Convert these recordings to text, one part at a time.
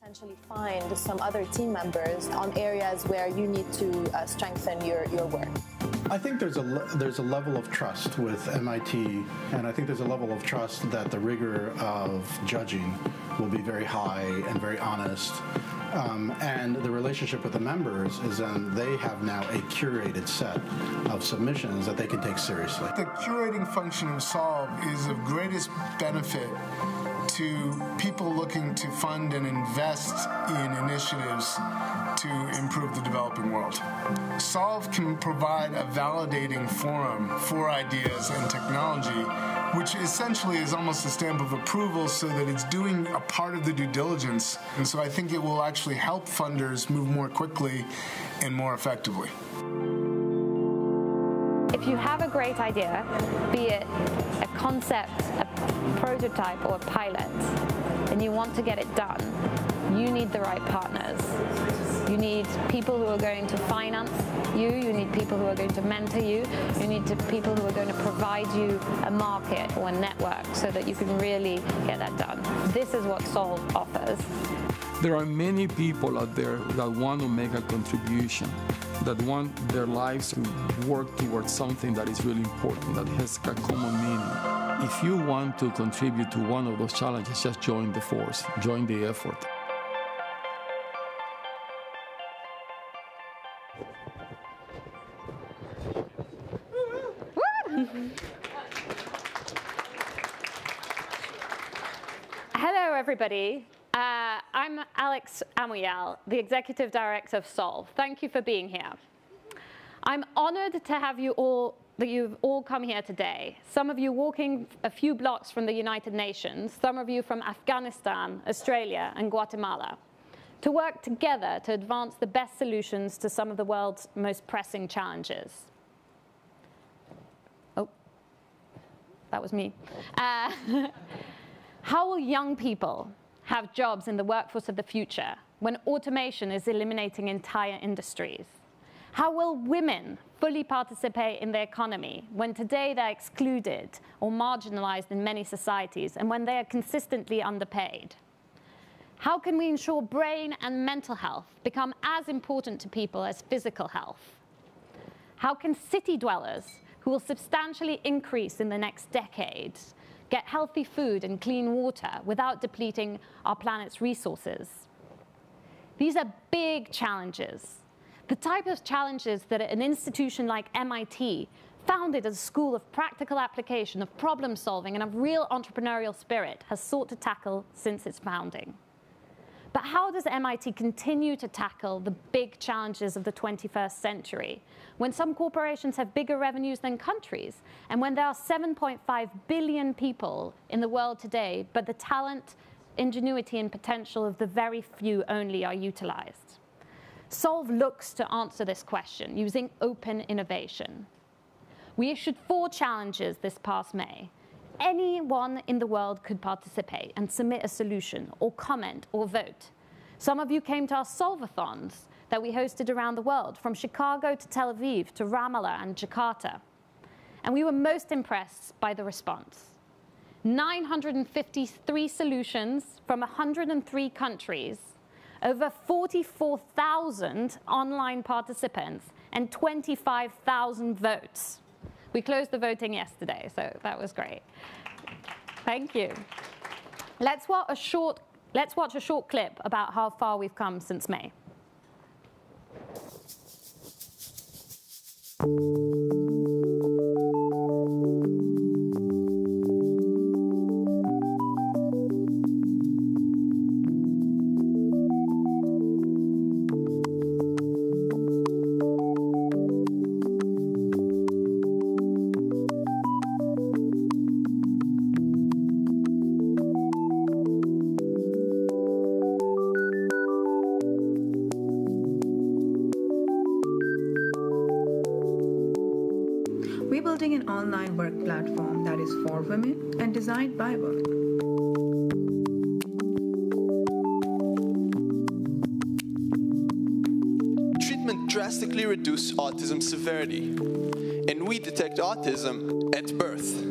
Potentially find some other team members on areas where you need to strengthen your work. I think there's a level of trust with MIT, and I think there's a level of trust that the rigor of judging will be very high and very honest. And the relationship with the members is they have now a curated set of submissions that they can take seriously. The curating function of Solve is of greatest benefit to people looking to fund and invest in initiatives to improve the developing world. Solve can provide a validating forum for ideas and technology, which essentially is almost a stamp of approval so that it's doing a part of the due diligence. And so I think it will actually help funders move more quickly and more effectively. If you have a great idea, be it a concept, a prototype, or a pilot, and you want to get it done, you need the right partners. You need people who are going to finance you, you need people who are going to mentor you, you need people who are going to provide you a market or a network so that you can really get that done. This is what Solve offers. There are many people out there that want to make a contribution, that want their lives to work towards something that is really important, that has a common meaning. If you want to contribute to one of those challenges, just join the force, join the effort. Hello, everybody. I'm Alex Amuyal, the Executive Director of Solve. Thank you for being here. I'm honored to have you all, that you've all come here today. Some of you walking a few blocks from the United Nations, some of you from Afghanistan, Australia, and Guatemala, to work together to advance the best solutions to some of the world's most pressing challenges. Oh, that was me. How will young people have jobs in the workforce of the future when automation is eliminating entire industries? How will women fully participate in the economy when today they're excluded or marginalized in many societies and when they are consistently underpaid? How can we ensure brain and mental health become as important to people as physical health? How can city dwellers, who will substantially increase in the next decade, get healthy food and clean water without depleting our planet's resources? These are big challenges, the type of challenges that an institution like MIT, founded as a school of practical application, of problem solving, and of real entrepreneurial spirit, has sought to tackle since its founding. But how does MIT continue to tackle the big challenges of the 21st century when some corporations have bigger revenues than countries, and when there are 7.5 billion people in the world today, but the talent, ingenuity, and potential of the very few only are utilized? Solve looks to answer this question using open innovation. We issued 4 challenges this past May. Anyone in the world could participate and submit a solution or comment or vote. Some of you came to our Solvathons that we hosted around the world, from Chicago to Tel Aviv to Ramallah and Jakarta. And we were most impressed by the response. 953 solutions from 103 countries, over 44,000 online participants, and 25,000 votes. We closed the voting yesterday, so that was great. Thank you. Let's watch a short clip about how far we've come since May. We're building an online work platform that is for women and designed by women. Treatment drastically reduces autism severity, and we detect autism at birth.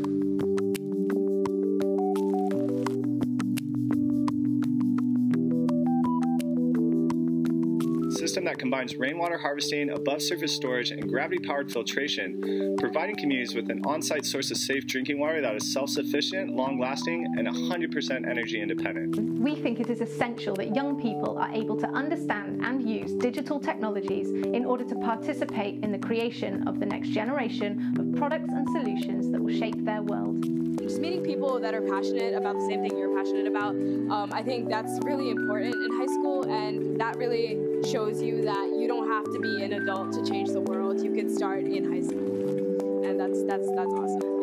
system that combines rainwater harvesting, above-surface storage, and gravity-powered filtration, providing communities with an on-site source of safe drinking water that is self-sufficient, long-lasting, and 100% energy independent. We think it is essential that young people are able to understand and use digital technologies in order to participate in the creation of the next generation of products and solutions that will shape their world. Just meeting people that are passionate about the same thing you're passionate about, I think that's really important in high school, and that really shows you that you don't have to be an adult to change the world. You can start in high school, and that's awesome.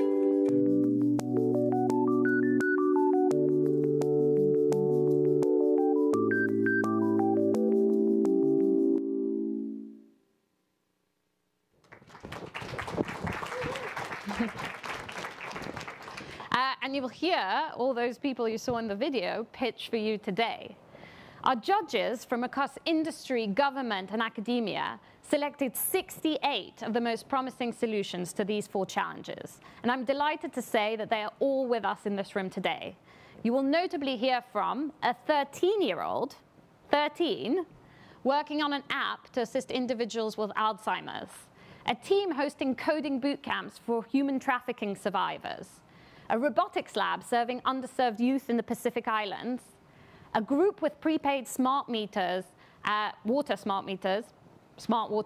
And you will hear all those people you saw in the video pitch for you today. Our judges from across industry, government, and academia selected 68 of the most promising solutions to these 4 challenges. And I'm delighted to say that they are all with us in this room today. You will notably hear from a 13-year-old, 13, working on an app to assist individuals with Alzheimer's, a team hosting coding boot camps for human trafficking survivors, a robotics lab serving underserved youth in the Pacific Islands, a group with prepaid smart water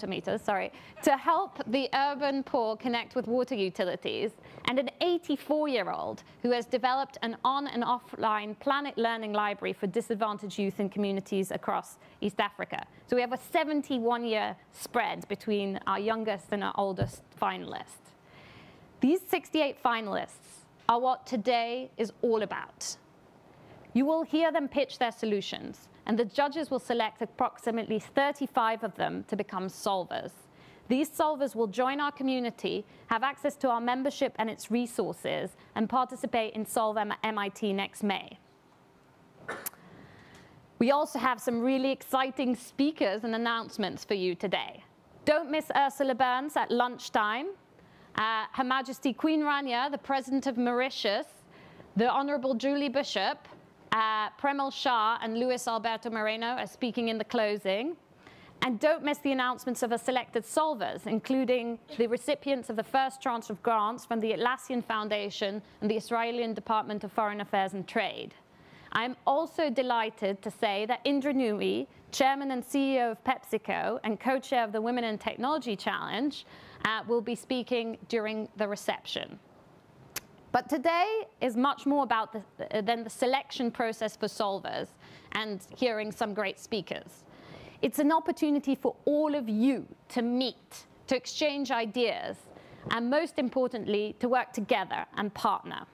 meters, to help the urban poor connect with water utilities, and an 84-year-old who has developed an on and offline Planet Learning library for disadvantaged youth in communities across East Africa. So we have a 71-year spread between our youngest and our oldest finalists. These 68 finalists are what today is all about. You will hear them pitch their solutions, and the judges will select approximately 35 of them to become solvers. These solvers will join our community, have access to our membership and its resources, and participate in Solve MIT next May. We also have some really exciting speakers and announcements for you today. Don't miss Ursula Burns at lunchtime. Her Majesty Queen Rania, the President of Mauritius, the Honorable Julie Bishop, Premal Shah and Luis Alberto Moreno are speaking in the closing. And don't miss the announcements of our selected solvers, including the recipients of the first tranche of grants from the Atlassian Foundation and the Israeli Department of Foreign Affairs and Trade. I'm also delighted to say that Indra Nooyi, Chairman and CEO of PepsiCo and co-chair of the Women in Technology Challenge, will be speaking during the reception. But today is much more about than the selection process for solvers and hearing some great speakers. It's an opportunity for all of you to meet, to exchange ideas, and most importantly, to work together and partner.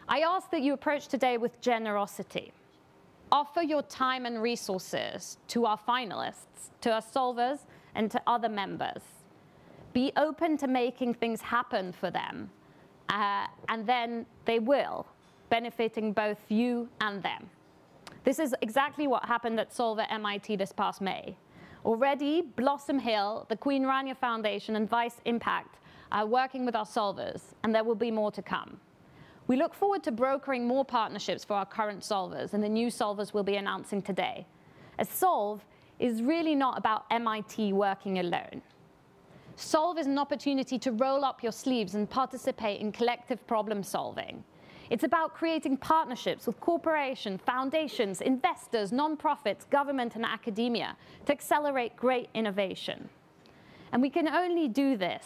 I ask that you approach today with generosity. Offer your time and resources to our finalists, to our solvers, and to other members. Be open to making things happen for them, and then they will, benefiting both you and them. This is exactly what happened at Solve MIT this past May. Already, Blossom Hill, the Queen Rania Foundation, and Vice Impact are working with our solvers, and there will be more to come. We look forward to brokering more partnerships for our current solvers and the new solvers we'll be announcing today. As Solve is really not about MIT working alone. Solve is an opportunity to roll up your sleeves and participate in collective problem solving. It's about creating partnerships with corporations, foundations, investors, nonprofits, government, and academia to accelerate great innovation. And we can only do this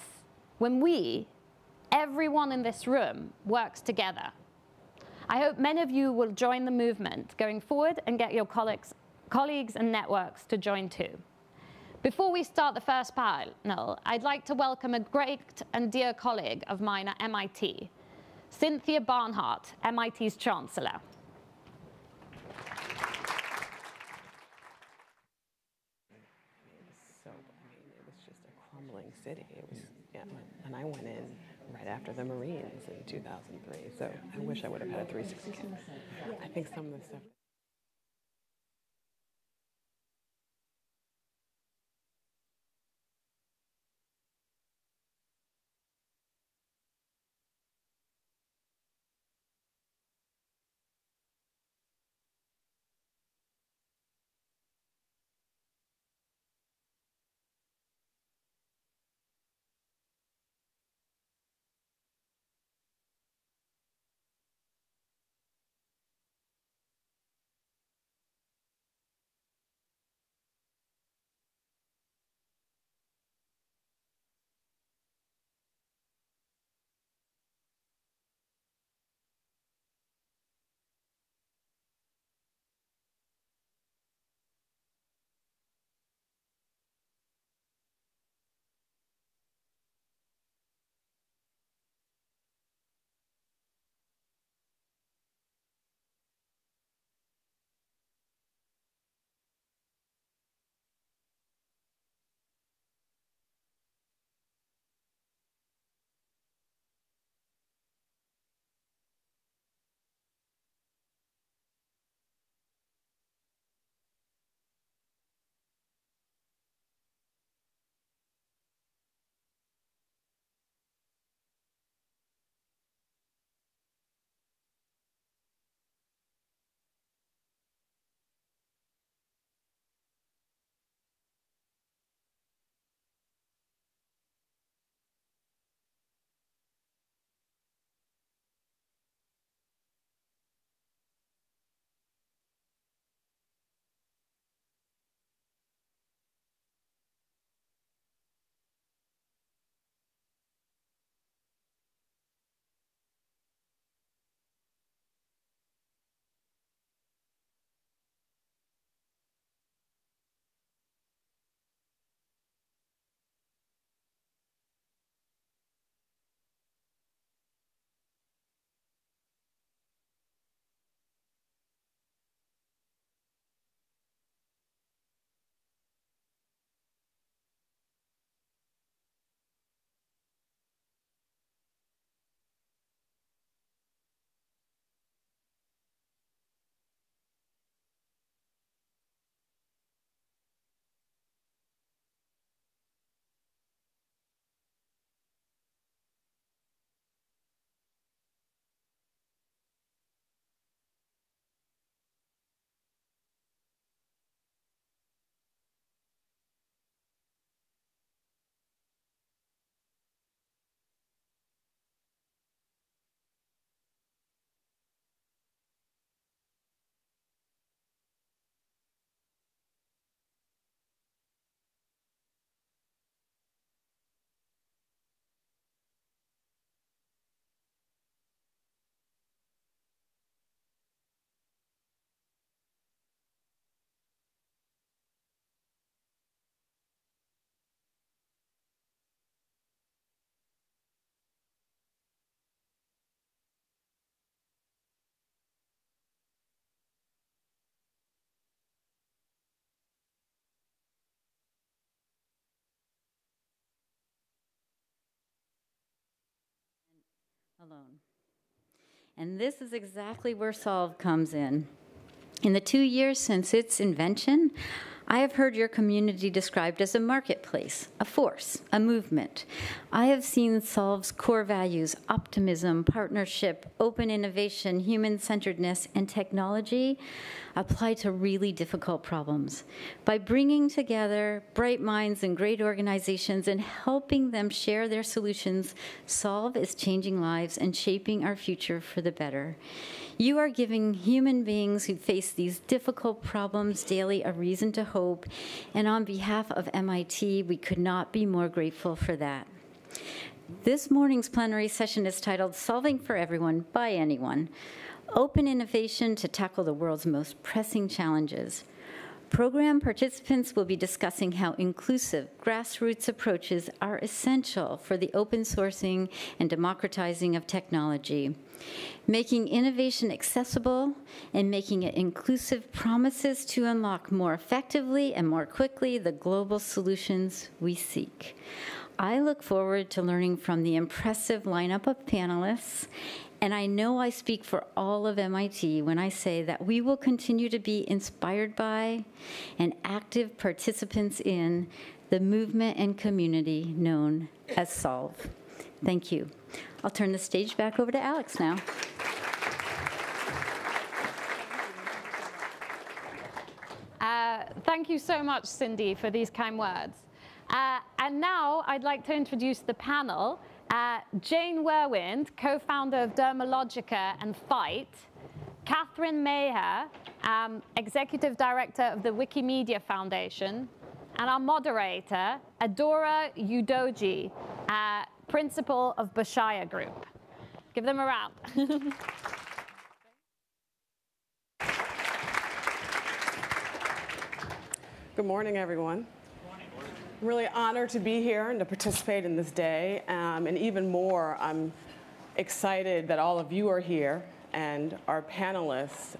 when everyone in this room, works together. I hope many of you will join the movement going forward and get your colleagues and networks to join too. Before we start the first panel, I'd like to welcome a great and dear colleague of mine at MIT, Cynthia Barnhart, MIT's Chancellor. It was just a crumbling city. It was, yeah, and I went in right after the Marines in 2003, so I wish I would have had a 360. I think some of the stuff alone. And this is exactly where Solve comes in. In the 2 years since its invention, I have heard your community described as a marketplace, a force, a movement. I have seen Solve's core values, optimism, partnership, open innovation, human-centeredness, and technology apply to really difficult problems. By bringing together bright minds and great organizations and helping them share their solutions, Solve is changing lives and shaping our future for the better. You are giving human beings who face these difficult problems daily a reason to hope, and on behalf of MIT, we could not be more grateful for that. This morning's plenary session is titled Solving for Everyone by Anyone, Open Innovation to Tackle the World's Most Pressing Challenges. Program participants will be discussing how inclusive grassroots approaches are essential for the open sourcing and democratizing of technology. Making innovation accessible and making it inclusive promises to unlock more effectively and more quickly the global solutions we seek. I look forward to learning from the impressive lineup of panelists, and I know I speak for all of MIT when I say that we will continue to be inspired by and active participants in the movement and community known as Solve. Thank you. I'll turn the stage back over to Alex now. Thank you so much, Cindy, for these kind words. And now I'd like to introduce the panel. Jane Werwind, co-founder of Dermalogica and Fight, Catherine Maher, executive director of the Wikimedia Foundation, and our moderator, Adora Udoji, principal of Bashaya Group. Give them a round. Good morning, everyone. I'm really honored to be here and to participate in this day. And even more, I'm excited that all of you are here and our panelists.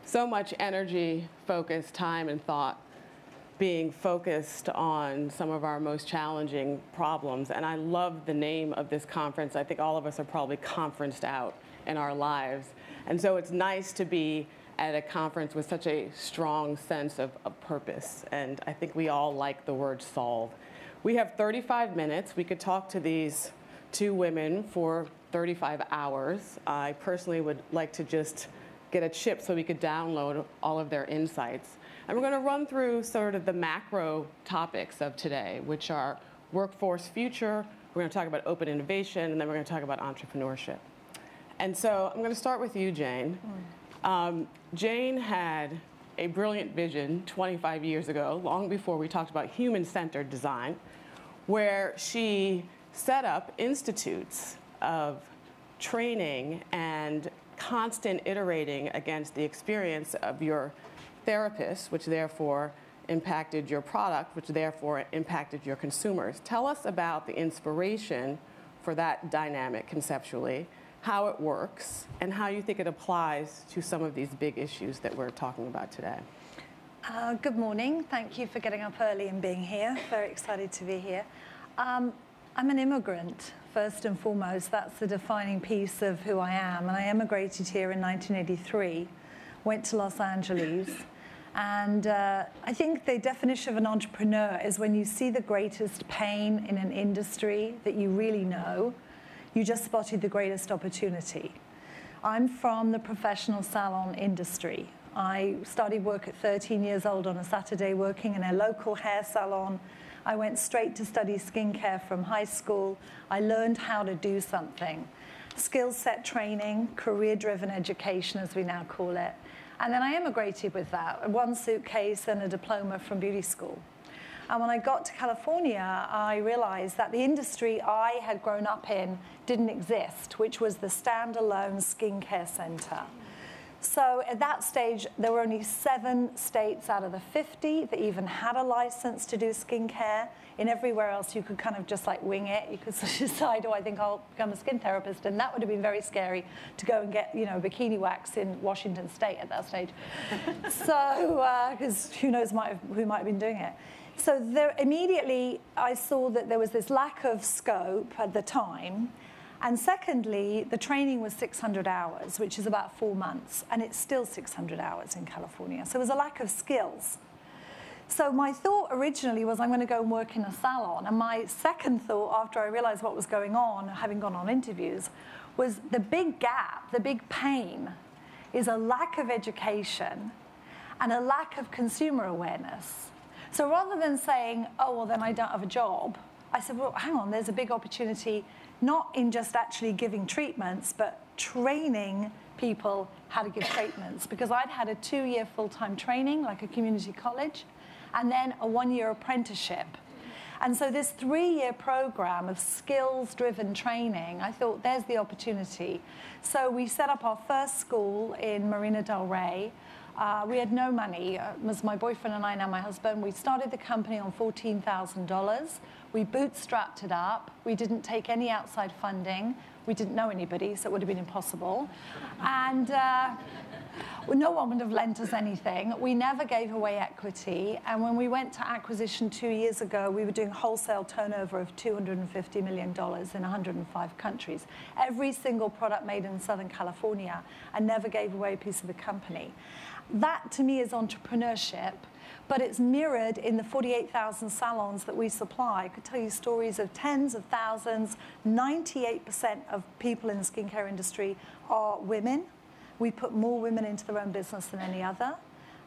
So much energy, focus, time, and thought being focused on some of our most challenging problems. And I love the name of this conference. I think all of us are probably conferenced out in our lives. And so it's nice to be at a conference with such a strong sense of purpose. And I think we all like the word solve. We have 35 minutes. We could talk to these two women for 35 hours. I personally would like to just get a chip so we could download all of their insights. And we're going to run through sort of the macro topics of today, which are workforce future, we're going to talk about open innovation, and then we're going to talk about entrepreneurship. And so I'm going to start with you, Jane. Jane had a brilliant vision 25 years ago, long before we talked about human-centered design, where she set up institutes of training and constant iterating against the experience of your therapists, which therefore impacted your product, which therefore impacted your consumers. Tell us about the inspiration for that dynamic conceptually, how it works, and how you think it applies to some of these big issues that we're talking about today. Good morning. Thank you for getting up early and being here. Very excited to be here. I'm an immigrant, first and foremost. That's the defining piece of who I am. And I emigrated here in 1983, went to Los Angeles. And I think the definition of an entrepreneur is when you see the greatest pain in an industry that you really know, you just spotted the greatest opportunity. I'm from the professional salon industry. I started work at 13 years old on a Saturday working in a local hair salon. I went straight to study skincare from high school. I learned how to do something. Skill set training, career-driven education, as we now call it. And then I emigrated with that, one suitcase and a diploma from beauty school. And when I got to California, I realized that the industry I had grown up in didn't exist, which was the standalone skincare center. So at that stage, there were only 7 states out of the 50 that even had a license to do skincare. In everywhere else, you could kind of just like wing it. You could decide, oh, I think I'll become a skin therapist. And that would have been very scary to go and get, you know, bikini wax in Washington State at that stage. So, because who knows who might have been doing it. So there, immediately, I saw that there was this lack of scope at the time. And secondly, the training was 600 hours, which is about 4 months, and it's still 600 hours in California. So there was a lack of skills. So my thought originally was I'm going to go and work in a salon. And my second thought, after I realized what was going on, having gone on interviews, was the big gap, the big pain, is a lack of education and a lack of consumer awareness. So rather than saying, oh, well, then I don't have a job, I said, well, hang on, there's a big opportunity, not in just actually giving treatments, but training people how to give treatments. Because I'd had a 2-year full-time training, like a community college, and then a 1-year apprenticeship. And so this 3-year program of skills-driven training, I thought, there's the opportunity. So we set up our first school in Marina del Rey. We had no money. It was my boyfriend and I, now my husband. We started the company on $14,000. We bootstrapped it up. We didn't take any outside funding. We didn't know anybody, so it would have been impossible. And no one would have lent us anything. We never gave away equity. And when we went to acquisition 2 years ago, we were doing wholesale turnover of $250 million in 105 countries. Every single product made in Southern California, and never gave away a piece of the company. That, to me, is entrepreneurship, but it's mirrored in the 48,000 salons that we supply. I could tell you stories of tens of thousands. 98% of people in the skincare industry are women. We put more women into their own business than any other.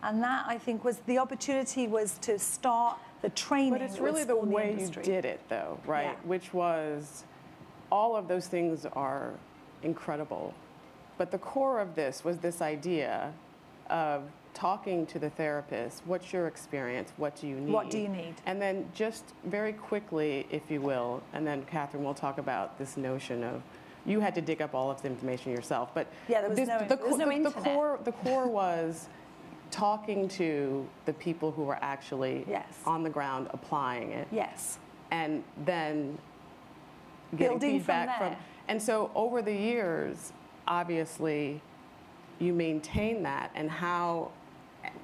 And that, I think, was the opportunity was to start the training. But it's really the way you did it, though, right? Yeah. Which was, all of those things are incredible. But the core of this was this idea of talking to the therapist. What's your experience? What do you need? What do you need? And then just very quickly, if you will, and then Catherine will talk about this notion of, you had to dig up all of the information yourself, but yeah, there was no internet. The core was talking to the people who were actually on the ground applying it. Yes. And then getting feedback from. And so over the years, obviously, you maintain that, and how,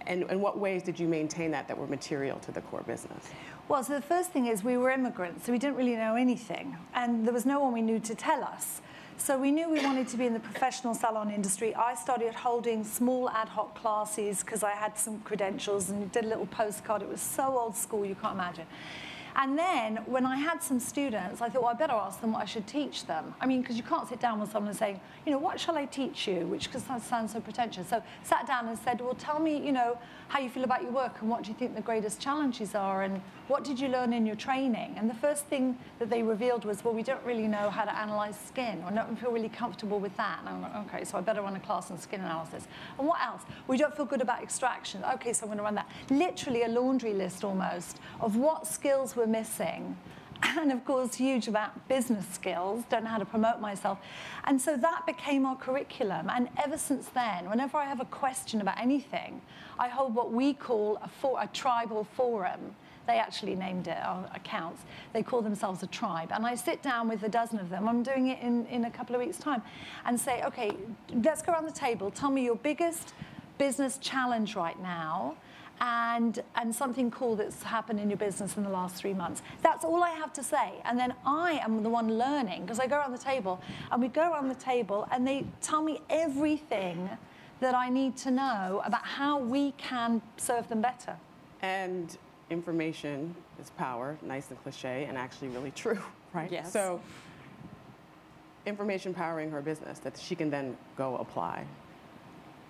and in what ways did you maintain that were material to the core business? Well, so the first thing is we were immigrants, so we didn't really know anything, and there was no one we knew to tell us. So we knew we wanted to be in the professional salon industry. I started holding small ad hoc classes because I had some credentials and did a little postcard. It was so old school, you can't imagine. And then when I had some students, I thought, well, I better ask them what I should teach them. I mean, because you can't sit down with someone and say, you know, what shall I teach you? Which sounds so pretentious. So sat down and said, well, tell me, you know, how you feel about your work and what do you think the greatest challenges are and what did you learn in your training? And the first thing that they revealed was, well, we don't really know how to analyze skin or don't feel really comfortable with that. And I'm like, okay, so I better run a class on skin analysis. And what else? We don't feel good about extraction. Okay, so I'm going to run that. Literally a laundry list almost of what skills were missing. And of course, huge about business skills, don't know how to promote myself. And so that became our curriculum. And ever since then, whenever I have a question about anything, I hold what we call a tribal forum. They actually named it, our accounts. They call themselves a tribe. And I sit down with a dozen of them. I'm doing it in a couple of weeks' time. And say, okay, let's go around the table. Tell me your biggest business challenge right now. And something cool that's happened in your business in the last 3 months. That's all I have to say. And then I am the one learning, because I go around the table, and we go around the table, and they tell me everything that I need to know about how we can serve them better. And information is power, nice and cliche, and actually really true, right? Yes. So information powering her business that she can then go apply.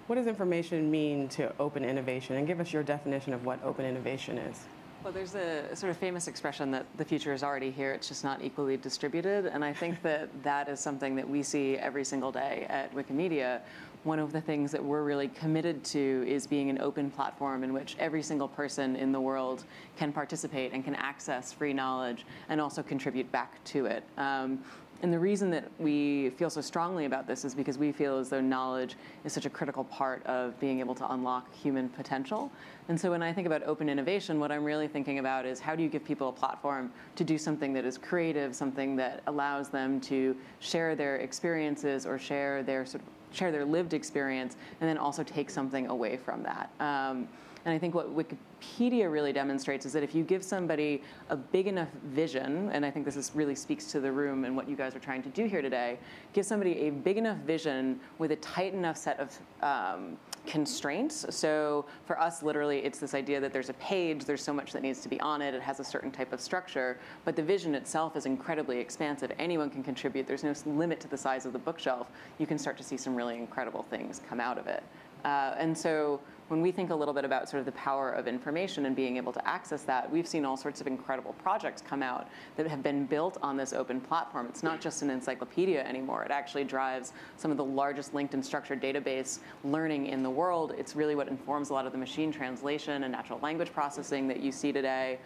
What does information mean to open innovation? And give us your definition of what open innovation is. Well, there's a sort of famous expression that the future is already here, it's just not equally distributed. And I think that that is something that we see every single day at Wikimedia. One of the things that we're really committed to is being an open platform in which every single person in the world can participate and can access free knowledge and also contribute back to it. And the reason that we feel so strongly about this is because we feel as though knowledge is such a critical part of being able to unlock human potential. And so when I think about open innovation, what I'm really thinking about is how do you give people a platform to do something that is creative, something that allows them to share their experiences or share their lived experience, and then also take something away from that. And I think what Wikipedia really demonstrates is that if you give somebody a big enough vision, and I think really speaks to the room and what you guys are trying to do here today, give somebody a big enough vision with a tight enough set of constraints. So for us, literally, it's this idea that there's a page, there's so much that needs to be on it, it has a certain type of structure, but the vision itself is incredibly expansive. Anyone can contribute. There's no limit to the size of the bookshelf. You can start to see some really incredible things come out of it. And so when we think a little bit about sort of the power of information and being able to access that, we've seen all sorts of incredible projects come out that have been built on this open platform. It's not just an encyclopedia anymore. It actually drives some of the largest linked and structured database learning in the world. It's really what informs a lot of the machine translation and natural language processing that you see today.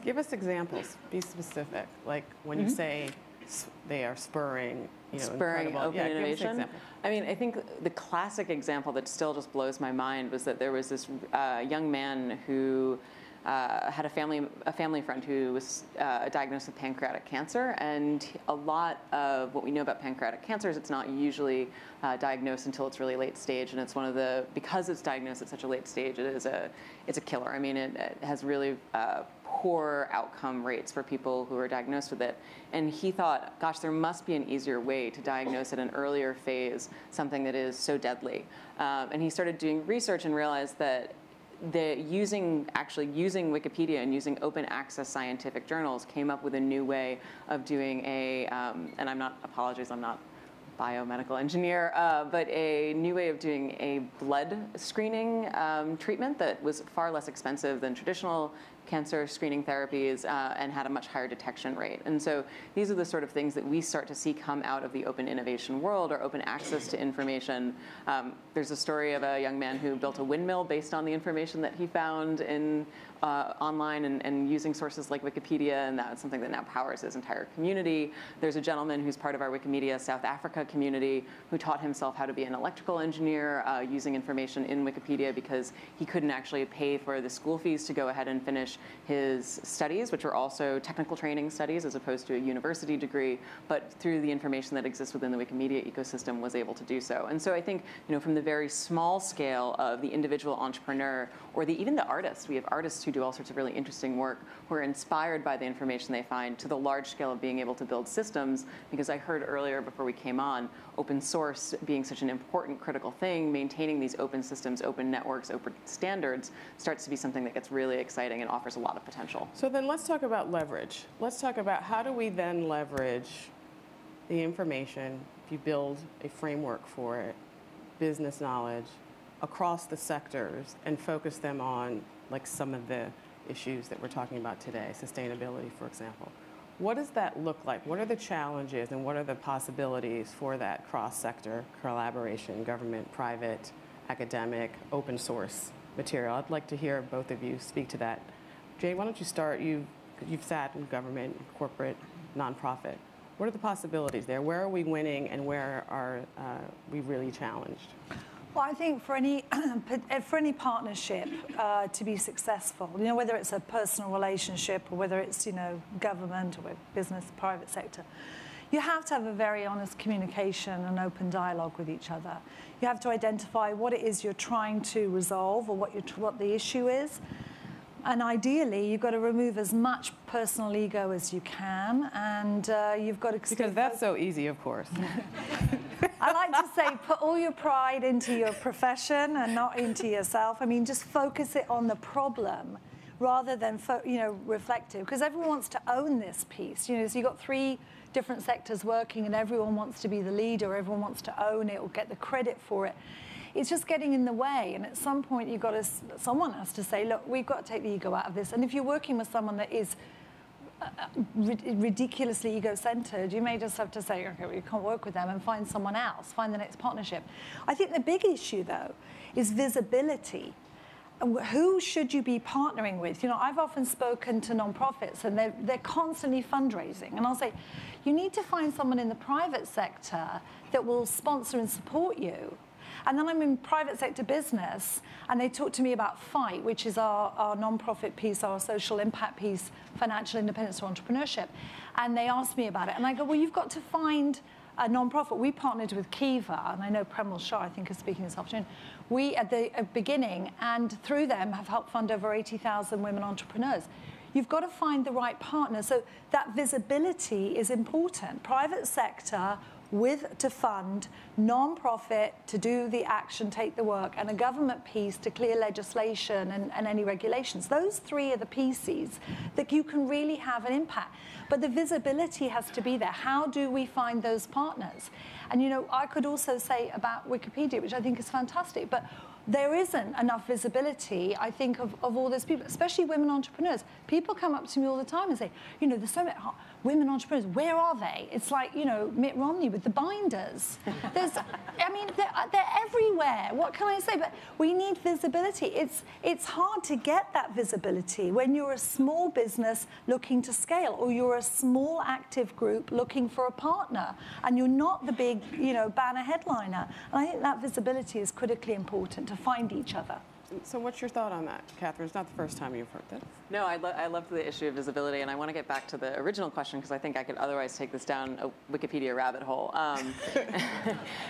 Give us examples. Be specific. Like when you say they are spurring, spurring open innovation. I mean, I think the classic example that still just blows my mind was that there was this young man who had a family friend who was diagnosed with pancreatic cancer, and a lot of what we know about pancreatic cancer is it's not usually diagnosed until it's really late stage, and it's because it's diagnosed at such a late stage, it's a killer. I mean, it has really poor outcome rates for people who are diagnosed with it. And he thought, gosh, there must be an easier way to diagnose at an earlier phase something that is so deadly. And he started doing research and realized that actually using Wikipedia and using open access scientific journals came up with a new way of doing and I'm not biomedical engineer, but a new way of doing a blood screening treatment that was far less expensive than traditional cancer screening therapies and had a much higher detection rate. And so these are the sort of things that we start to see come out of the open innovation world or open access to information. There's a story of a young man who built a windmill based on the information that he found in online and using sources like Wikipedia, and that's something that now powers his entire community. There's a gentleman who's part of our Wikimedia South Africa community who taught himself how to be an electrical engineer using information in Wikipedia because he couldn't actually pay for the school fees to go ahead and finish his studies, which are also technical training studies as opposed to a university degree, but through the information that exists within the Wikimedia ecosystem was able to do so. And so I think, from the very small scale of the individual entrepreneur or even the artist, we have artists who do all sorts of really interesting work who are inspired by the information they find, to the large scale of being able to build systems, because I heard earlier before we came on, open source being such an important critical thing, maintaining these open systems, open networks, open standards starts to be something that gets really exciting and offers a lot of potential. So then let's talk about leverage. Let's talk about how do we then leverage the information, if you build a framework for it, business knowledge, across the sectors and focus them on like some of the issues that we're talking about today, sustainability, for example. What does that look like? What are the challenges and what are the possibilities for that cross-sector collaboration, government, private, academic, open source material? I'd like to hear both of you speak to that. Jay, why don't you start? You've sat in government, corporate, nonprofit. What are the possibilities there? Where are we winning and where are we really challenged? Well, I think for any partnership to be successful, whether it's a personal relationship or whether it's, government or business, private sector, you have to have a very honest communication and open dialogue with each other. You have to identify what it is you're trying to resolve or what the issue is. And ideally, you've got to remove as much personal ego as you can, and you've got to... Because that's so easy, of course. I like to say, put all your pride into your profession and not into yourself. I mean, just focus it on the problem rather than, reflective, because everyone wants to own this piece. So you've got 3 different sectors working, and everyone wants to be the leader, everyone wants to own it or get the credit for it. It's just getting in the way, and at some point someone has to say, look, we've got to take the ego out of this. And if you're working with someone that is ridiculously ego-centered, you may just have to say, okay, well, you can't work with them and find someone else, find the next partnership. I think the big issue, though, is visibility. Who should you be partnering with? I've often spoken to nonprofits, and they're constantly fundraising, and I'll say, you need to find someone in the private sector that will sponsor and support you. And then I'm in private sector business, and they talk to me about FIGHT, which is our nonprofit piece, our social impact piece, financial independence or entrepreneurship. And they ask me about it. And I go, well, you've got to find a non-profit. We partnered with Kiva, and I know Premal Shah, I think, is speaking this afternoon. We, at the beginning, and through them, have helped fund over 80,000 women entrepreneurs. You've got to find the right partner. So that visibility is important. Private sector to fund, non-profit to do the action, take the work, and a government piece to clear legislation and any regulations. Those three are the pieces that you can really have an impact. But the visibility has to be there. How do we find those partners? And, you know, I could also say about Wikipedia, which I think is fantastic, but there isn't enough visibility, I think, of all those people, especially women entrepreneurs. People come up to me all the time and say, you know, there's so many women entrepreneurs. Where are they? It's like, you know, Mitt Romney with the binders. I mean, they're everywhere. What can I say? But we need visibility. It's hard to get that visibility when you're a small business looking to scale, or you're a small active group looking for a partner, and you're not the big, you know, banner headliner. And I think that visibility is critically important to find each other. So what's your thought on that, Catherine? It's not the first time you've heard this. No, I love the issue of visibility, and I want to get back to the original question because I think I could otherwise take this down a Wikipedia rabbit hole.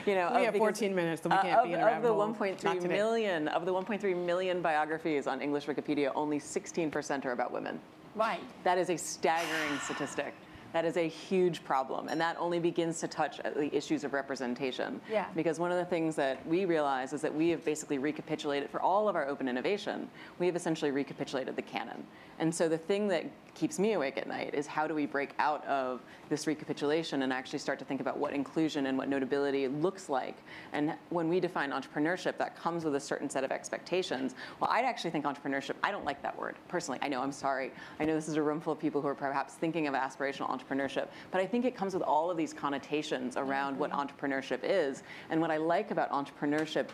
You know, we have 14 minutes, so we can't be in a rabbit hole. Of the 1.3 million biographies on English Wikipedia, only 16% are about women. Right. That is a staggering statistic. That is a huge problem, and that only begins to touch the issues of representation. Yeah. Because one of the things that we realize is that we have basically recapitulated, for all of our open innovation, we have essentially recapitulated the canon. And so the thing that keeps me awake at night is how do we break out of this recapitulation and actually start to think about what inclusion and what notability looks like. And when we define entrepreneurship, that comes with a certain set of expectations. Well, I'd actually think entrepreneurship, I don't like that word, personally. I know, I'm sorry. I know this is a room full of people who are perhaps thinking of aspirational entrepreneurship, but I think it comes with all of these connotations around what entrepreneurship is. And what I like about entrepreneurship,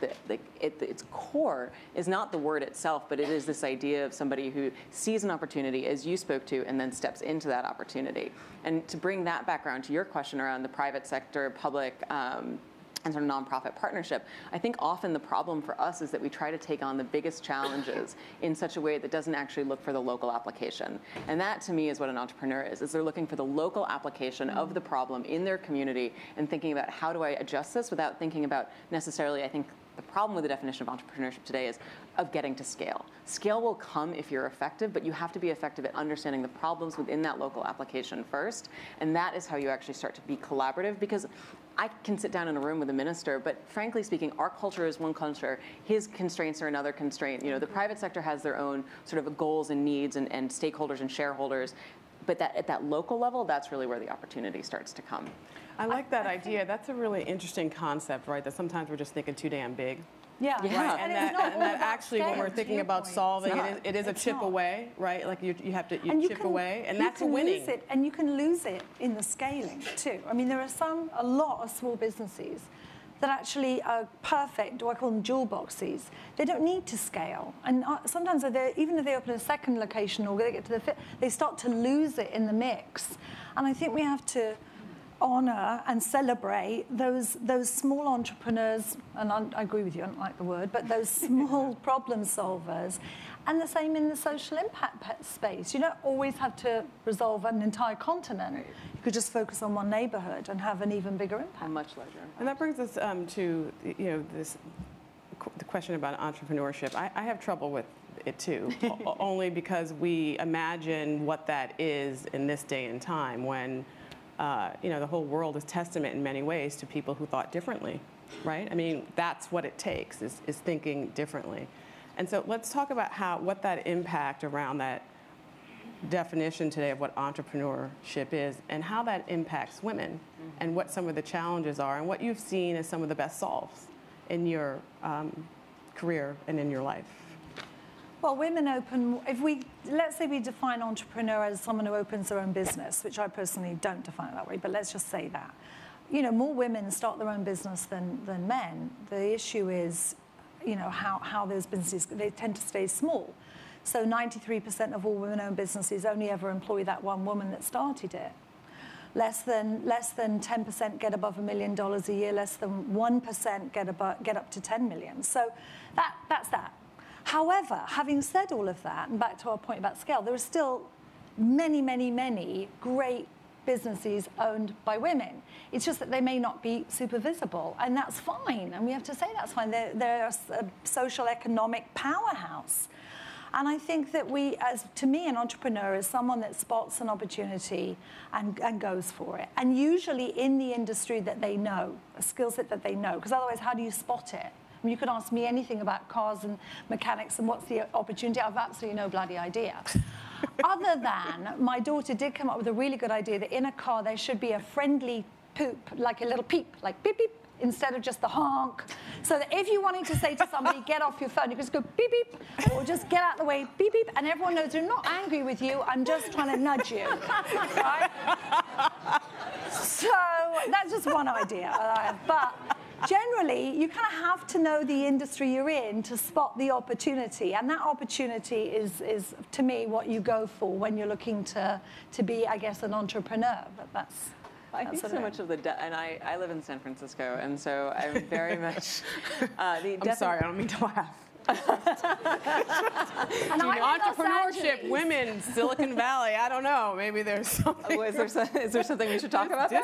its core is not the word itself, but it is this idea of somebody who sees an opportunity, as you spoke to, and then steps into that opportunity. And to bring that background to your question around the private sector, public, and sort of nonprofit partnership, I think often the problem for us is that we try to take on the biggest challenges in such a way that doesn't actually look for the local application. And that, to me, is what an entrepreneur is they're looking for the local application of the problem in their community and thinking about how do I adjust this without thinking about necessarily, I think, the problem with the definition of entrepreneurship today is of getting to scale. Scale will come if you're effective, but you have to be effective at understanding the problems within that local application first. And that is how you actually start to be collaborative, because I can sit down in a room with a minister, but frankly speaking, our culture is one culture. His constraints are another constraint. You know, the private sector has their own sort of goals and needs and stakeholders and shareholders. But that at that local level, that's really where the opportunity starts to come. I like that idea. That's a really interesting concept, right? That sometimes we're just thinking too damn big. Yeah. Right? And that actually, when we're thinking about solving, it is a chip away, right? Like you have to chip away, and that's a winning. And you can lose it in the scaling too. I mean, there are a lot of small businesses that actually are perfect, or I call them jewel boxes. They don't need to scale. And sometimes, even if they open a second location or they get to the fifth, they start to lose it in the mix. And I think we have to honor and celebrate those small entrepreneurs, and I agree with you, I don't like the word, but those small problem solvers. And the same in the social impact space. You don't always have to resolve an entire continent. You could just focus on one neighborhood and have an even bigger impact. A much larger impact. And that brings us to the question about entrepreneurship. I have trouble with it too, only because we imagine what that is in this day and time when the whole world is testament in many ways to people who thought differently, right? I mean, that's what it takes, is thinking differently. And so let's talk about what that impact around that definition today of what entrepreneurship is and how that impacts women and what some of the challenges are and what you've seen as some of the best solves in your career and in your life. Well, women open, let's say we define entrepreneur as someone who opens their own business, which I personally don't define it that way, but let's just say that. You know, more women start their own business than men. The issue is, you know, how those businesses, they tend to stay small. So 93% of all women-owned businesses only ever employ that one woman that started it. Less than 10% get above $1 million a year, less than 1% get up to 10 million. So that's that. However, having said all of that, and back to our point about scale, there are still many, many, many great businesses owned by women. It's just that they may not be super visible, and that's fine. And we have to say that's fine. They're a social economic powerhouse. And I think that to me, an entrepreneur is someone that spots an opportunity and goes for it. And usually in the industry that they know, a skill set that they know, because otherwise how do you spot it? I mean, you could ask me anything about cars and mechanics and what's the opportunity. I've absolutely no bloody idea. Other than my daughter did come up with a really good idea that in a car there should be a friendly poop, like a little peep, like beep, beep, instead of just the honk. So that if you wanted to say to somebody, get off your phone, you just go beep, beep, or just get out of the way, beep, beep, and everyone knows they're not angry with you, I'm just trying to nudge you, right? So that's just one idea. But generally, you kind of have to know the industry you're in to spot the opportunity. And that opportunity is to me, what you go for when you're looking to be, I guess, an entrepreneur. But that's... I think so much of and I live in San Francisco, and so I'm very much... I'm sorry, I don't mean to laugh. And entrepreneurship, women, Silicon Valley, I don't know, maybe there's something. Is there something we should talk about there?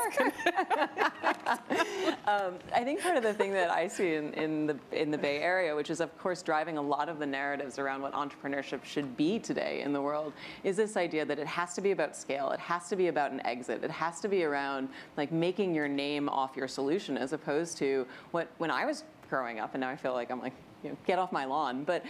I think part of the thing that I see in the Bay Area, which is of course driving a lot of the narratives around what entrepreneurship should be today in the world, is this idea that it has to be about scale, it has to be about an exit, it has to be around like making your name off your solution, as opposed to when I was growing up, and now I feel like I'm like, get off my lawn. But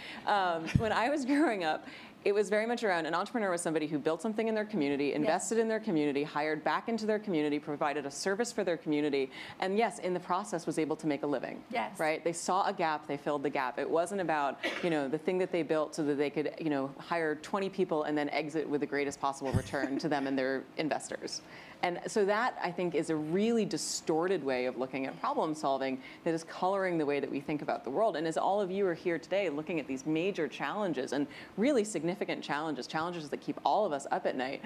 when I was growing up, it was very much around an entrepreneur was somebody who built something in their community, invested in their community, hired back into their community, provided a service for their community, and yes, in the process was able to make a living. Yes. Right? They saw a gap, they filled the gap. It wasn't about, the thing that they built so that they could, hire 20 people and then exit with the greatest possible return to them and their investors. And so that, I think, is a really distorted way of looking at problem solving that is coloring the way that we think about the world. And as all of you are here today looking at these major challenges and really significant challenges that keep all of us up at night,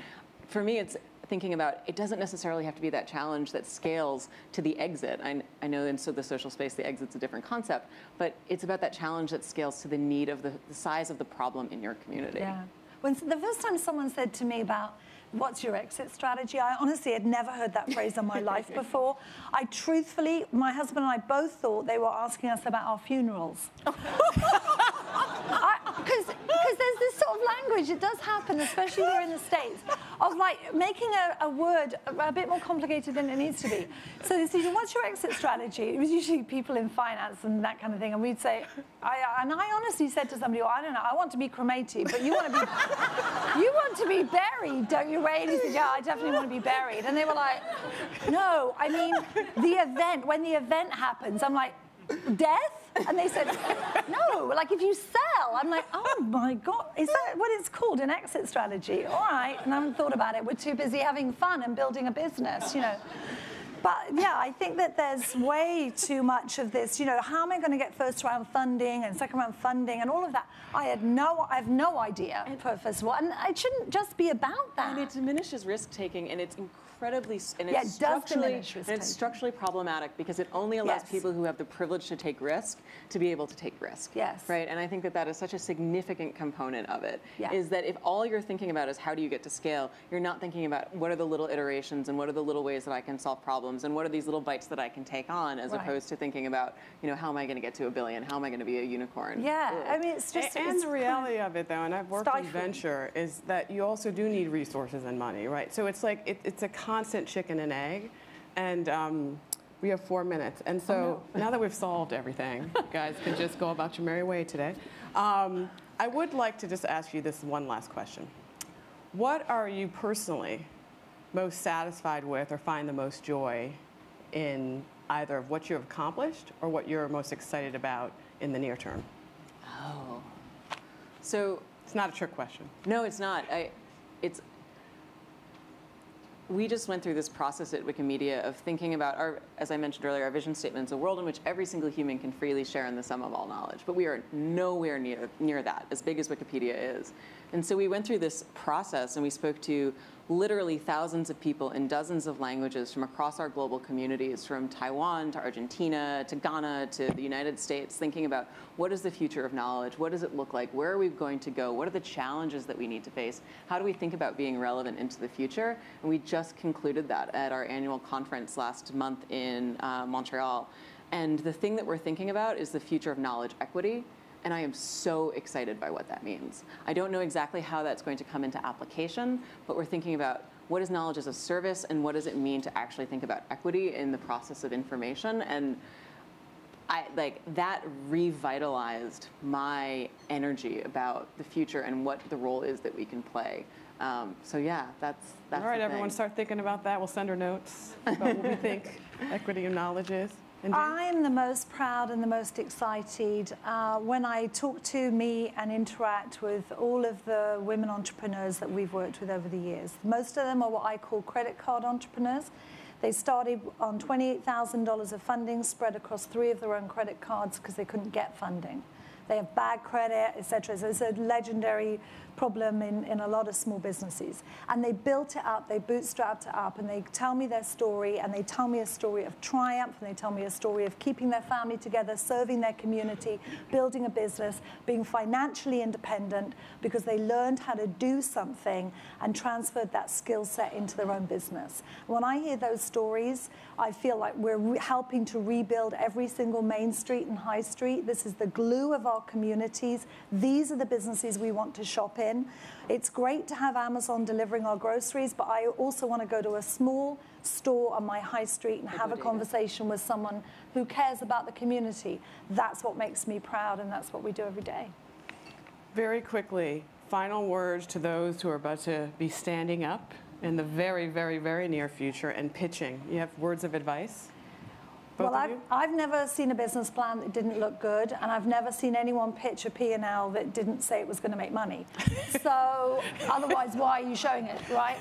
for me it's thinking about it doesn't necessarily have to be that challenge that scales to the exit. I know in the social space the exit's a different concept, but it's about that challenge that scales to the need of the size of the problem in your community. Yeah. When the first time someone said to me about what's your exit strategy, I honestly had never heard that phrase in my life before. I truthfully, my husband and I both thought they were asking us about our funerals. Because there's this sort of language, it does happen, especially here in the States, of like making a word a bit more complicated than it needs to be. So they say, what's your exit strategy? It was usually people in finance and that kind of thing, and we'd say, and I honestly said to somebody, well, I don't know, I want to be cremated, but you want to be buried, don't you, Ray? And he said, yeah, I definitely want to be buried. And they were like, no, I mean, when the event happens, I'm like, death? And they said, no, like if you sell. I'm like, oh my God, is that what it's called, an exit strategy? All right, and I haven't thought about it. We're too busy having fun and building a business, But yeah, I think that there's way too much of this, how am I going to get first round funding and second round funding and all of that? I have no idea, first of all, and it shouldn't just be about that. And it diminishes risk taking, and it's incredibly, it's structurally problematic because it only allows people who have the privilege to take risk to be able to take risk. Yes. Right, and I think that is such a significant component of it, is that if all you're thinking about is how do you get to scale, you're not thinking about what are the little iterations and what are the little ways that I can solve problems and what are these little bites that I can take on, as opposed to thinking about, how am I going to get to $1 billion? How am I going to be a unicorn? Yeah, I mean, it's just... And the reality of it, though, and I've worked in venture, is that you also do need resources and money, right? So it's like, it's a constant chicken and egg, and we have 4 minutes. And so now that we've solved everything, you guys can just go about your merry way today. I would like to just ask you this one last question. What are you personally most satisfied with or find the most joy in either of what you've accomplished or what you're most excited about in the near term? Oh. So it's not a trick question. No, it's not. We just went through this process at Wikimedia of thinking about as I mentioned earlier, our vision statement is a world in which every single human can freely share in the sum of all knowledge. But we are nowhere near that, as big as Wikipedia is. And so we went through this process and we spoke to literally thousands of people in dozens of languages from across our global communities, from Taiwan to Argentina to Ghana to the United States, thinking about what is the future of knowledge, what does it look like, where are we going to go, what are the challenges that we need to face, how do we think about being relevant into the future? And we just concluded that at our annual conference last month in Montreal. And the thing that we're thinking about is the future of knowledge equity. And I am so excited by what that means. I don't know exactly how that's going to come into application, but we're thinking about what is knowledge as a service and what does it mean to actually think about equity in the process of information. And that revitalized my energy about the future and what the role is that we can play. So yeah, that's all right, everyone start thinking about that. We'll send her notes about what we think equity and knowledge is. I'm the most proud and the most excited when I talk to, meet and interact with all of the women entrepreneurs that we've worked with over the years. Most of them are what I call credit card entrepreneurs. They started on $28,000 of funding spread across 3 of their own credit cards because they couldn't get funding. They have bad credit, etc. So it's a legendary problem in a lot of small businesses. And they built it up, they bootstrapped it up, and they tell me their story, and they tell me a story of triumph, and they tell me a story of keeping their family together, serving their community, building a business, being financially independent because they learned how to do something and transferred that skill set into their own business. When I hear those stories, I feel like we're helping to rebuild every single main street and high street. This is the glue of our communities. These are the businesses we want to shop in. It's great to have Amazon delivering our groceries, but I also want to go to a small store on my high street and have a conversation with someone who cares about the community. That's what makes me proud, and that's what we do every day. Very quickly, final words to those who are about to be standing up in the very, very, very near future and pitching. You have words of advice? Both well, I've never seen a business plan that didn't look good, and I've never seen anyone pitch a P&L that didn't say it was going to make money. So otherwise, why are you showing it, right?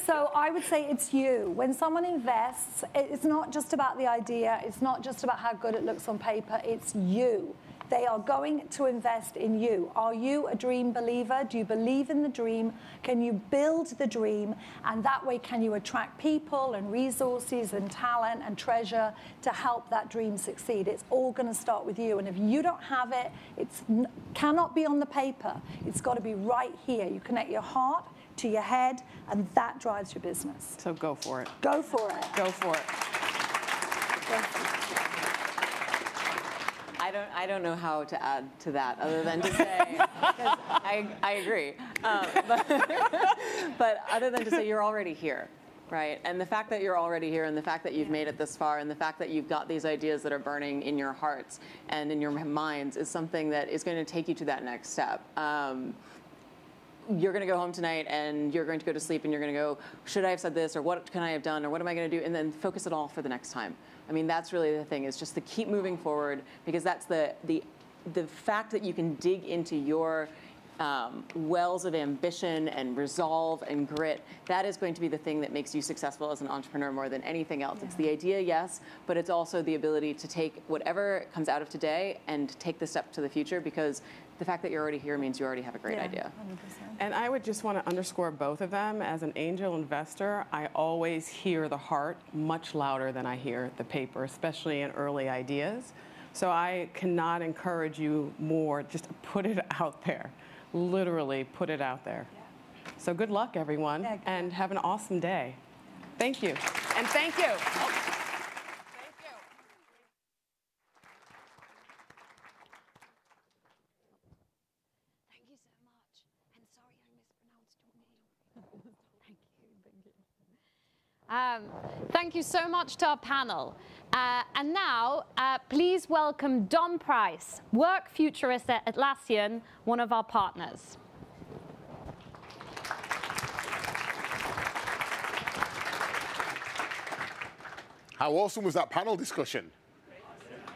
So I would say it's you. When someone invests, it's not just about the idea. It's not just about how good it looks on paper. It's you. They are going to invest in you. Are you a dream believer? Do you believe in the dream? Can you build the dream? And that way, can you attract people and resources and talent and treasure to help that dream succeed? It's all going to start with you. And if you don't have it, it cannot be on the paper. It's got to be right here. You connect your heart to your head, and that drives your business. So go for it. Go for it. Go for it. Go for it. I don't know how to add to that other than to say, because I agree, but other than to say you're already here, right? And the fact that you're already here, and the fact that you've made it this far, and the fact that you've got these ideas that are burning in your hearts and in your minds is something that is going to take you to that next step. You're going to go home tonight and you're going to go to sleep and you're going to go, should I have said this, or what can I have done, or what am I going to do, and then focus it all for the next time. I mean, that's really the thing, is just to keep moving forward, because that's the fact that you can dig into your wells of ambition and resolve and grit. That is going to be the thing that makes you successful as an entrepreneur more than anything else. Yeah. It's the idea, yes, but it's also the ability to take whatever comes out of today and take the step to the future, because the fact that you're already here means you already have a great idea. 100%. And I would just want to underscore both of them. As an angel investor, I always hear the heart much louder than I hear the paper, especially in early ideas. So I cannot encourage you more. Just put it out there. Literally put it out there. Yeah. So good luck, everyone, and have an awesome day. Thank you. And thank you. Thank you so much to our panel. And now, please welcome Don Price, work futurist at Atlassian, one of our partners. How awesome was that panel discussion?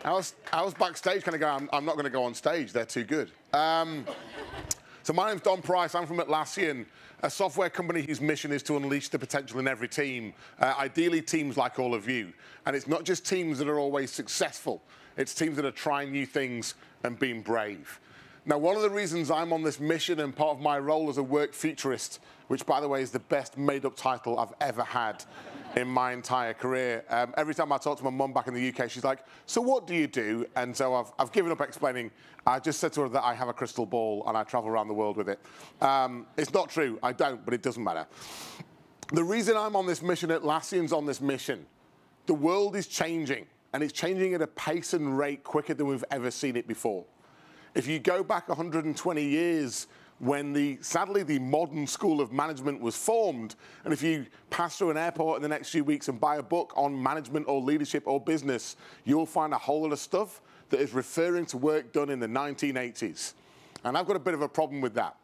I was backstage kind of going, I'm not going to go on stage, they're too good. So my name's Don Price, I'm from Atlassian, a software company whose mission is to unleash the potential in every team, ideally teams like all of you. And it's not just teams that are always successful, it's teams that are trying new things and being brave. Now, one of the reasons I'm on this mission and part of my role as a work futurist, which, by the way, is the best made-up title I've ever had in my entire career. Every time I talk to my mum back in the UK, she's like, so what do you do? And so I've given up explaining. I just said to her that I have a crystal ball and I travel around the world with it. It's not true. I don't, but it doesn't matter. The reason I'm on this mission, Atlassian's on this mission, the world is changing, and it's changing at a pace and rate quicker than we've ever seen it before. If you go back 120 years, when sadly the modern school of management was formed, and if you pass through an airport in the next few weeks and buy a book on management or leadership or business, you'll find a whole lot of stuff that is referring to work done in the 1980s. And I've got a bit of a problem with that.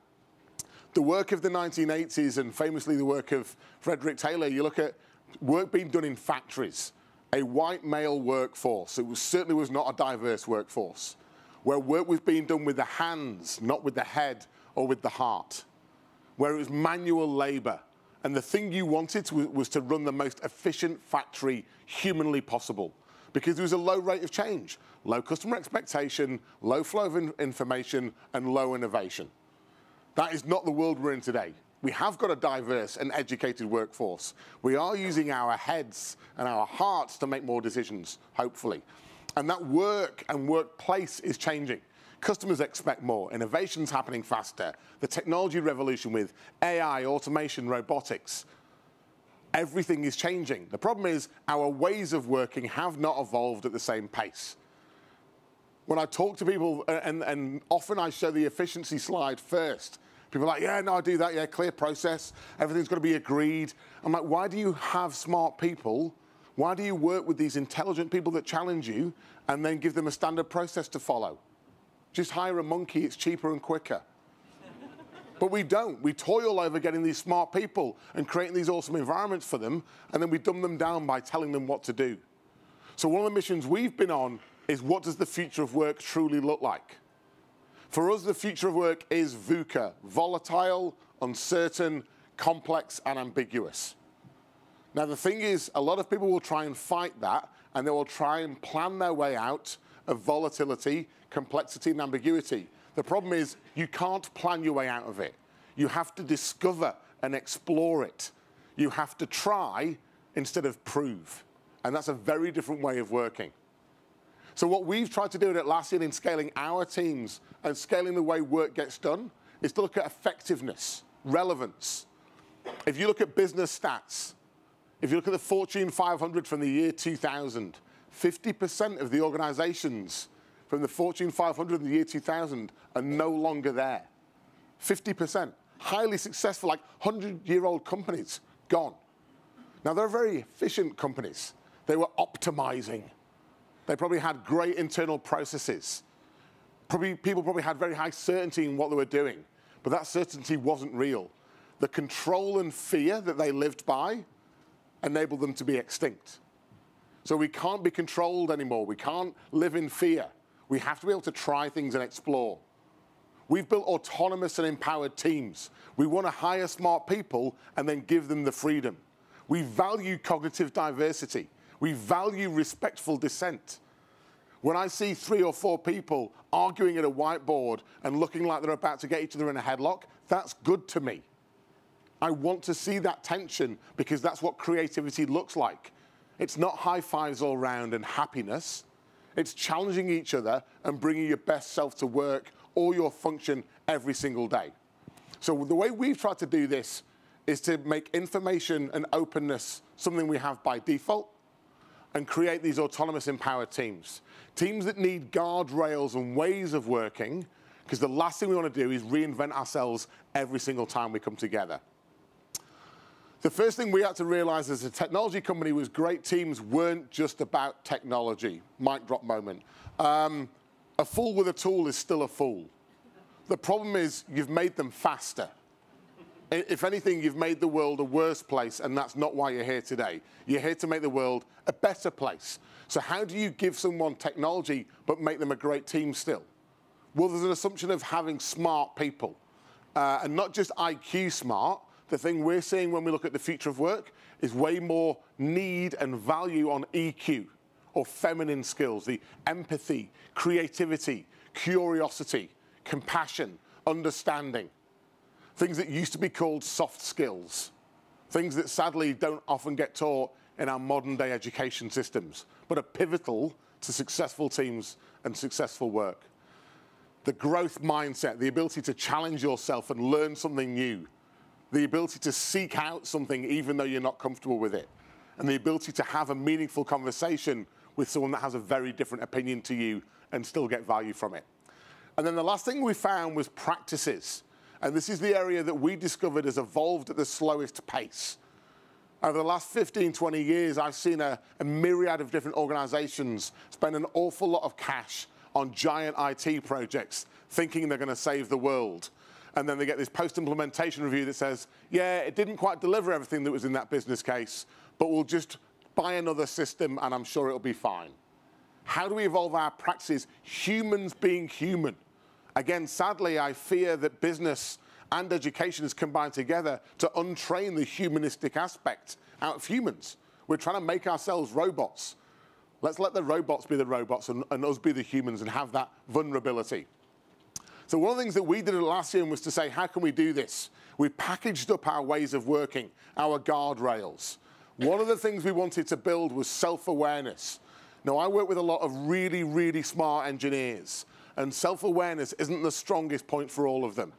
The work of the 1980s, and famously the work of Frederick Taylor, you look at work being done in factories, a white male workforce. It certainly was not a diverse workforce, where work was being done with the hands, not with the head or with the heart, where it was manual labor. And the thing you wanted was to run the most efficient factory humanly possible, because there was a low rate of change, low customer expectation, low flow of information, and low innovation. That is not the world we're in today. We have got a diverse and educated workforce. We are using our heads and our hearts to make more decisions, hopefully. And that work and workplace is changing. Customers expect more. Innovation's happening faster. The technology revolution with AI, automation, robotics, everything is changing. The problem is our ways of working have not evolved at the same pace. When I talk to people, and often I show the efficiency slide first, people are like, yeah, no, I do that, yeah, clear process, everything's got to be agreed. I'm like, why do you have smart people? Why do you work with these intelligent people that challenge you and then give them a standard process to follow? Just hire a monkey, it's cheaper and quicker. But we don't. We toil over getting these smart people and creating these awesome environments for them, and then we dumb them down by telling them what to do. So one of the missions we've been on is, what does the future of work truly look like? For us, the future of work is VUCA, volatile, uncertain, complex, and ambiguous. Now, the thing is, a lot of people will try and fight that, and they will try and plan their way out of volatility, complexity, and ambiguity. The problem is, you can't plan your way out of it. You have to discover and explore it. You have to try instead of prove. And that's a very different way of working. So what we've tried to do at Atlassian in scaling our teams and scaling the way work gets done is to look at effectiveness, relevance. If you look at business stats, if you look at the Fortune 500 from the year 2000, 50% of the organizations from the Fortune 500 in the year 2000 are no longer there. 50%. Highly successful, like 100-year-old companies, gone. Now, they're very efficient companies. They were optimizing. They probably had great internal processes. People probably had very high certainty in what they were doing, but that certainty wasn't real. The control and fear that they lived by enabled them to be extinct. So we can't be controlled anymore. We can't live in fear. We have to be able to try things and explore. We've built autonomous and empowered teams. We want to hire smart people and then give them the freedom. We value cognitive diversity. We value respectful dissent. When I see 3 or 4 people arguing at a whiteboard and looking like they're about to get each other in a headlock, that's good to me. I want to see that tension because that's what creativity looks like. It's not high fives all round and happiness. It's challenging each other and bringing your best self to work or your function every single day. So the way we've tried to do this is to make information and openness something we have by default and create these autonomous empowered teams. Teams that need guardrails and ways of working, because the last thing we want to do is reinvent ourselves every single time we come together. The first thing we had to realize as a technology company was great teams weren't just about technology. Mic drop moment. A fool with a tool is still a fool. The problem is you've made them faster. If anything, you've made the world a worse place, and that's not why you're here today. You're here to make the world a better place. So how do you give someone technology but make them a great team still? Well, there's an assumption of having smart people, and not just IQ smart. The thing we're seeing when we look at the future of work is way more need and value on EQ, or feminine skills, the empathy, creativity, curiosity, compassion, understanding. Things that used to be called soft skills. Things that sadly don't often get taught in our modern day education systems, but are pivotal to successful teams and successful work. The growth mindset, the ability to challenge yourself and learn something new. The ability to seek out something even though you're not comfortable with it. And the ability to have a meaningful conversation with someone that has a very different opinion to you and still get value from it. And then the last thing we found was practices. And this is the area that we discovered has evolved at the slowest pace. Over the last 15, 20 years, I've seen a myriad of different organizations spend an awful lot of cash on giant IT projects, thinking they're going to save the world. And then they get this post-implementation review that says, yeah, it didn't quite deliver everything that was in that business case, but we'll just buy another system and I'm sure it'll be fine. How do we evolve our practices? Humans being human. Again, sadly, I fear that business and education is combined together to untrain the humanistic aspect out of humans. We're trying to make ourselves robots. Let's let the robots be the robots and us be the humans and have that vulnerability. So one of the things that we did last year was to say, how can we do this? We packaged up our ways of working, our guardrails. One of the things we wanted to build was self-awareness. Now, I work with a lot of really, really smart engineers, and self-awareness isn't the strongest point for all of them.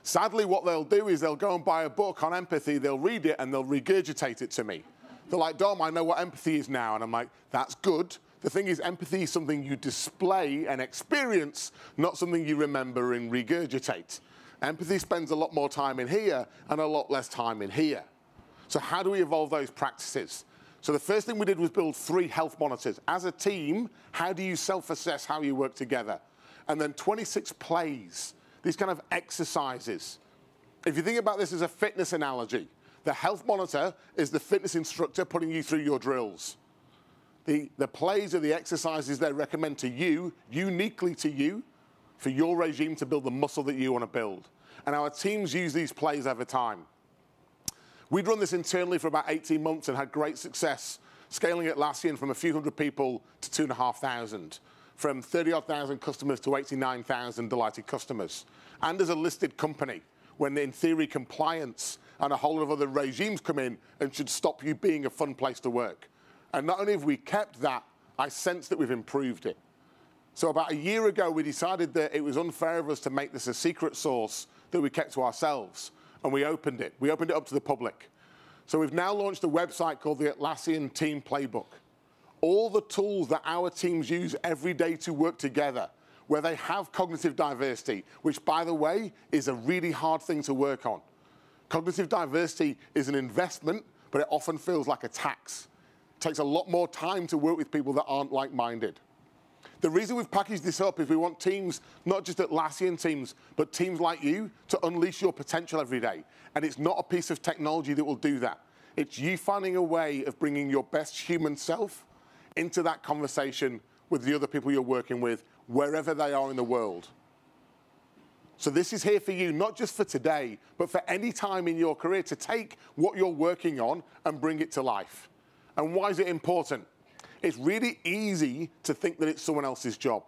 Sadly, what they'll do is they'll go and buy a book on empathy, they'll read it, and they'll regurgitate it to me. They're like, Dom, I know what empathy is now. And I'm like, that's good. The thing is, empathy is something you display and experience, not something you remember and regurgitate. Empathy spends a lot more time in here and a lot less time in here. So how do we evolve those practices? So the first thing we did was build 3 health monitors. As a team, how do you self-assess how you work together? And then 26 plays, these kind of exercises. If you think about this as a fitness analogy, the health monitor is the fitness instructor putting you through your drills. The plays are the exercises they recommend to you, uniquely to you, for your regime to build the muscle that you want to build. And our teams use these plays over time. We'd run this internally for about 18 months and had great success, scaling it last year from a few hundred people to 2,500, from 30-odd thousand customers to 89,000 delighted customers. And as a listed company, when in theory compliance and a whole lot of other regimes come in and should stop you being a fun place to work. And not only have we kept that, I sense that we've improved it. So about a year ago, we decided that it was unfair of us to make this a secret source that we kept to ourselves. And we opened it. We opened it up to the public. So we've now launched a website called the Atlassian Team Playbook. All the tools that our teams use every day to work together, where they have cognitive diversity, which, by the way, is a really hard thing to work on. Cognitive diversity is an investment, but it often feels like a tax. It takes a lot more time to work with people that aren't like-minded. The reason we've packaged this up is we want teams, not just Atlassian teams, but teams like you, to unleash your potential every day. And it's not a piece of technology that will do that. It's you finding a way of bringing your best human self into that conversation with the other people you're working with, wherever they are in the world. So this is here for you, not just for today, but for any time in your career to take what you're working on and bring it to life. And why is it important? It's really easy to think that it's someone else's job.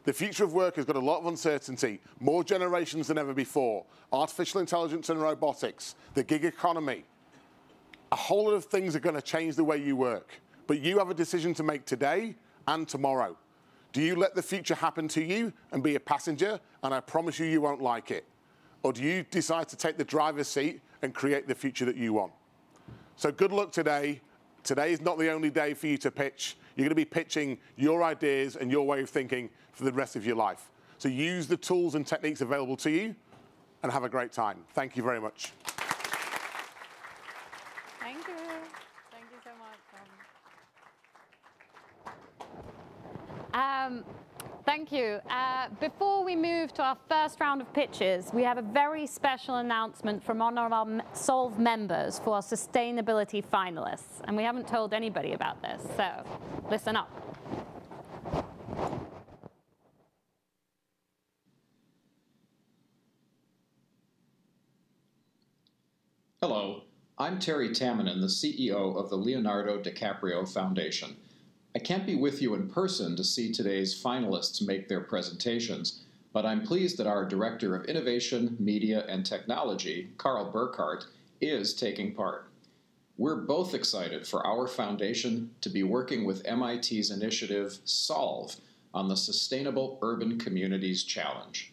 The future of work has got a lot of uncertainty, more generations than ever before, artificial intelligence and robotics, the gig economy. A whole lot of things are going to change the way you work. But you have a decision to make today and tomorrow. Do you let the future happen to you and be a passenger, and I promise you, you won't like it? Or do you decide to take the driver's seat and create the future that you want? So good luck today. Today is not the only day for you to pitch. You're going to be pitching your ideas and your way of thinking for the rest of your life. So use the tools and techniques available to you and have a great time. Thank you very much. Thank you. Thank you so much. Thank you. Before we move to our first round of pitches, we have a very special announcement from one of our Solve members for our sustainability finalists. And we haven't told anybody about this, so listen up. Hello, I'm Terry Tamminen, the CEO of the Leonardo DiCaprio Foundation. I can't be with you in person to see today's finalists make their presentations, but I'm pleased that our Director of Innovation, Media, and Technology, Carl Burkhardt, is taking part. We're both excited for our foundation to be working with MIT's initiative SOLVE on the Sustainable Urban Communities Challenge.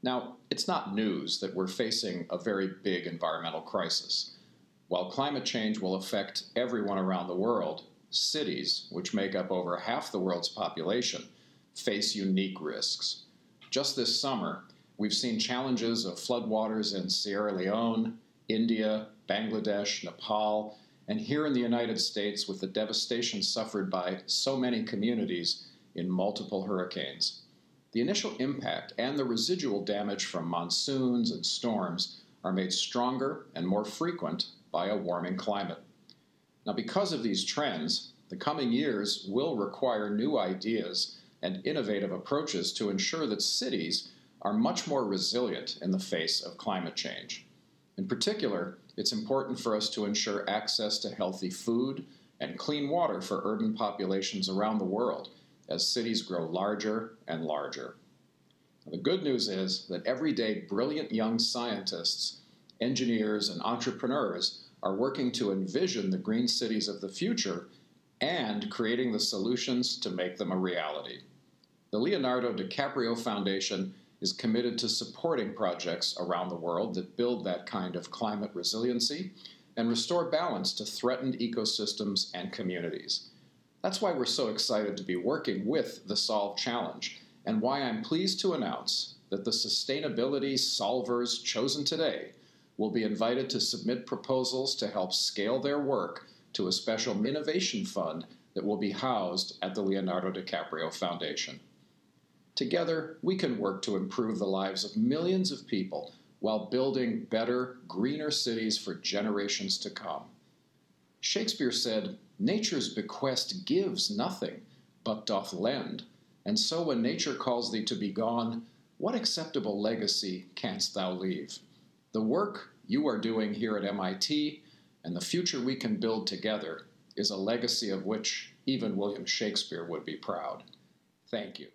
Now, it's not news that we're facing a very big environmental crisis. While climate change will affect everyone around the world, cities, which make up over half the world's population, face unique risks. Just this summer, we've seen challenges of floodwaters in Sierra Leone, India, Bangladesh, Nepal, and here in the United States with the devastation suffered by so many communities in multiple hurricanes. The initial impact and the residual damage from monsoons and storms are made stronger and more frequent by a warming climate. Now, because of these trends, the coming years will require new ideas and innovative approaches to ensure that cities are much more resilient in the face of climate change. In particular, it's important for us to ensure access to healthy food and clean water for urban populations around the world as cities grow larger and larger. Now, the good news is that every day brilliant young scientists, engineers, and entrepreneurs are working to envision the green cities of the future and creating the solutions to make them a reality. The Leonardo DiCaprio Foundation is committed to supporting projects around the world that build that kind of climate resiliency and restore balance to threatened ecosystems and communities. That's why we're so excited to be working with the Solve Challenge, and why I'm pleased to announce that the sustainability solvers chosen today will be invited to submit proposals to help scale their work to a special innovation fund that will be housed at the Leonardo DiCaprio Foundation. Together, we can work to improve the lives of millions of people while building better, greener cities for generations to come. Shakespeare said, "Nature's bequest gives nothing, but doth lend. And so when nature calls thee to be gone, what acceptable legacy canst thou leave?" The work you are doing here at MIT and the future we can build together is a legacy of which even William Shakespeare would be proud. Thank you.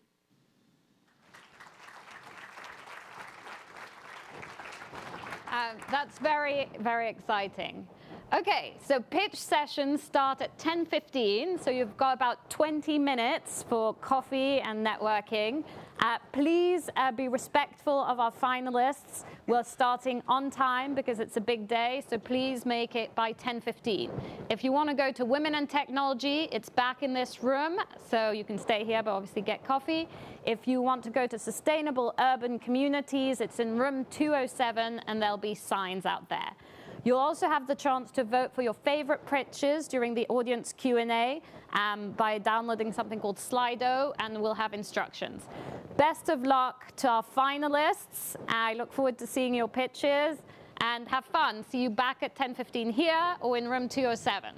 That's very, very exciting. Okay, so pitch sessions start at 10:15, so you've got about 20 minutes for coffee and networking. Please be respectful of our finalists. We're starting on time because it's a big day, so please make it by 10:15. If you want to go to Women in Technology, it's back in this room, so you can stay here, but obviously get coffee. If you want to go to Sustainable Urban Communities, it's in room 207, and there'll be signs out there. You'll also have the chance to vote for your favorite pitches during the audience Q&A by downloading something called Slido, and we'll have instructions. Best of luck to our finalists. I look forward to seeing your pitches, and have fun. See you back at 10:15 here or in room 207.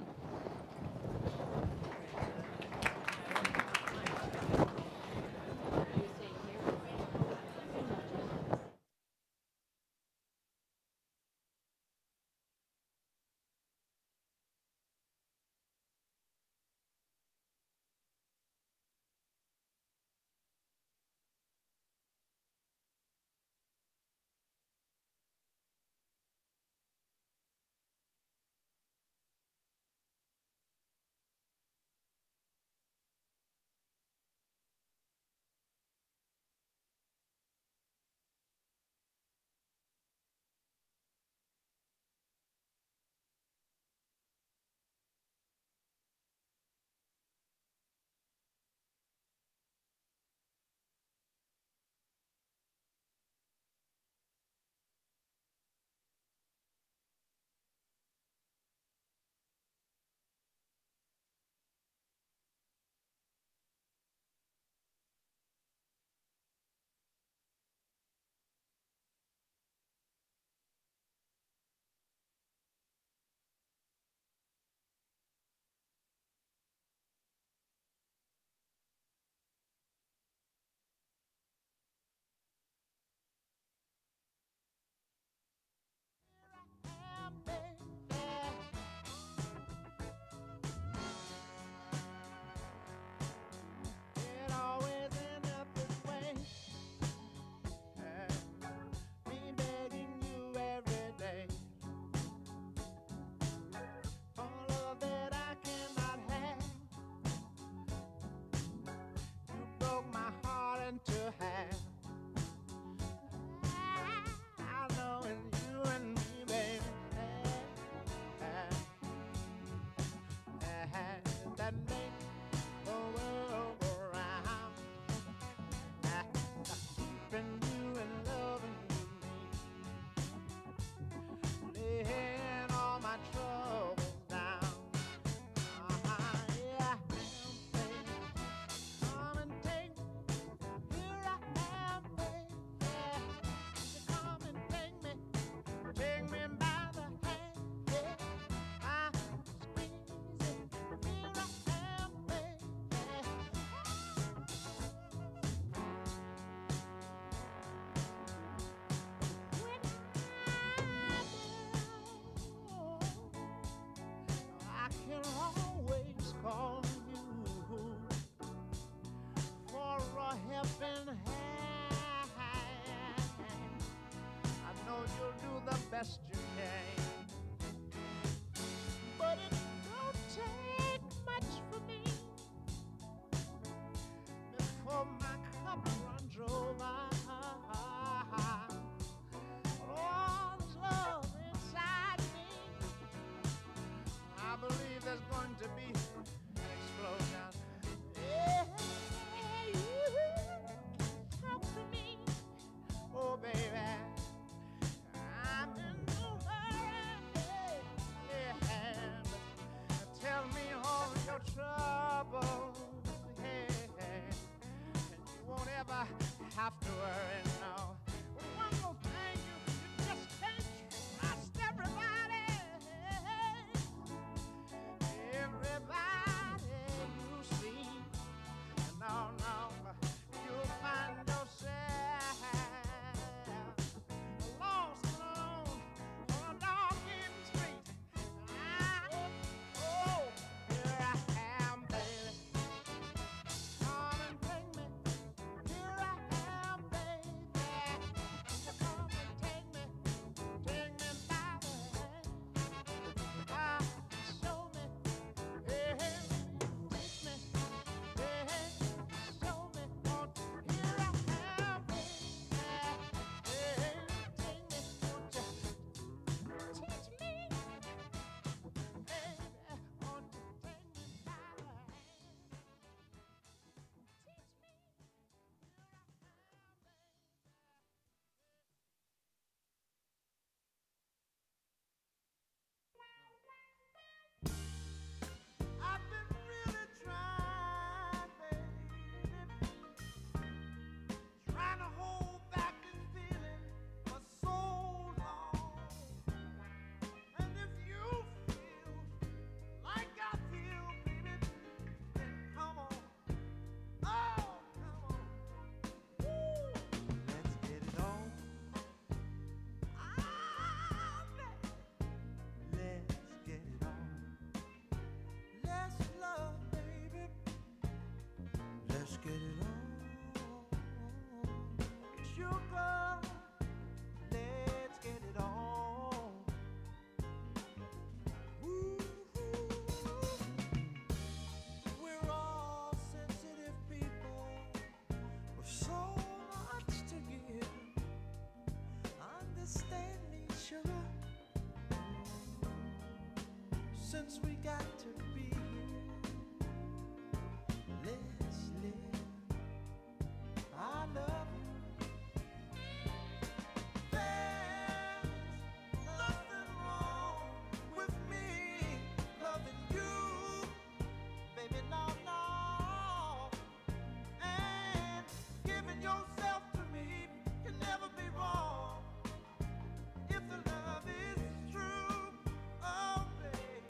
best you can. But it don't take much for me before my cup runs over. All this love inside me, I believe there's going to be an explosion. Yeah, you talk to me, oh baby. I'm in no hurry. Yeah, but tell me all your troubles. Yeah, and you won't ever have to worry now. One more thing, you just can't trust everybody. Everybody you see. No, no, you'll find yourself lost and alone on a dark end street. Oh, here I am, baby. Come and take me. Here I am, baby. Come and take me by the hand. Show me, hey, teach me, hey, show me. Here I am, baby. Hey, take me, won't you teach me, baby? Won't you take me by the hand? Teach me. I've been really trying, baby, trying to hold back this feeling for so long. And if you feel like I feel, baby, then come on. Oh, come on. Woo. Let's get it on. Ah, baby. Let's get it on. Let's love, baby. Let's get it on. Sugar, let's get it on. Ooh, we're all sensitive people with so much to give. Understand me, sugar, since we got to be here. Let's live. I love you. There's nothing wrong with me loving you, baby, no, no. And giving yourself to me can never be wrong if the love is true. Oh, baby.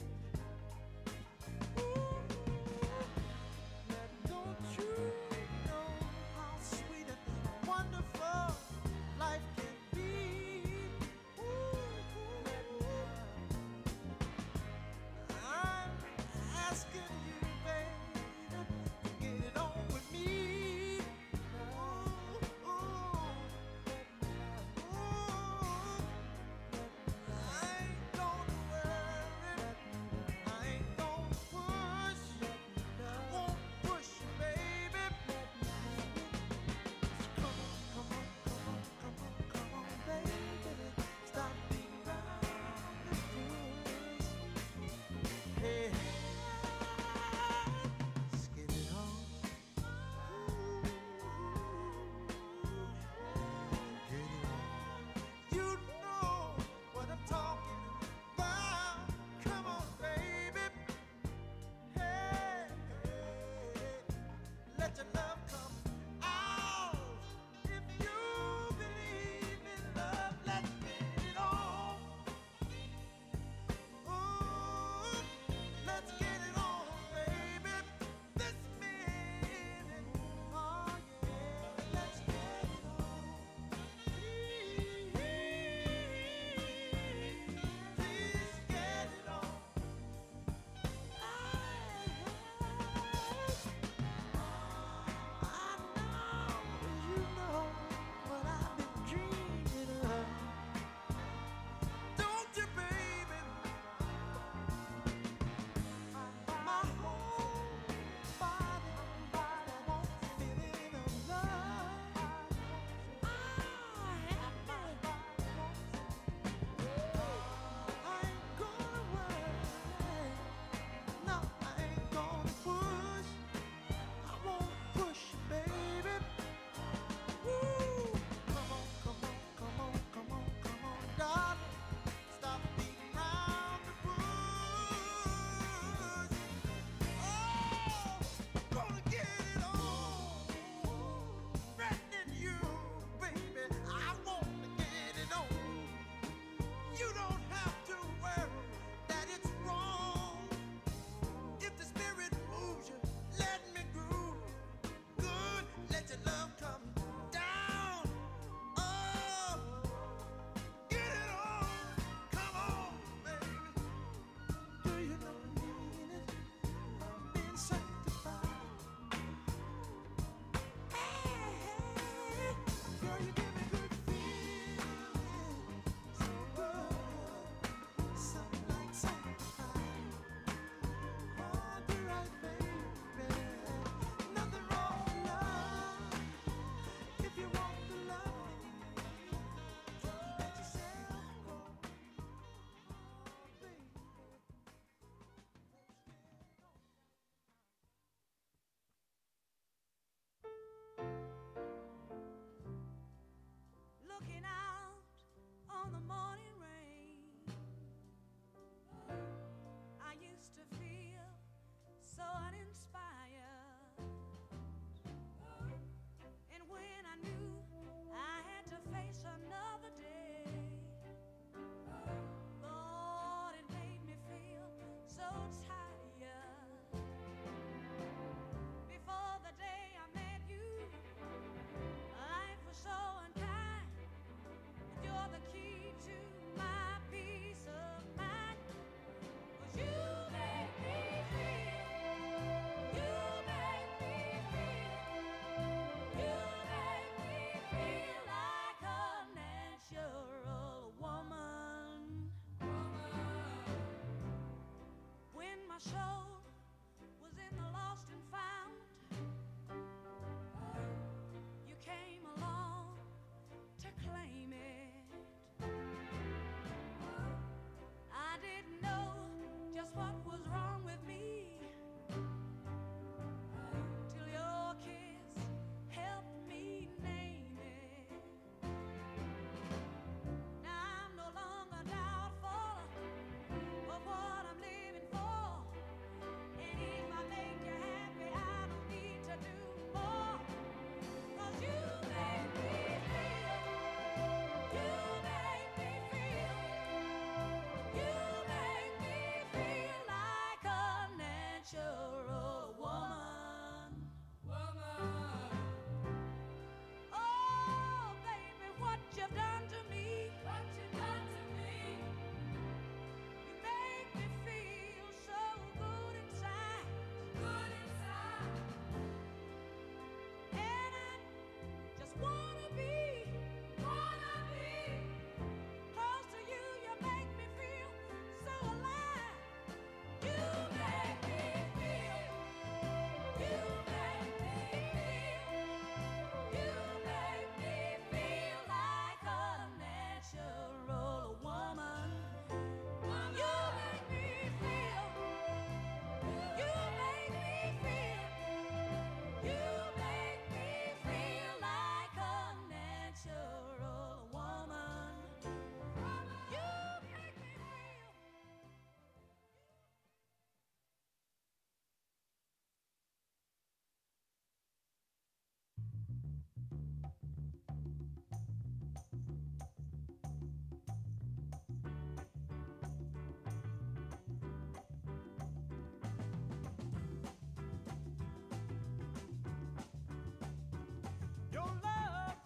Your love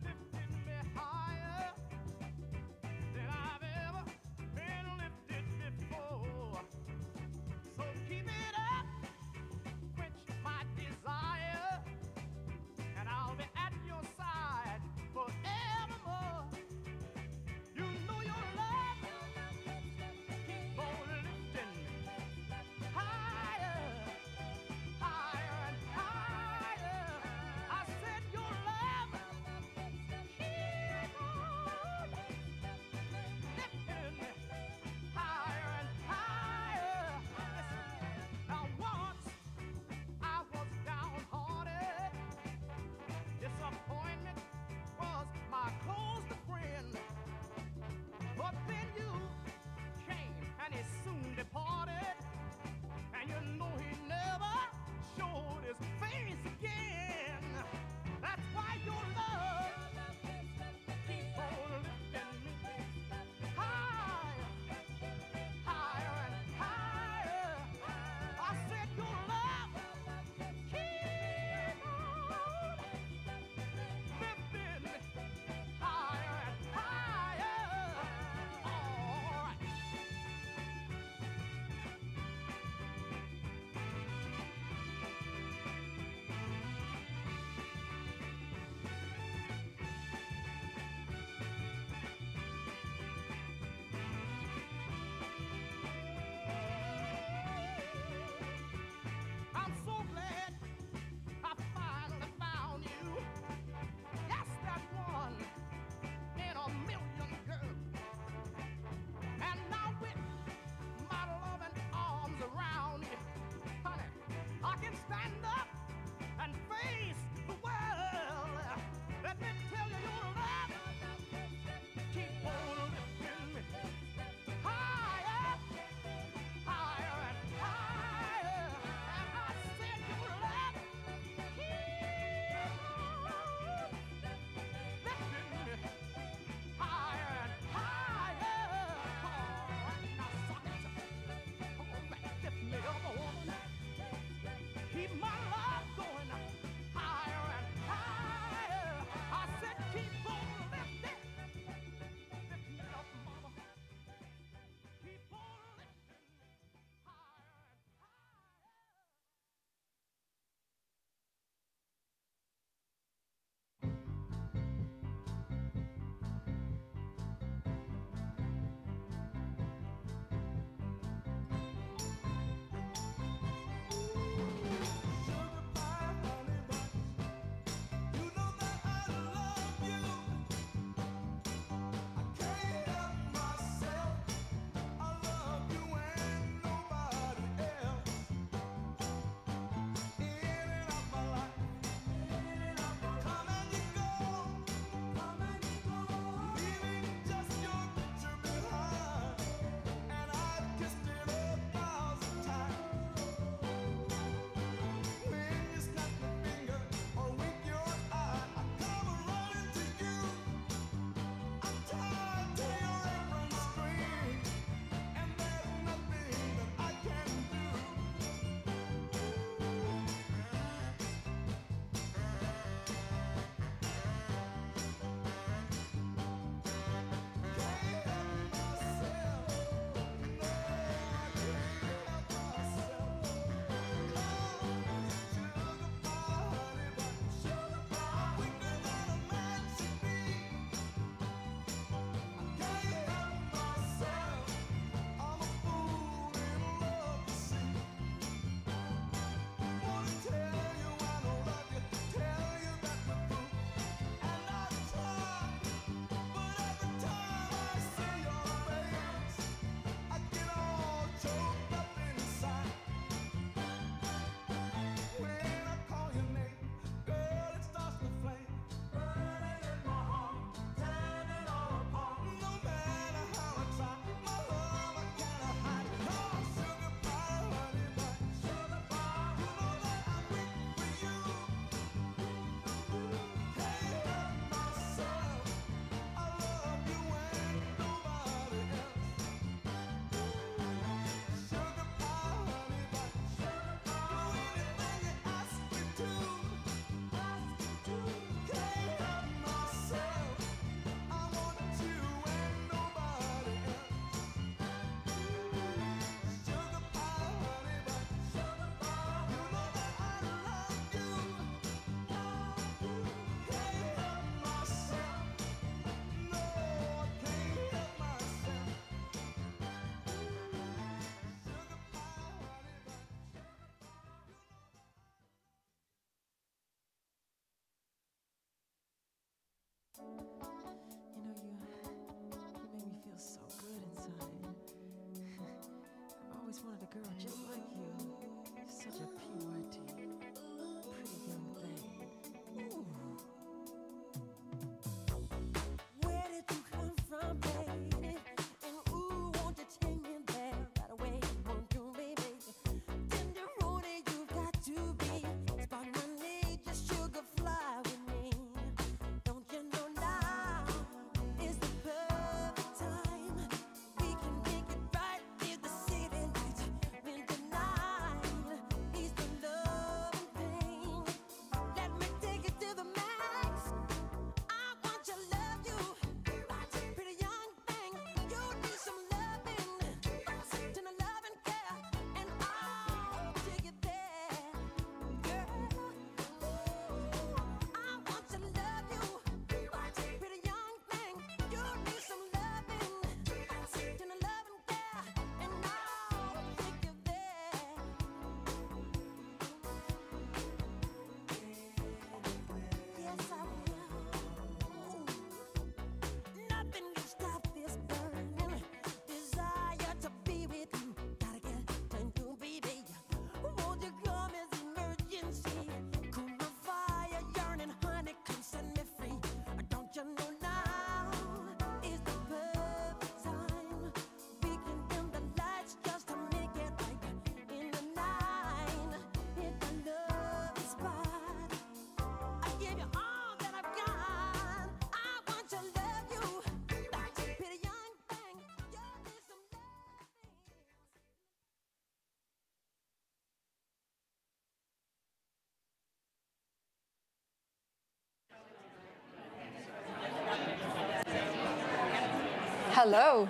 lifted me higher than I've ever been lifted before. So keep it up, quench my desire, and I'll be at your side You know, you make me feel so good inside. I've always wanted a girl just like you. Such a purity, pretty young thing. Ooh. Where did you come from, baby? And ooh, won't you take me there right away? Won't you, baby? Tenderoni, you've got to be. Spark my need, just sugar fly with me. Don't you know now is the perfect time? We can make it right near the city lights. When the night is the loving thing. Let me take it to the max. I want to love you, pretty young thing. You need some loving, tender love and care, and I'll take it there, girl. I want to love you, pretty young thing. You need some loving, tender love and care, and I'll take you there. Yes, I will. Nothing can stop this burning desire to be with you. Gotta get to you, baby. Won't you come as emergency? Cool my fire, yearning, honey, come set me free. Don't you know now is the perfect time? We can dim the lights just to make it right in the night. Hit the love spot. I give you all that I've got. I want to love you, pretty young thing. You need some Hello.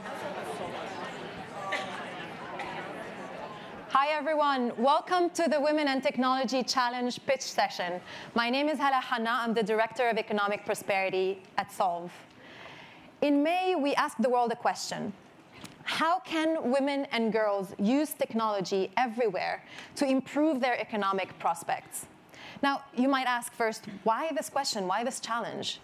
Hi, everyone. Welcome to the Women and Technology Challenge pitch session. My name is Hala Hanna. I'm the Director of Economic Prosperity at Solve. In May, we asked the world a question. How can women and girls use technology everywhere to improve their economic prospects? Now, you might ask first, why this question? Why this challenge?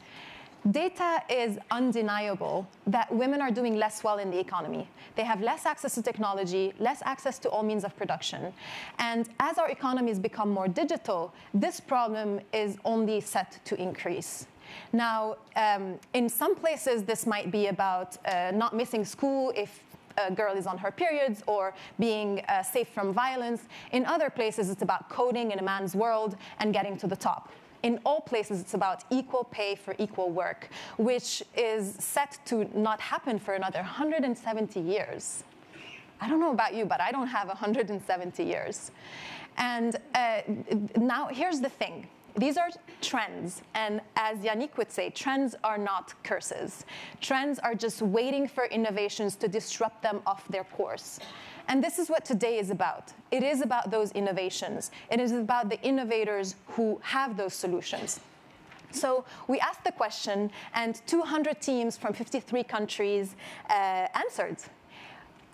Data is undeniable that women are doing less well in the economy. They have less access to technology, less access to all means of production. And as our economies become more digital, this problem is only set to increase. Now, in some places, this might be about not missing school if a girl is on her periods or being safe from violence. In other places, it's about coding in a man's world and getting to the top. In all places, it's about equal pay for equal work, which is set to not happen for another 170 years. I don't know about you, but I don't have 170 years. And now here's the thing. These are trends, and as Yannick would say, trends are not curses. Trends are just waiting for innovations to disrupt them off their course. And this is what today is about. It is about those innovations. It is about the innovators who have those solutions. So we asked the question, and 200 teams from 53 countries answered.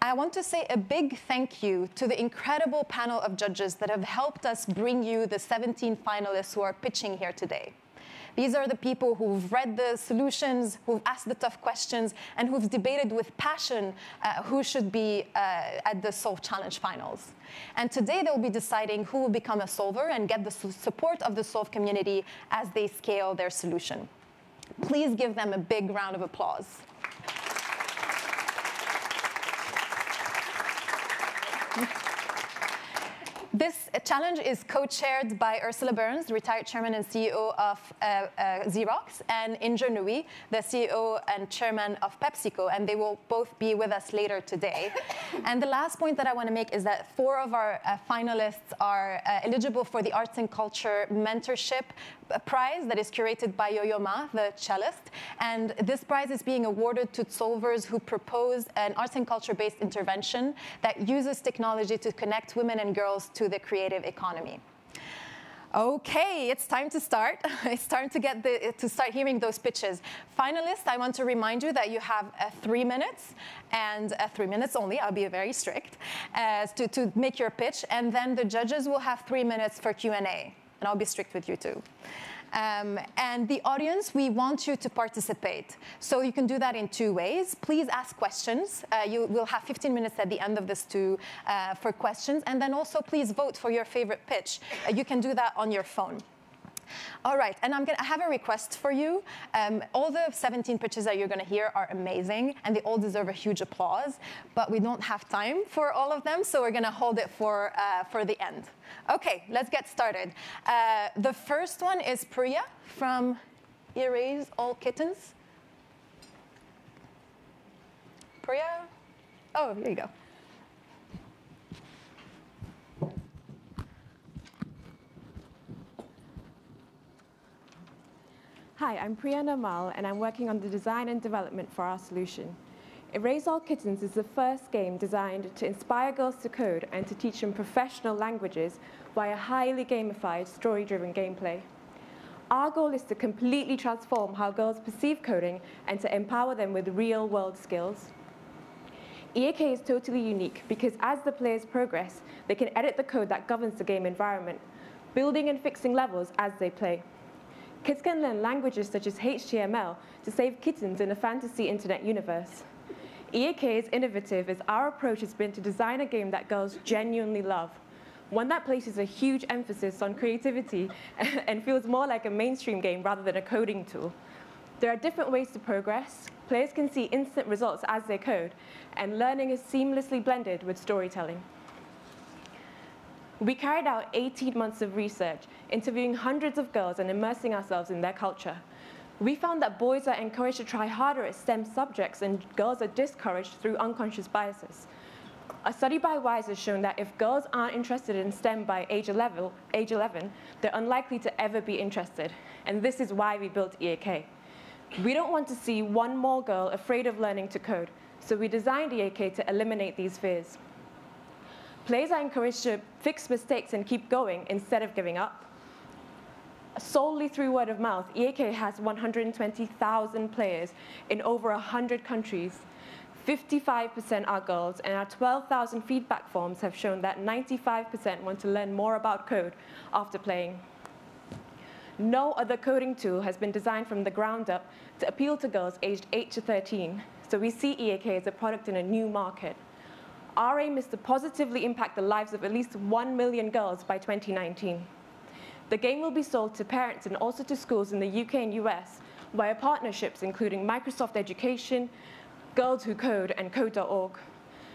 I want to say a big thank you to the incredible panel of judges that have helped us bring you the 17 finalists who are pitching here today. These are the people who've read the solutions, who've asked the tough questions, and who've debated with passion who should be at the Solve Challenge finals. And today they'll be deciding who will become a solver and get the support of the Solve community as they scale their solution. Please give them a big round of applause. This challenge is co-chaired by Ursula Burns, retired chairman and CEO of Xerox, and Inger Nui, the CEO and chairman of PepsiCo, and they will both be with us later today. And the last point that I want to make is that 4 of our finalists are eligible for the Arts and Culture Mentorship Prize that is curated by Yo-Yo Ma, the cellist. And this prize is being awarded to solvers who propose an arts and culture-based intervention that uses technology to connect women and girls to the creative economy. Okay, it's time to start. It's time to start hearing those pitches. Finalists, I want to remind you that you have 3 minutes, and 3 minutes only, I'll be very strict, to make your pitch. And then the judges will have 3 minutes for Q&A. And I'll be strict with you too. And the audience, we want you to participate. So you can do that in two ways. Please ask questions. You will have 15 minutes at the end of this for questions. And then also please vote for your favorite pitch. You can do that on your phone. All right, and I have a request for you. All the 17 pitches that you're going to hear are amazing, and they all deserve a huge applause, but we don't have time for all of them, so we're going to hold it for the end. Okay, let's get started. The first one is Priya from Erase All Kittens. Priya? Oh, here you go. Hi, I'm Priya Namal, and I'm working on the design and development for our solution. Erase All Kittens is the first game designed to inspire girls to code and to teach them professional languages via highly gamified, story-driven gameplay. Our goal is to completely transform how girls perceive coding and to empower them with real-world skills. EAK is totally unique because as the players progress, they can edit the code that governs the game environment, building and fixing levels as they play. Kids can learn languages such as HTML to save kittens in a fantasy internet universe. EAK is innovative as our approach has been to design a game that girls genuinely love, one that places a huge emphasis on creativity and feels more like a mainstream game rather than a coding tool. There are different ways to progress. Players can see instant results as they code, and learning is seamlessly blended with storytelling. We carried out 18 months of research, interviewing hundreds of girls and immersing ourselves in their culture. We found that boys are encouraged to try harder at STEM subjects and girls are discouraged through unconscious biases. A study by WISE has shown that if girls aren't interested in STEM by age 11, they're unlikely to ever be interested. And this is why we built EAK. We don't want to see one more girl afraid of learning to code, so we designed EAK to eliminate these fears. Players are encouraged to fix mistakes and keep going instead of giving up. Solely through word of mouth, EAK has 120,000 players in over 100 countries. 55% are girls, and our 12,000 feedback forms have shown that 95% want to learn more about code after playing. No other coding tool has been designed from the ground up to appeal to girls aged 8 to 13, so we see EAK as a product in a new market. Our aim is to positively impact the lives of at least 1 million girls by 2019. The game will be sold to parents and also to schools in the UK and US via partnerships including Microsoft Education, Girls Who Code, and Code.org.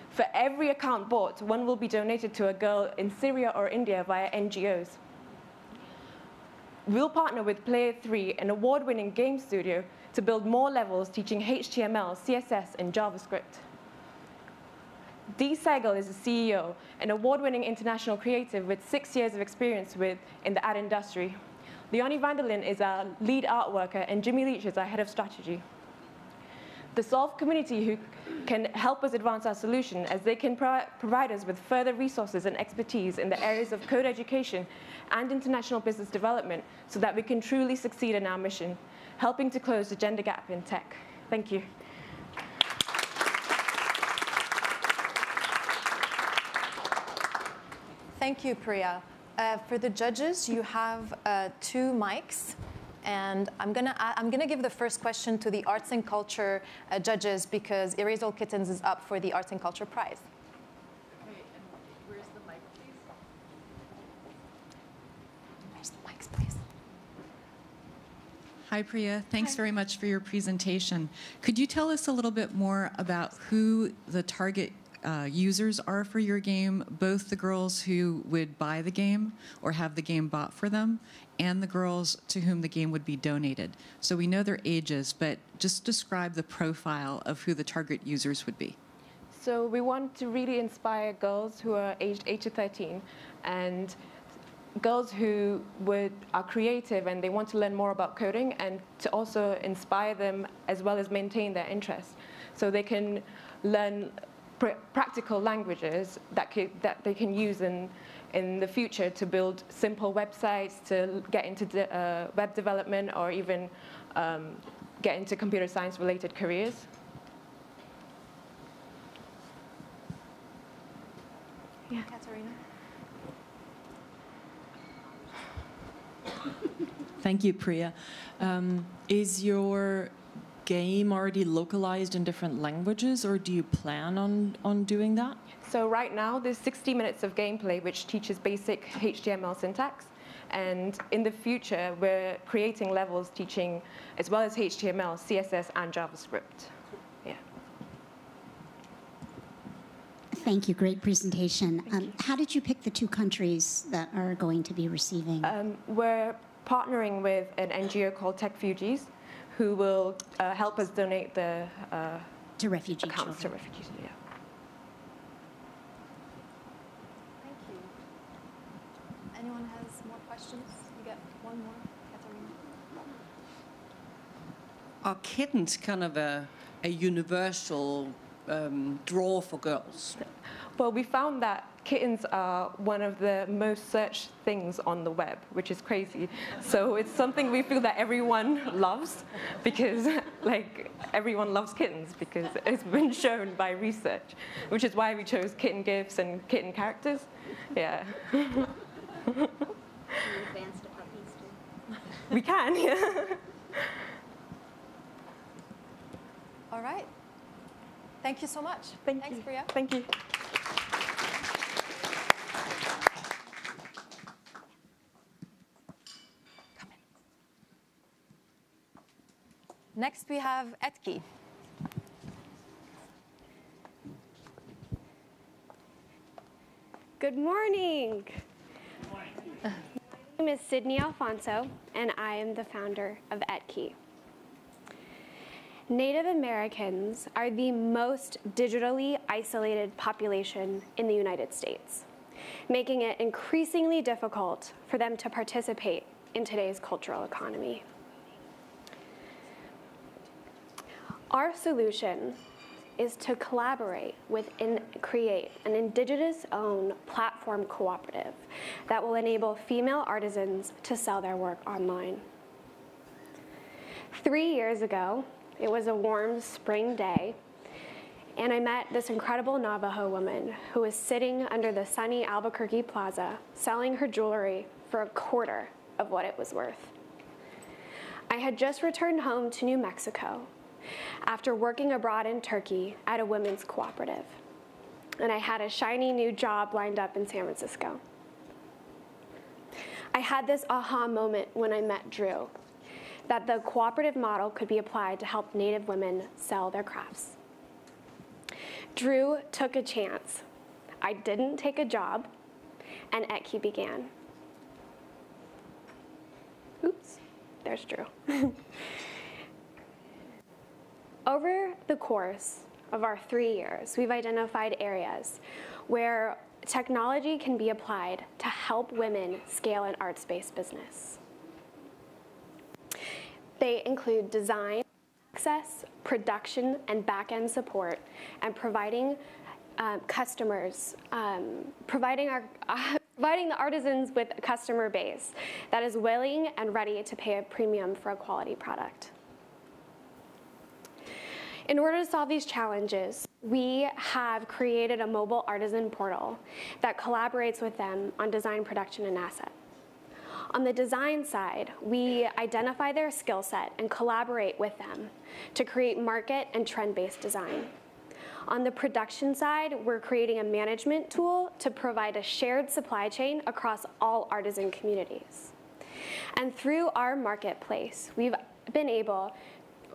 For every account bought, one will be donated to a girl in Syria or India via NGOs. We'll partner with Player 3, an award-winning game studio, to build more levels teaching HTML, CSS, and JavaScript. Dee Segal is the CEO, an award-winning international creative with 6 years of experience in the ad industry. Leonie Vanderlyn is our lead art worker, and Jimmy Leach is our head of strategy. The Solve community who can help us advance our solution as they can provide us with further resources and expertise in the areas of code education and international business development so that we can truly succeed in our mission, helping to close the gender gap in tech. Thank you. Thank you, Priya. For the judges, you have 2 mics. And I'm gonna give the first question to the Arts and Culture judges because Erase All Kittens is up for the Arts and Culture Prize. Okay, and where's the mic, please? Where's the mics, please? Hi, Priya. Thanks very much for your presentation. Could you tell us a little bit more about who the target users are for your game, both the girls who would buy the game or have the game bought for them, and the girls to whom the game would be donated? So we know their ages, but just describe the profile of who the target users would be. So we want to really inspire girls who are aged 8 to 13 and girls who are creative and they want to learn more about coding, and to also inspire them as well as maintain their interest. So they can learn practical languages that they can use in the future to build simple websites, to get into web development, or even get into computer science related careers. Yeah, Katarina. Thank you, Priya. Is your game already localized in different languages, or do you plan on doing that? So right now, there's 60 minutes of gameplay which teaches basic HTML syntax. And in the future, we're creating levels teaching, as well as HTML, CSS, and JavaScript. Yeah. Thank you. Great presentation. How did you pick the 2 countries that are going to be receiving? We're partnering with an NGO called Tech Fugees, who will help us donate the to refugee accounts children. to refugees. Yeah. Thank you. Anyone has more questions? You get one more, Katarina. Are kittens kind of a universal draw for girls? Well, we found that kittens are one of the most searched things on the web, which is crazy. So it's something we feel that everyone loves because, like, everyone loves kittens because it's been shown by research, which is why we chose kitten gifs and kitten characters. Yeah. Can you advance to puppies too? We can, yeah. All right. Thank you so much. Thanks, Priya. Thank you. Next, we have Etki. Good morning. My name is Sydney Alfonso, and I am the founder of Etki. Native Americans are the most digitally isolated population in the United States, making it increasingly difficult for them to participate in today's cultural economy. Our solution is to collaborate with and create an Indigenous-owned platform cooperative that will enable female artisans to sell their work online. 3 years ago, it was a warm spring day, and I met this incredible Navajo woman who was sitting under the sunny Albuquerque Plaza selling her jewelry for a quarter of what it was worth. I had just returned home to New Mexico after working abroad in Turkey at a women's cooperative, and I had a shiny new job lined up in San Francisco. I had this aha moment when I met Drew, that the cooperative model could be applied to help Native women sell their crafts. Drew took a chance. I didn't take a job, and Etki began. Oops, there's Drew. Over the course of our 3 years, we've identified areas where technology can be applied to help women scale an arts-based business. They include design, access, production, and back-end support, and providing customers, providing the artisans with a customer base that is willing and ready to pay a premium for a quality product. In order to solve these challenges, we have created a mobile artisan portal that collaborates with them on design, production, and asset. On the design side, we identify their skill set and collaborate with them to create market and trend-based design. On the production side, we're creating a management tool to provide a shared supply chain across all artisan communities. And through our marketplace,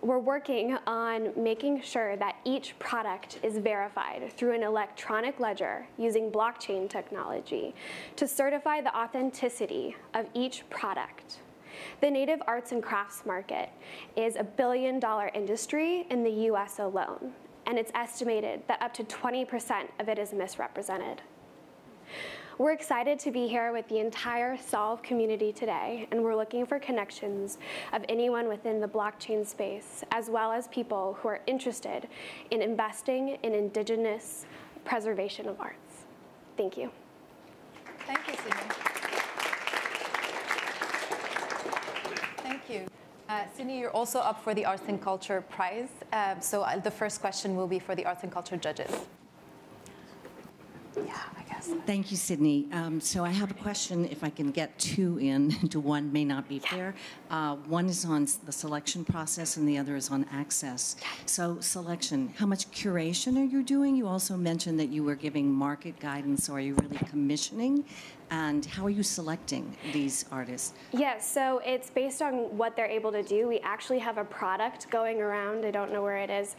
we're working on making sure that each product is verified through an electronic ledger using blockchain technology to certify the authenticity of each product. The native arts and crafts market is a $1 billion industry in the US alone, and it's estimated that up to 20% of it is misrepresented. We're excited to be here with the entire Solve community today, and we're looking for connections of anyone within the blockchain space, as well as people who are interested in investing in Indigenous preservation of arts. Thank you. Thank you, Sydney. Thank you. Sydney, you're also up for the Arts and Culture Prize. So the first question will be for the Arts and Culture judges. Yeah, I guess. Thank you, Sydney. So I have a question, if I can get two into one, may not be fair. One is on the selection process and the other is on access. So selection, how much curation are you doing? You also mentioned that you were giving market guidance, so are you really commissioning? And how are you selecting these artists? Yeah, so it's based on what they're able to do. We actually have a product going around. I don't know where it is.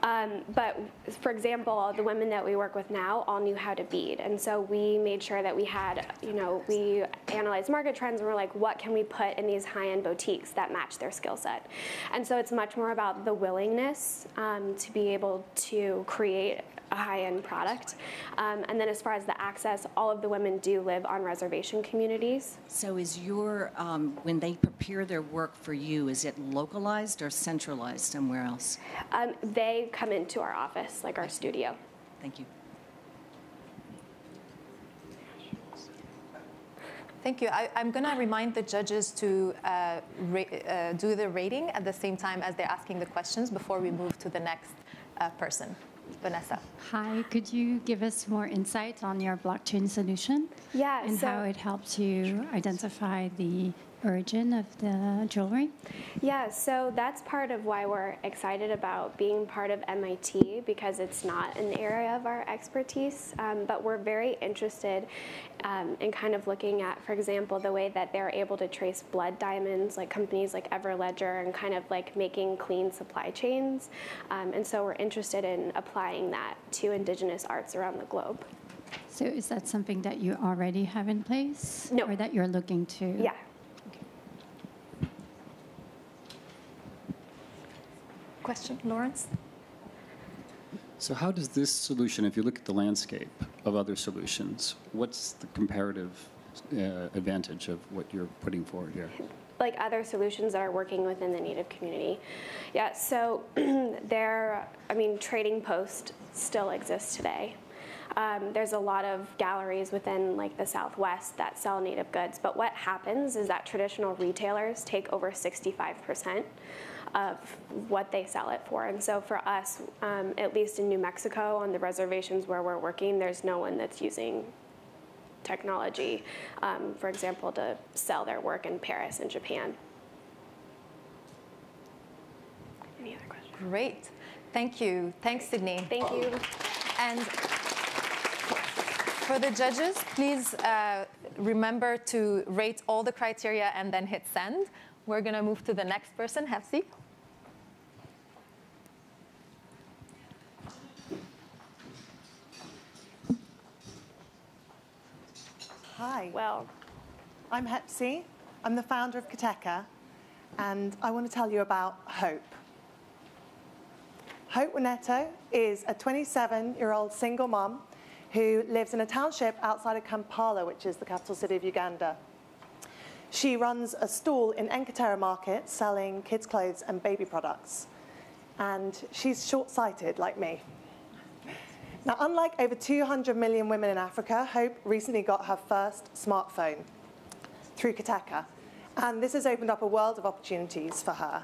But for example, the women that we work with now all knew how to bead. And so we made sure that we had, we analyzed market trends and we're like, what can we put in these high-end boutiques that match their skill set? And so it's much more about the willingness to be able to create a high-end product. And then as far as the access, all of the women do live on reservation communities. So is your, when they prepare their work for you, is it localized or centralized somewhere else? They come into our office, like our studio. Thank you. Thank you. I'm going to remind the judges to do the rating at the same time as they're asking the questions before we move to the next person. Vanessa. Hi, could you give us more insight on your blockchain solution? Yeah. And how it helps you identify the origin of the jewelry? Yeah, so that's part of why we're excited about being part of MIT, because it's not an area of our expertise, but we're very interested in kind of looking at, for example, the way that they're able to trace blood diamonds, like companies like Everledger, and kind of like making clean supply chains. And so we're interested in applying that to indigenous arts around the globe. So is that something that you already have in place? No. Or that you're looking to? Yeah. Question, Lawrence? So how does this solution, if you look at the landscape of other solutions, what's the comparative advantage of what you're putting forward here? Like other solutions that are working within the Native community. Yeah, so Trading Post still exists today. There's a lot of galleries within like the Southwest that sell Native goods, but what happens is that traditional retailers take over 65% of what they sell it for. And so for us, at least in New Mexico, on the reservations where we're working, there's no one that's using technology, for example, to sell their work in Paris and Japan. Any other questions? Great. Thank you. Thanks, Sydney. Thank you. And for the judges, please remember to rate all the criteria and then hit send. We're going to move to the next person, Hefsi. Hi. Well, I'm Hepsi. I'm the founder of Kateka, and I want to tell you about Hope. Hope Waneto is a 27-year-old single mom who lives in a township outside of Kampala, which is the capital city of Uganda. She runs a stall in Enkatera Market selling kids' clothes and baby products. And she's short-sighted like me. Now, unlike over 200 million women in Africa, Hope recently got her first smartphone through Kateka. And this has opened up a world of opportunities for her.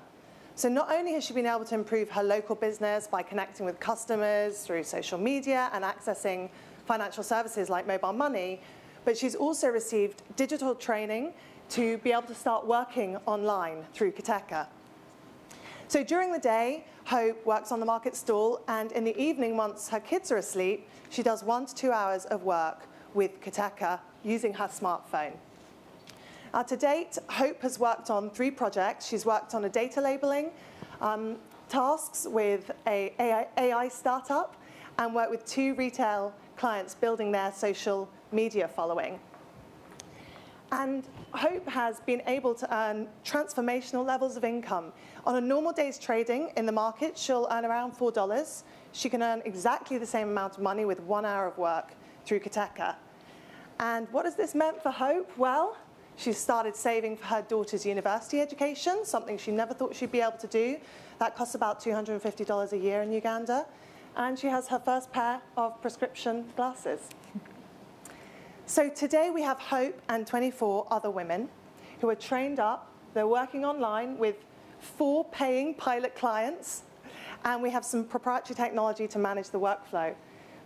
So not only has she been able to improve her local business by connecting with customers through social media and accessing financial services like mobile money, but she's also received digital training to be able to start working online through Kateka. So during the day, Hope works on the market stall, and in the evening, once her kids are asleep, she does 1 to 2 hours of work with Kateka using her smartphone. To date, Hope has worked on 3 projects. She's worked on a data labeling tasks with an AI startup, and worked with 2 retail clients building their social media following. And Hope has been able to earn transformational levels of income. On a normal day's trading in the market, she'll earn around $4. She can earn exactly the same amount of money with 1 hour of work through Kateka. And what has this meant for Hope? Well, she's started saving for her daughter's university education, something she never thought she'd be able to do. That costs about $250 a year in Uganda. And she has her first pair of prescription glasses. So today we have Hope and 24 other women who are trained up. They're working online with 4 paying pilot clients, and we have some proprietary technology to manage the workflow.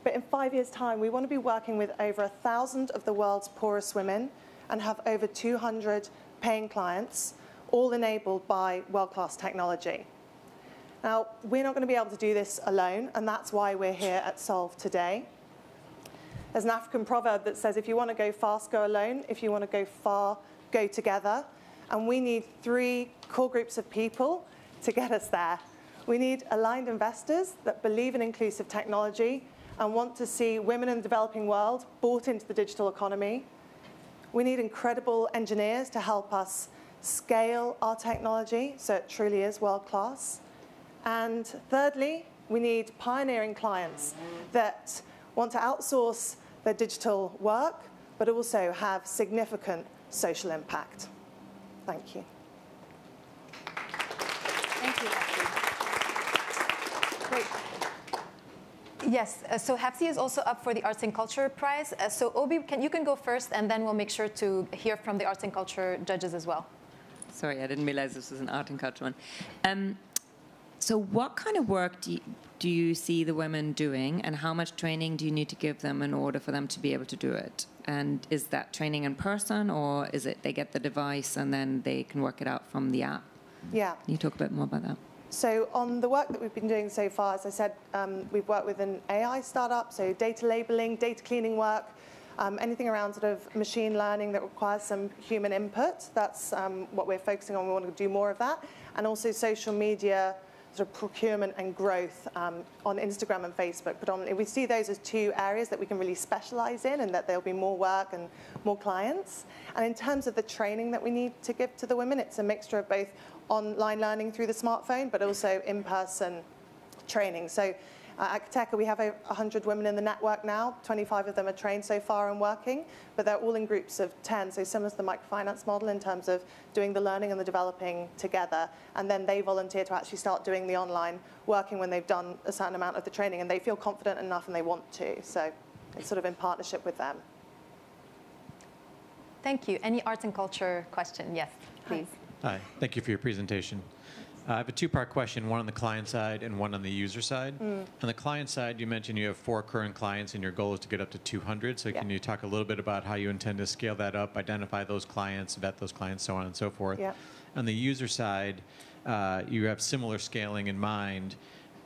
But in 5 years' time, we want to be working with over 1,000 of the world's poorest women and have over 200 paying clients, all enabled by world-class technology. Now, we're not going to be able to do this alone, and that's why we're here at Solve today. There's an African proverb that says, if you want to go fast, go alone. If you want to go far, go together. And we need 3 core groups of people to get us there. We need aligned investors that believe in inclusive technology and want to see women in the developing world bought into the digital economy. We need incredible engineers to help us scale our technology so it truly is world-class. And thirdly, we need pioneering clients that want to outsource their digital work, but also have significant social impact. Thank you. Thank you, Hepsi. Great. Yes, so Hepsi is also up for the Arts and Culture Prize. So Obi, you can go first, and then we'll make sure to hear from the Arts and Culture judges as well. Sorry, I didn't realize this was an Art and Culture one. So what kind of work do you see the women doing, and how much training do you need to give them in order for them to be able to do it? And is that training in person, or is it they get the device and then they can work it out from the app? Yeah. Can you talk a bit more about that? So on the work that we've been doing so far, as I said, we've worked with an AI startup, so data labeling, data cleaning work, anything around sort of machine learning that requires some human input. That's what we're focusing on. We want to do more of that. And also social media, sort of procurement and growth on Instagram and Facebook predominantly. We see those as 2 areas that we can really specialize in, and that there'll be more work and more clients. And in terms of the training that we need to give to the women, it's a mixture of both online learning through the smartphone, but also in-person training. So at Kateka, we have 100 women in the network now. 25 of them are trained so far and working, but they're all in groups of 10, so similar to the microfinance model in terms of doing the learning and the developing together. And then they volunteer to actually start doing the online working when they've done a certain amount of the training, and they feel confident enough and they want to. So it's sort of in partnership with them. Thank you. Any arts and culture question? Yes, please. Hi, thank you for your presentation. I have a 2-part question, one on the client side and one on the user side. On the client side, you mentioned you have 4 current clients and your goal is to get up to 200. So can you talk a little bit about how you intend to scale that up, identify those clients, vet those clients, so on and so forth? Yeah. On the user side, you have similar scaling in mind.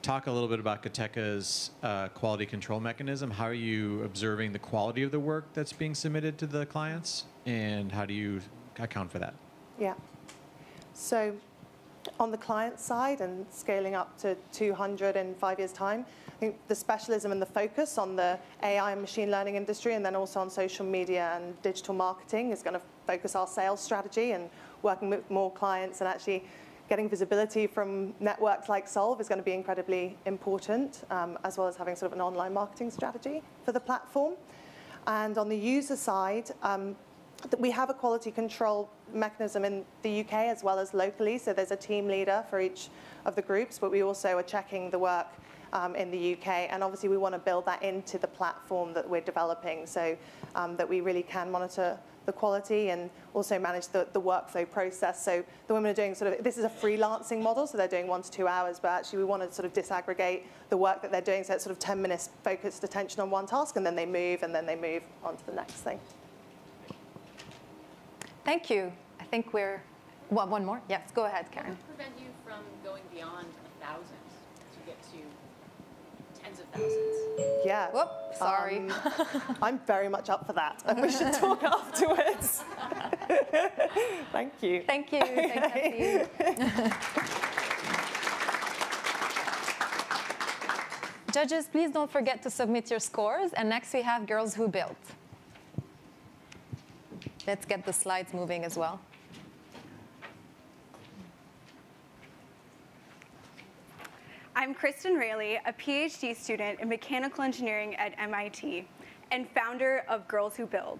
Talk a little bit about Kateka's quality control mechanism. How are you observing the quality of the work that's being submitted to the clients, and how do you account for that? Yeah. So on the client side and scaling up to 200 in 5 years' time, I think the specialism and the focus on the AI and machine learning industry, and then also on social media and digital marketing, is going to focus our sales strategy, and working with more clients and actually getting visibility from networks like Solve is going to be incredibly important, as well as having sort of an online marketing strategy for the platform. And on the user side, we have a quality control mechanism in the UK as well as locally, so there's a team leader for each of the groups, but we also are checking the work in the UK, and obviously we want to build that into the platform that we're developing, so that we really can monitor the quality and also manage the workflow process. So the women are doing sort of, this is a freelancing model, so they're doing 1 to 2 hours, but actually we want to sort of disaggregate the work that they're doing, so it's sort of 10 minutes focused attention on one task, and then they move on to the next thing. Thank you. I think we're, one more? Yes, go ahead, Karen. What would prevent you from going beyond 1,000 to get to tens of thousands? Yeah. Whoop, sorry. I'm very much up for that, and we should talk afterwards. Thank you. Thank you. Thank you. Judges, please don't forget to submit your scores. And next we have Girls Who Built. Let's get the slides moving as well. I'm Kristen Raley, a PhD student in mechanical engineering at MIT and founder of Girls Who Build.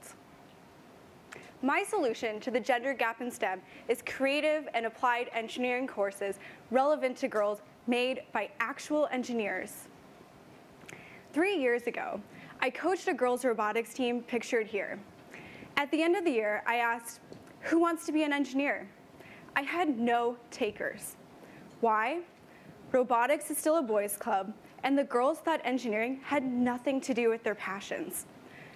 My solution to the gender gap in STEM is creative and applied engineering courses relevant to girls made by actual engineers. 3 years ago, I coached a girls' robotics team pictured here. At the end of the year, I asked, who wants to be an engineer? I had no takers. Why? Robotics is still a boys' club, and the girls thought engineering had nothing to do with their passions.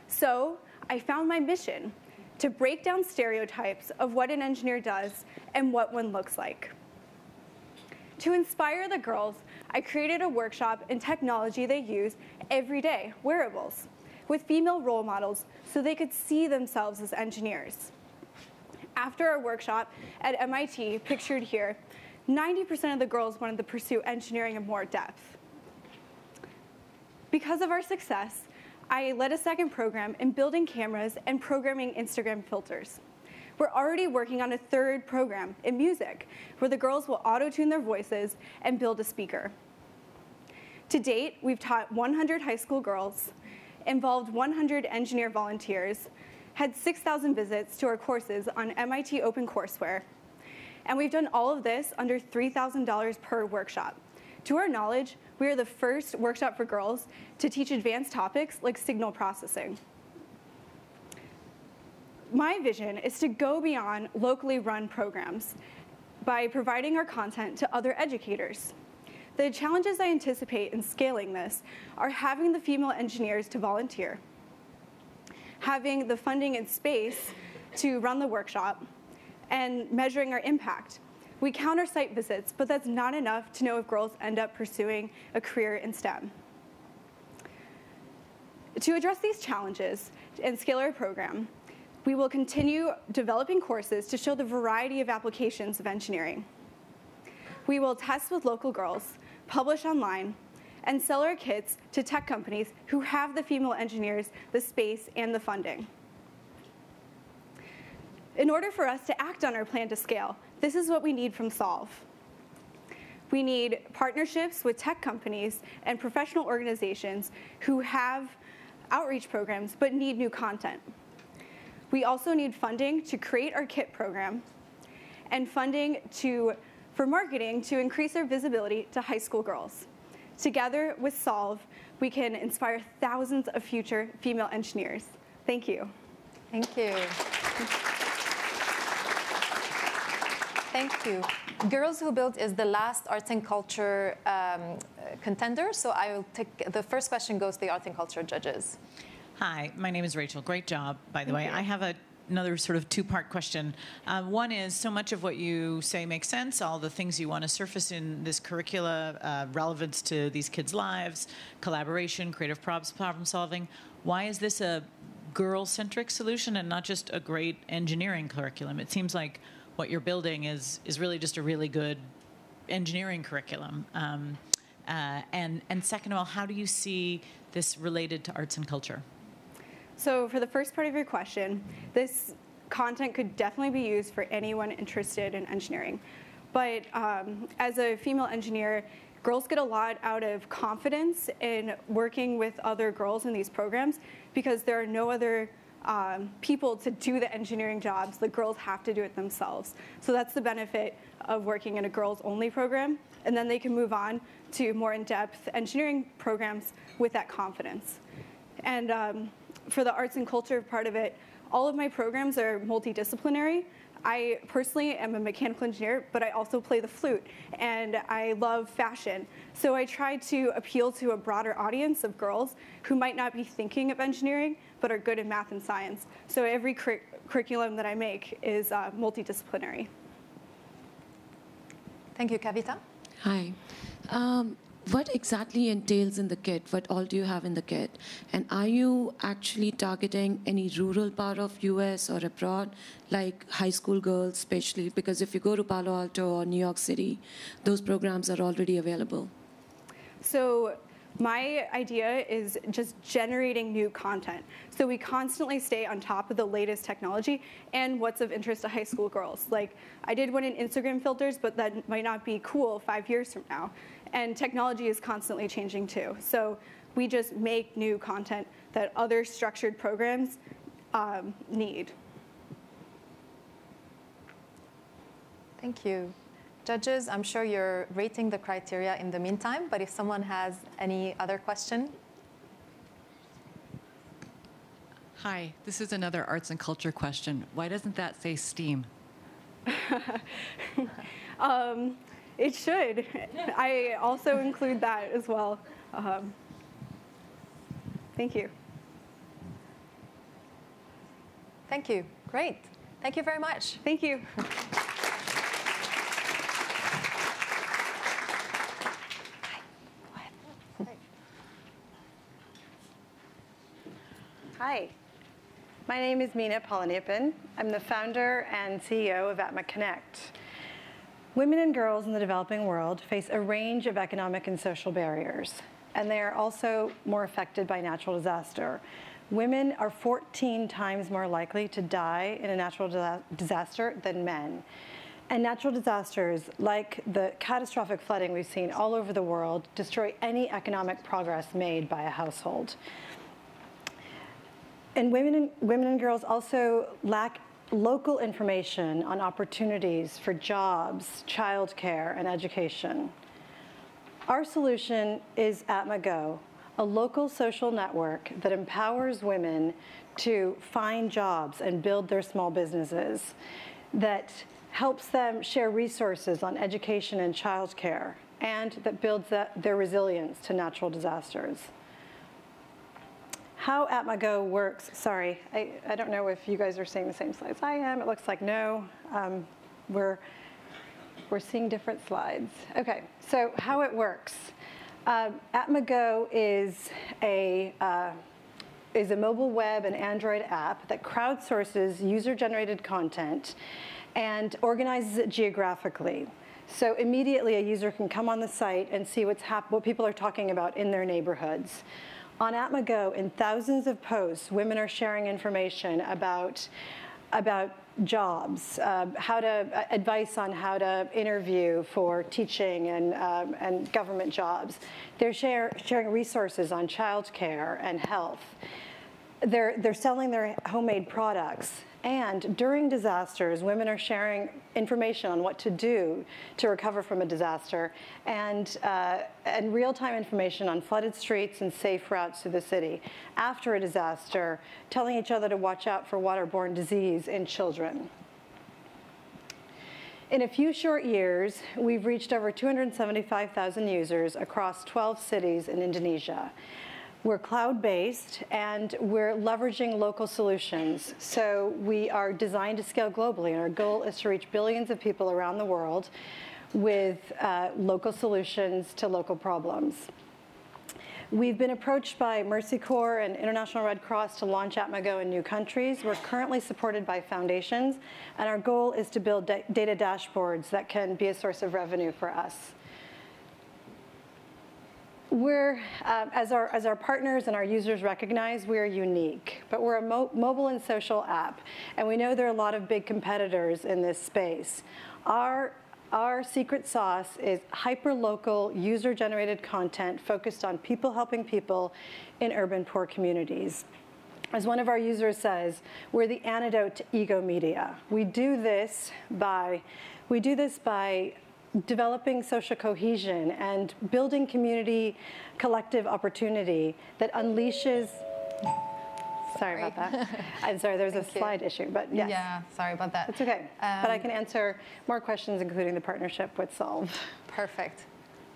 So I found my mission to break down stereotypes of what an engineer does and what one looks like. To inspire the girls, I created a workshop in technology they use every day, wearables, with female role models so they could see themselves as engineers. After our workshop at MIT, pictured here, 90% of the girls wanted to pursue engineering in more depth. Because of our success, I led a second program in building cameras and programming Instagram filters. We're already working on a third program in music, where the girls will auto-tune their voices and build a speaker. To date, we've taught 100 high school girls, involved 100 engineer volunteers, had 6,000 visits to our courses on MIT OpenCourseWare, and we've done all of this under $3,000 per workshop. To our knowledge, we are the first workshop for girls to teach advanced topics like signal processing. My vision is to go beyond locally run programs by providing our content to other educators. The challenges I anticipate in scaling this are having the female engineers to volunteer, having the funding and space to run the workshop, and measuring our impact. We count our site visits, but that's not enough to know if girls end up pursuing a career in STEM. To address these challenges and scale our program, we will continue developing courses to show the variety of applications of engineering. We will test with local girls, publish online, and sell our kits to tech companies who have the female engineers, the space, and the funding. In order for us to act on our plan to scale, this is what we need from Solve. We need partnerships with tech companies and professional organizations who have outreach programs but need new content. We also need funding to create our kit program and funding for marketing to increase our visibility to high school girls. Together with Solve, we can inspire thousands of future female engineers. Thank you. Thank you. Thank you. Girls Who Build is the last arts and culture contender, so I will take, the first question goes to the arts and culture judges. Hi, my name is Rachel. Great job, by the way. I have another sort of two-part question. One is, so much of what you say makes sense, all the things you want to surface in this curricula, relevance to these kids' lives, collaboration, creative problem solving. Why is this a girl-centric solution and not just a great engineering curriculum? It seems like what you're building is really just a really good engineering curriculum. And second of all, how do you see this related to arts and culture? So for the first part of your question, this content could definitely be used for anyone interested in engineering. But as a female engineer, girls get a lot out of confidence in working with other girls in these programs because there are no other people to do the engineering jobs. The girls have to do it themselves. So that's the benefit of working in a girls-only program. And then they can move on to more in-depth engineering programs with that confidence. And for the arts and culture part of it, all of my programs are multidisciplinary. I personally am a mechanical engineer, but I also play the flute, and I love fashion. So I try to appeal to a broader audience of girls who might not be thinking of engineering, but are good in math and science. So every curriculum that I make is multidisciplinary. Thank you. Kavita? Hi. What exactly entails in the kit? What all do you have in the kit? And are you actually targeting any rural part of US or abroad, like high school girls especially? Because if you go to Palo Alto or New York City, those programs are already available. So my idea is just generating new content. So we constantly stay on top of the latest technology and what's of interest to high school girls. Like, I did one in Instagram filters, but that might not be cool 5 years from now. And technology is constantly changing too. So we just make new content that other structured programs need. Thank you. Judges, I'm sure you're rating the criteria in the meantime, but if someone has any other question. Hi, this is another arts and culture question. Why doesn't that say STEAM? It should. I also include that as well. Thank you. Thank you. Great. Thank you very much. Thank you. Hi, my name is Mina Polonyapin. I'm the founder and CEO of Atma Connect. Women and girls in the developing world face a range of economic and social barriers, and they are also more affected by natural disaster. Women are 14 times more likely to die in a natural disaster than men. And natural disasters, like the catastrophic flooding we've seen all over the world, destroy any economic progress made by a household. And women and girls also lack local information on opportunities for jobs, childcare, and education. Our solution is Atma Go, a local social network that empowers women to find jobs and build their small businesses, that helps them share resources on education and childcare, and that builds their resilience to natural disasters. How Atma Go works, sorry, I don't know if you guys are seeing the same slides I am. It looks like no. We're seeing different slides. Okay, so how it works. Atma Go is a mobile web and Android app that crowdsources user-generated content and organizes it geographically. So immediately a user can come on the site and see what people are talking about in their neighborhoods. On Atma Go, in thousands of posts, women are sharing information about jobs, advice on how to interview for teaching and government jobs. They're sharing resources on childcare and health. They're selling their homemade products. And during disasters, women are sharing information on what to do to recover from a disaster and real-time information on flooded streets and safe routes to the city. After a disaster, telling each other to watch out for waterborne disease in children. In a few short years, we've reached over 275,000 users across 12 cities in Indonesia. We're cloud-based, and we're leveraging local solutions. So we are designed to scale globally, and our goal is to reach billions of people around the world with local solutions to local problems. We've been approached by Mercy Corps and International Red Cross to launch Atma Go in new countries. We're currently supported by foundations, and our goal is to build data dashboards that can be a source of revenue for us. We're, as our partners and our users recognize, we're unique, but we're a mobile and social app, and we know there are a lot of big competitors in this space. Our secret sauce is hyper-local, user-generated content focused on people helping people in urban poor communities. As one of our users says, we're the antidote to ego media. We do this by developing social cohesion and building community collective opportunity that unleashes, sorry about that. I'm sorry, there's a slide issue, but yes. Yeah, sorry about that. It's okay, but I can answer more questions, including the partnership with Solve. Perfect,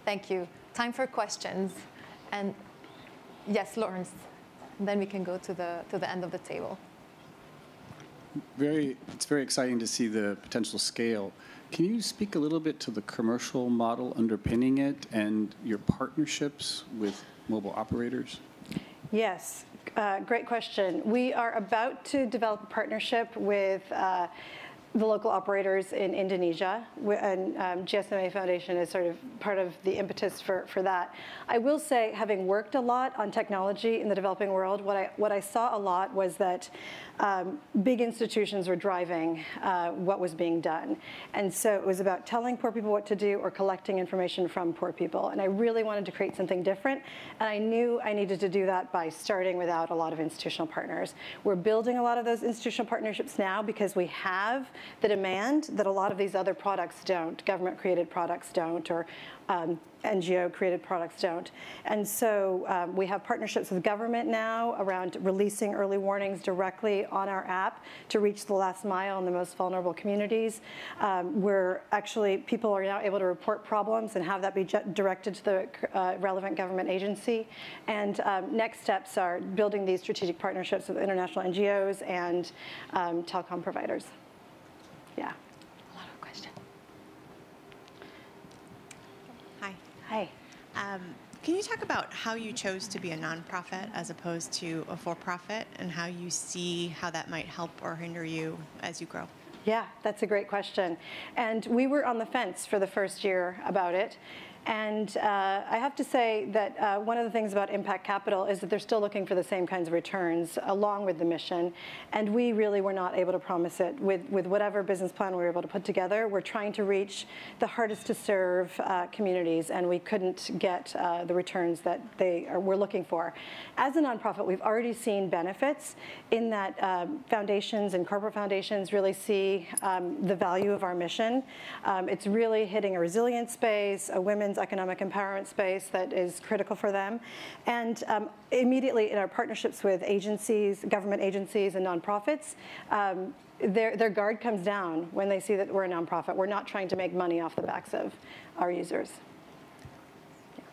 thank you. Time for questions, and yes, Lawrence, then we can go to the end of the table. It's very exciting to see the potential scale. Can you speak a little bit to the commercial model underpinning it and your partnerships with mobile operators? Yes, great question. We are about to develop a partnership with the local operators in Indonesia, and GSMA Foundation is sort of part of the impetus for that. I will say, having worked a lot on technology in the developing world, what I saw a lot was that big institutions were driving what was being done. And so it was about telling poor people what to do or collecting information from poor people. And I really wanted to create something different, and I knew I needed to do that by starting without a lot of institutional partners. We're building a lot of those institutional partnerships now because we have the demand that a lot of these other products don't, government-created products don't, or NGO-created products don't. And so we have partnerships with government now around releasing early warnings directly on our app to reach the last mile in the most vulnerable communities. People are now able to report problems and have that be directed to the relevant government agency. And next steps are building these strategic partnerships with international NGOs and telecom providers. Yeah. Hi. Can you talk about how you chose to be a nonprofit as opposed to a for-profit, and how you see how that might help or hinder you as you grow? Yeah, that's a great question. And we were on the fence for the first year about it. And I have to say that one of the things about impact capital is that they're still looking for the same kinds of returns along with the mission. And we really were not able to promise it with whatever business plan we were able to put together. We're trying to reach the hardest to serve communities, and we couldn't get the returns that we're looking for. As a nonprofit, we've already seen benefits in that foundations and corporate foundations really see the value of our mission. It's really hitting a resilience space, a women's economic empowerment space that is critical for them. And immediately in our partnerships with agencies, government agencies and nonprofits, their guard comes down when they see that we're a nonprofit. We're not trying to make money off the backs of our users. Yeah.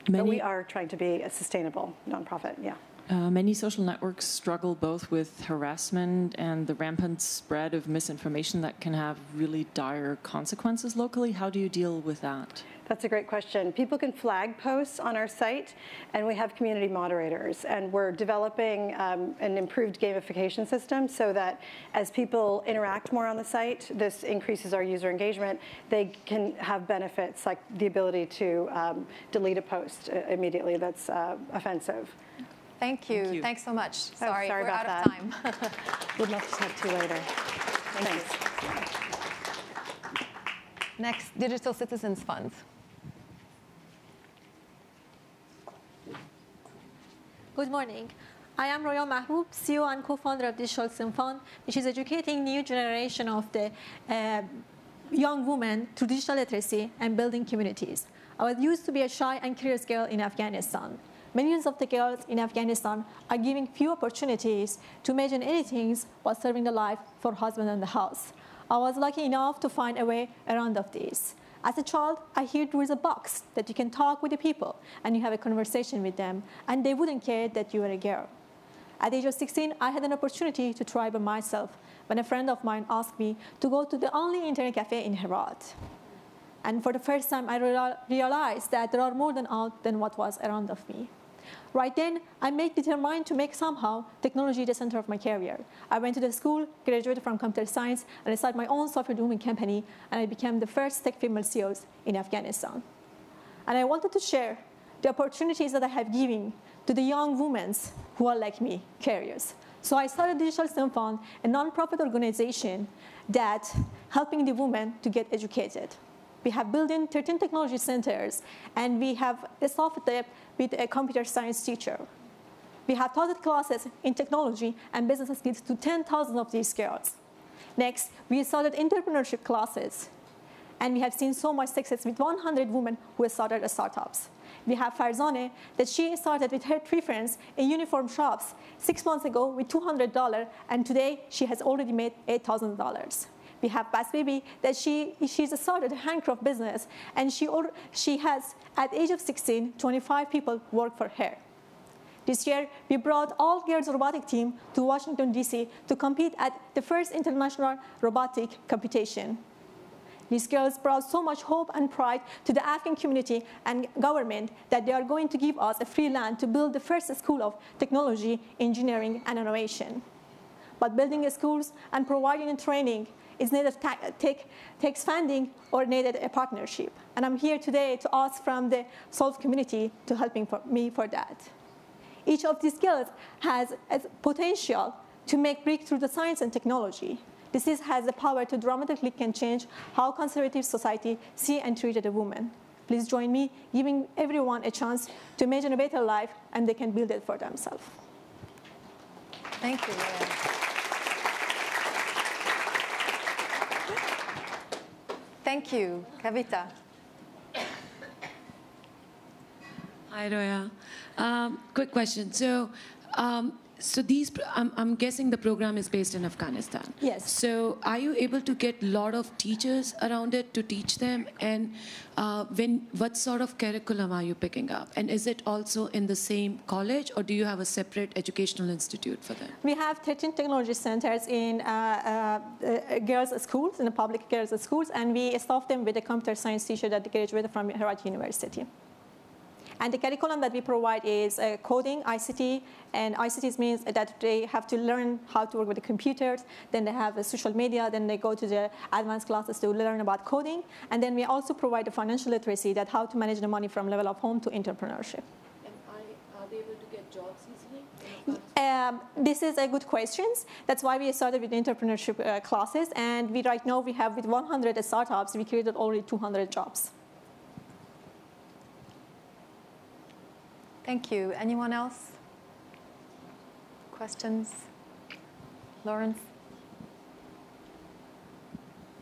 But we are trying to be a sustainable nonprofit, yeah. Many social networks struggle both with harassment and the rampant spread of misinformation that can have really dire consequences locally. How do you deal with that? That's a great question. People can flag posts on our site, and we have community moderators. And we're developing an improved gamification system so that as people interact more on the site, this increases our user engagement. They can have benefits like the ability to delete a post immediately that's offensive. Thank you. Thank you. Thanks so much. Sorry, sorry we're about out that. of time. Would love to talk to you later. Thanks. Next, Digital Citizens Fund. Good morning. I am Roya Mahroub, CEO and co-founder of Digital Citizen Fund, which is educating new generation of the young women through digital literacy and building communities. I was used to be a shy and curious girl in Afghanistan. Millions of the girls in Afghanistan are given few opportunities to imagine anything while serving the life for husband and the house. I was lucky enough to find a way around of this. As a child, I heard there is a box that you can talk with the people and you have a conversation with them, and they wouldn't care that you were a girl. At the age of 16, I had an opportunity to try by myself when a friend of mine asked me to go to the only internet cafe in Herat. And for the first time, I realized that there are more than what was around of me. Right then, I made determined to make somehow technology the center of my career. I went to the school, graduated from computer science, and I started my own software development company, and I became the first tech female CEOs in Afghanistan. And I wanted to share the opportunities that I have given to the young women who are like me, curious. So I started Digital Citizen Fund, a nonprofit organization that helping the women to get educated. We have built in 13 technology centers, and we have staffed it with a computer science teacher. We have taught classes in technology and business skills to 10,000 of these girls. Next, we started entrepreneurship classes, and we have seen so much success with 100 women who started startups. We have Farzaneh, that she started with her 3 friends in uniform shops 6 months ago with $200, and today she has already made $8,000. We have Bass Baby, that she's started a handcraft business, and she has, at the age of 16, 25 people work for her. This year, we brought all girls robotic team to Washington, D.C. to compete at the first international robotic competition. These girls brought so much hope and pride to the Afghan community and government that they are going to give us a free land to build the first school of technology, engineering, and innovation. But building schools and providing training is needed takes funding or needed a partnership. And I'm here today to ask from the Solve community to help me for that. Each of these skills has a potential to make breakthrough the science and technology. This has the power to dramatically can change how conservative society see and treat a woman. Please join me, giving everyone a chance to imagine a better life, and they can build it for themselves. Thank you, Leah. Thank you. Kavita. Hi, Roya. Quick question. So, I'm guessing the program is based in Afghanistan. Yes. So, are you able to get a lot of teachers around it to teach them? And what sort of curriculum are you picking up? And is it also in the same college, or do you have a separate educational institute for them? We have 13 technology centers in girls' schools, in the public girls' schools, and we staff them with a computer science teacher that graduated from Herat University. And the curriculum that we provide is coding, ICT, and ICT means that they have to learn how to work with the computers, then they have social media, then they go to the advanced classes to learn about coding, and then we also provide the financial literacy, that how to manage the money from level of home to entrepreneurship. And are they able to get jobs easily? This is a good question. That's why we started with entrepreneurship classes, and right now we have with 100 startups, we created already 200 jobs. Thank you. Anyone else? Questions? Lawrence?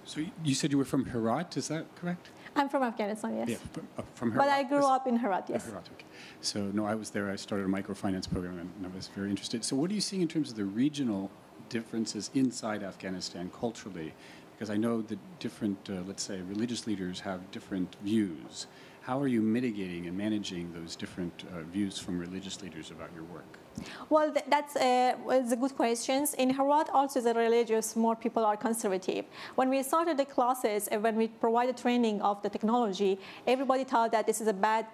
So you said you were from Herat, is that correct? I'm from Afghanistan, yes. Yeah, from Herat. But I grew up in Herat, yes. Herat, okay. So no, I was there. I started a microfinance program, and I was very interested. So what are you seeing in terms of the regional differences inside Afghanistan culturally? Because I know that different, let's say, religious leaders have different views. How are you mitigating and managing those different views from religious leaders about your work? Well, that's a good question. In Herat, also the religious, more people are conservative. When we started the classes, when we provided training of the technology, everybody thought that this is a bad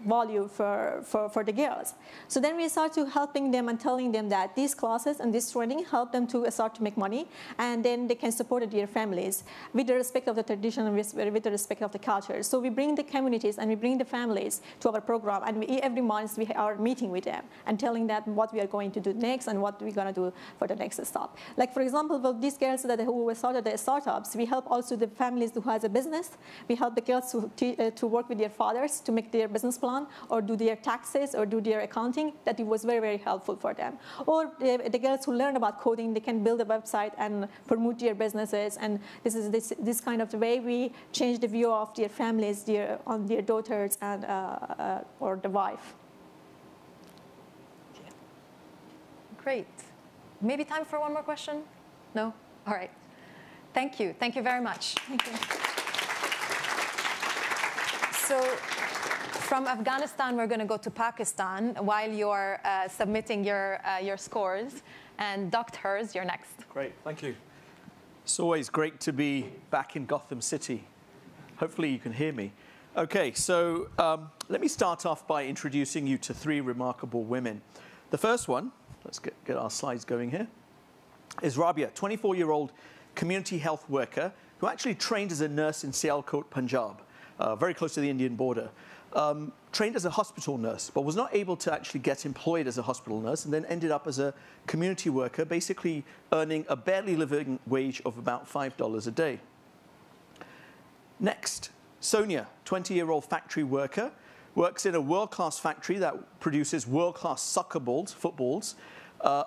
value for the girls. So then we started helping them and telling them that these classes and this training help them to start to make money, and then they can support their families with the respect of the tradition and with the respect of the culture. So we bring the communities and we bring the families to our program, and every month we are meeting with them and telling them what we are going to do next and what we're going to do for the next stop. Like, for example, well, these girls who started the startups, we help also the families who has a business. We help the girls to work with their fathers to make their business plan or do their taxes or do their accounting. That it was very, very helpful for them. Or the girls who learn about coding, they can build a website and promote their businesses. And this is this kind of the way we change the view of their families, on their daughters and or the wife. Great. Maybe time for one more question? No? All right. Thank you. Thank you very much. Thank you. So from Afghanistan, we're going to go to Pakistan while you're submitting your scores. And doctors, you're next. Great. Thank you. It's always great to be back in Gotham City. Hopefully you can hear me. Okay, so let me start off by introducing you to three remarkable women. The first one, let's get our slides going here, is Rabia, 24-year-old community health worker who actually trained as a nurse in Sialkot, Punjab, very close to the Indian border. Trained as a hospital nurse, but was not able to actually get employed as a hospital nurse, and then ended up as a community worker, basically earning a barely living wage of about $5 a day. Next, Sonia, 20-year-old factory worker, works in a world-class factory that produces world-class soccer balls, footballs.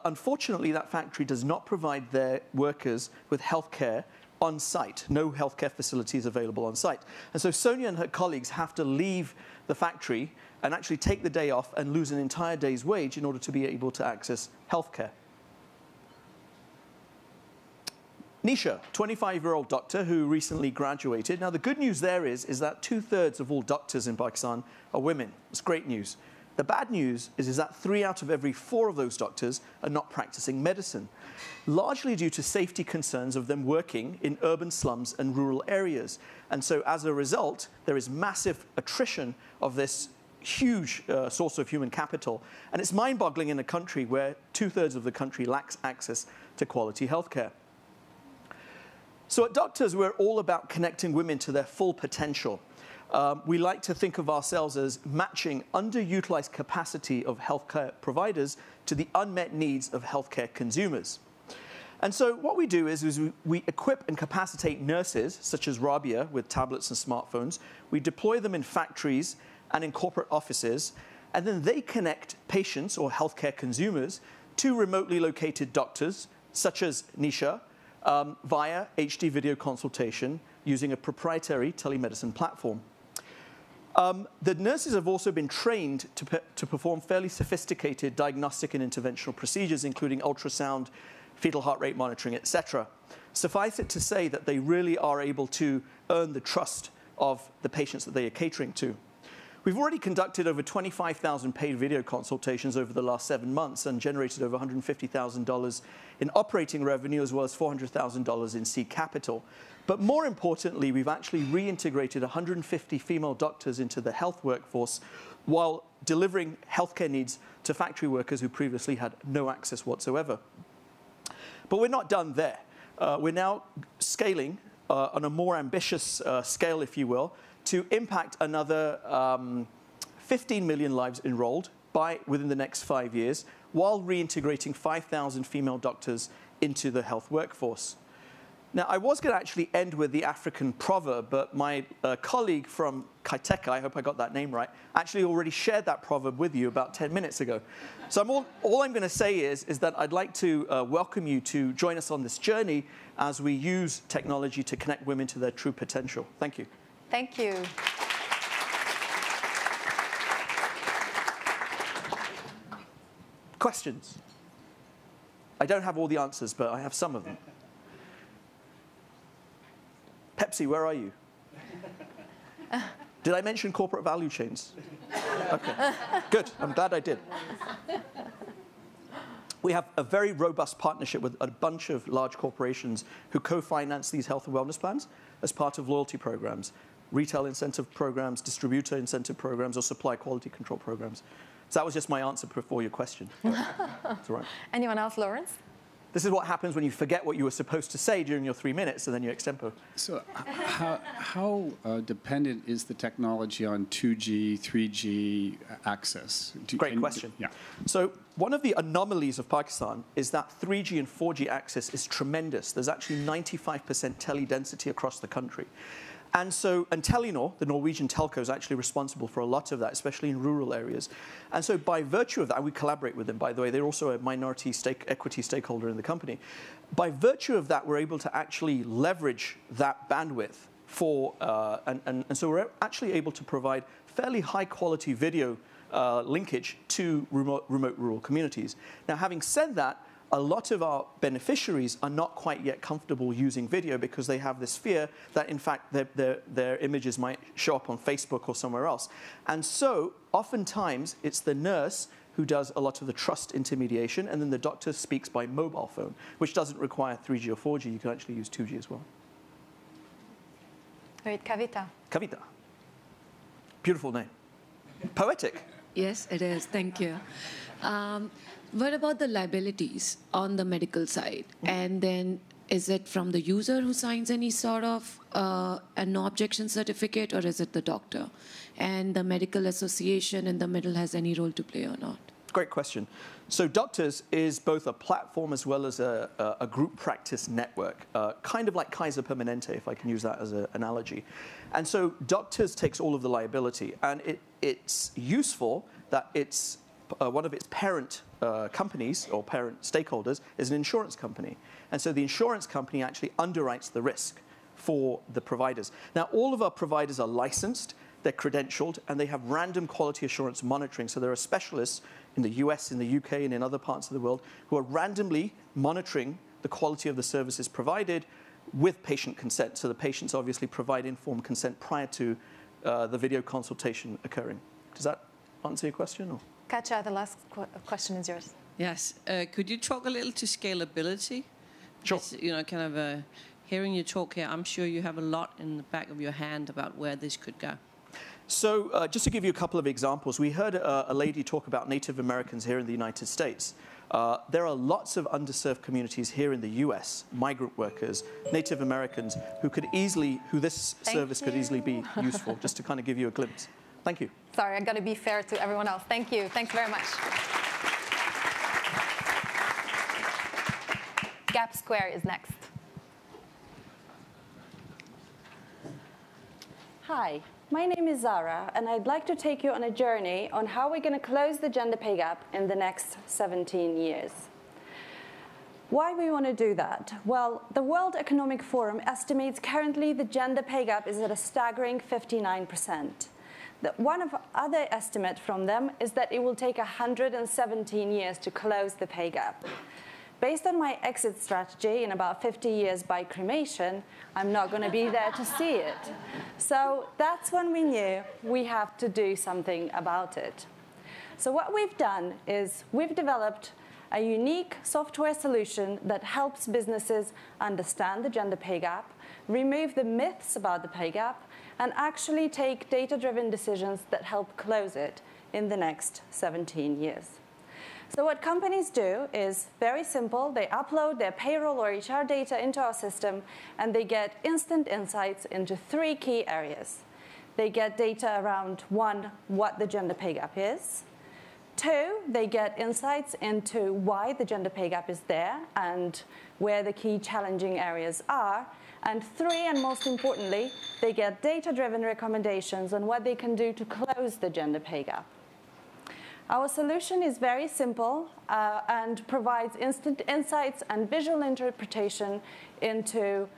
Unfortunately, that factory does not provide their workers with healthcare on site. No healthcare facilities available on site. And so Sonia and her colleagues have to leave the factory and actually take the day off and lose an entire day's wage in order to be able to access healthcare. Nisha, 25-year-old doctor who recently graduated. Now, the good news there is that 2/3 of all doctors in Pakistan are women. It's great news. The bad news is that 3 out of every 4 of those doctors are not practicing medicine, largely due to safety concerns of them working in urban slums and rural areas. And so, as a result, there is massive attrition of this huge source of human capital. And it's mind-boggling in a country where 2/3 of the country lacks access to quality healthcare. So at Doctors, we're all about connecting women to their full potential. We like to think of ourselves as matching underutilized capacity of healthcare providers to the unmet needs of healthcare consumers. And so what we do is we equip and capacitate nurses, such as Rabia, with tablets and smartphones. We deploy them in factories and in corporate offices, and then they connect patients or healthcare consumers to remotely located doctors, such as Nisha, via HD video consultation using a proprietary telemedicine platform. The nurses have also been trained to perform fairly sophisticated diagnostic and interventional procedures, including ultrasound, fetal heart rate monitoring, etc. Suffice it to say that they really are able to earn the trust of the patients that they are catering to. We've already conducted over 25,000 paid video consultations over the last 7 months and generated over $150,000 in operating revenue as well as $400,000 in seed capital. But more importantly, we've actually reintegrated 150 female doctors into the health workforce while delivering healthcare needs to factory workers who previously had no access whatsoever. But we're not done there. We're now scaling on a more ambitious scale, if you will, to impact another 15 million lives enrolled within the next 5 years, while reintegrating 5,000 female doctors into the health workforce. Now, I was going to actually end with the African proverb, but my colleague from Kaiteka, I hope I got that name right, actually already shared that proverb with you about 10 minutes ago. So all I'm going to say is that I'd like to welcome you to join us on this journey as we use technology to connect women to their true potential. Thank you. Thank you. Questions? I don't have all the answers, but I have some of them. Pepsi, where are you? Did I mention corporate value chains? Okay, good. I'm glad I did. We have a very robust partnership with a bunch of large corporations who co-finance these health and wellness plans as part of loyalty programs, retail incentive programs, distributor incentive programs, or supply quality control programs. So that was just my answer before your question. That's all right. Anyone else, Lawrence? This is what happens when you forget what you were supposed to say during your 3 minutes and then you extempo. So how dependent is the technology on 2G, 3G access? Great question. Yeah. So one of the anomalies of Pakistan is that 3G and 4G access is tremendous. There's actually 95% tele density across the country. And Telenor, the Norwegian telco, is actually responsible for a lot of that, especially in rural areas. And so by virtue of that, and we collaborate with them, by the way, they're also a minority equity stakeholder in the company. By virtue of that, we're able to actually leverage that bandwidth for, and so we're actually able to provide fairly high quality video linkage to remote rural communities. Now, having said that, a lot of our beneficiaries are not quite yet comfortable using video because they have this fear that, in fact, their images might show up on Facebook or somewhere else. And so, oftentimes, it's the nurse who does a lot of the trust intermediation, and then the doctor speaks by mobile phone, which doesn't require 3G or 4G. You can actually use 2G as well. Great. Kavita. Kavita. Beautiful name. Poetic. Yes, it is. Thank you. What about the liabilities on the medical side? And then is it from the user who signs any sort of a no objection certificate, or is it the doctor? And the medical association in the middle has any role to play or not? Great question. So Doctors is both a platform as well as a group practice network, kind of like Kaiser Permanente, if I can use that as an analogy. And so Doctors takes all of the liability, and it's useful that it's one of its parent companies or parent stakeholders is an insurance company. And so the insurance company actually underwrites the risk for the providers. Now, all of our providers are licensed, they're credentialed, and they have random quality assurance monitoring. So there are specialists in the US, in the UK, and in other parts of the world who are randomly monitoring the quality of the services provided with patient consent. So the patients obviously provide informed consent prior to the video consultation occurring. Does that answer your question? Or? Katja, the last question is yours. Yes. Could you talk a little to scalability? Sure. It's, kind of hearing you talk here, I'm sure you have a lot in the back of your hand about where this could go. So just to give you a couple of examples, we heard a lady talk about Native Americans here in the United States. There are lots of underserved communities here in the US, migrant workers, Native Americans, who this service could easily be useful, just to kind of give you a glimpse. Thank you. Sorry, I've got to be fair to everyone else. Thank you. Thanks very much. Gap Square is next. Hi, my name is Zara, and I'd like to take you on a journey on how we're going to close the gender pay gap in the next 17 years. Why we want to do that? Well, the World Economic Forum estimates currently the gender pay gap is at a staggering 59%. One of other estimate from them is that it will take 117 years to close the pay gap. Based on my exit strategy in about 50 years by cremation, I'm not going to be there to see it. So that's when we knew we have to do something about it. So what we've done is we've developed a unique software solution that helps businesses understand the gender pay gap, remove the myths about the pay gap, and actually take data-driven decisions that help close it in the next 17 years. So what companies do is very simple. They upload their payroll or HR data into our system, and they get instant insights into 3 key areas. They get data around, 1, what the gender pay gap is. 2, they get insights into why the gender pay gap is there and where the key challenging areas are. And 3, and most importantly, they get data-driven recommendations on what they can do to close the gender pay gap. Our solution is very simple and provides instant insights and visual interpretation into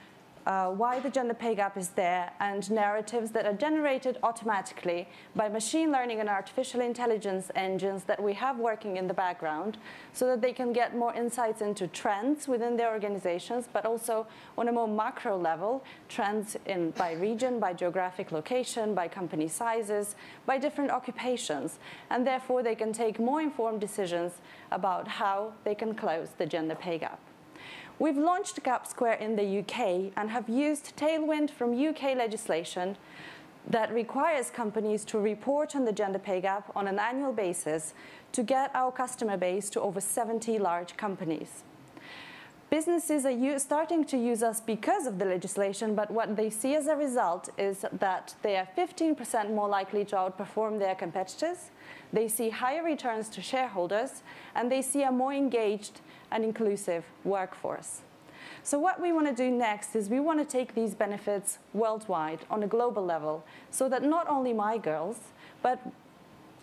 why the gender pay gap is there, and narratives that are generated automatically by machine learning and artificial intelligence engines that we have working in the background, so that they can get more insights into trends within their organizations, but also on a more macro level, trends by region, by geographic location, by company sizes, by different occupations. And therefore, they can take more informed decisions about how they can close the gender pay gap. We've launched GapSquare in the UK and have used tailwind from UK legislation that requires companies to report on the gender pay gap on an annual basis to get our customer base to over 70 large companies. Businesses are starting to use us because of the legislation, but what they see as a result is that they are 15% more likely to outperform their competitors, they see higher returns to shareholders, and they see a more engaged and inclusive workforce. So what we want to do next is we want to take these benefits worldwide on a global level, so that not only my girls, but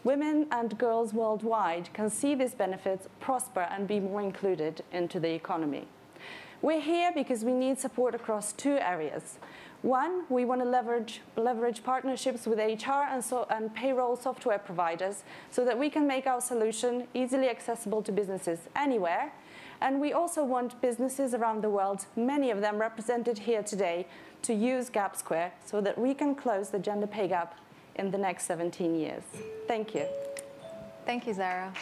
women and girls worldwide can see these benefits prosper and be more included into the economy. We're here because we need support across 2 areas. 1, we want to leverage partnerships with HR and payroll software providers so that we can make our solution easily accessible to businesses anywhere. And we also want businesses around the world, many of them represented here today, to use GapSquare so that we can close the gender pay gap in the next 17 years. Thank you. Thank you, Zara.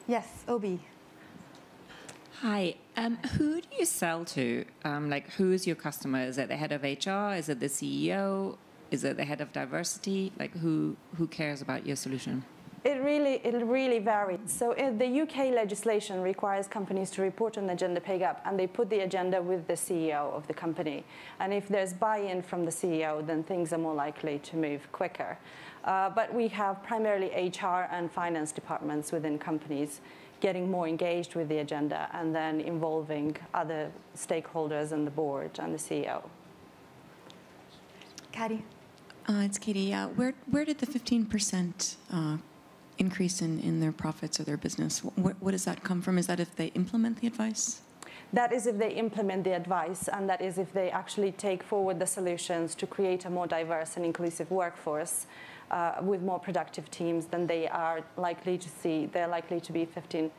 Yes, Obi. Hi. Who do you sell to? Like, who is your customer? Is it the head of HR? Is it the CEO? Is it the head of diversity? Like, who cares about your solution? It really varies. So the UK legislation requires companies to report on the gender pay gap, and they put the agenda with the CEO of the company. And if there's buy-in from the CEO, then things are more likely to move quicker. But we have primarily HR and finance departments within companies getting more engaged with the agenda and then involving other stakeholders and the board and the CEO. Katie? It's Katie. Where did the 15% increase in their profits or their business, what does that come from? Is that if they implement the advice? That is if they implement the advice, and that is if they actually take forward the solutions to create a more diverse and inclusive workforce with more productive teams, then they are likely to see, they're likely to be 15%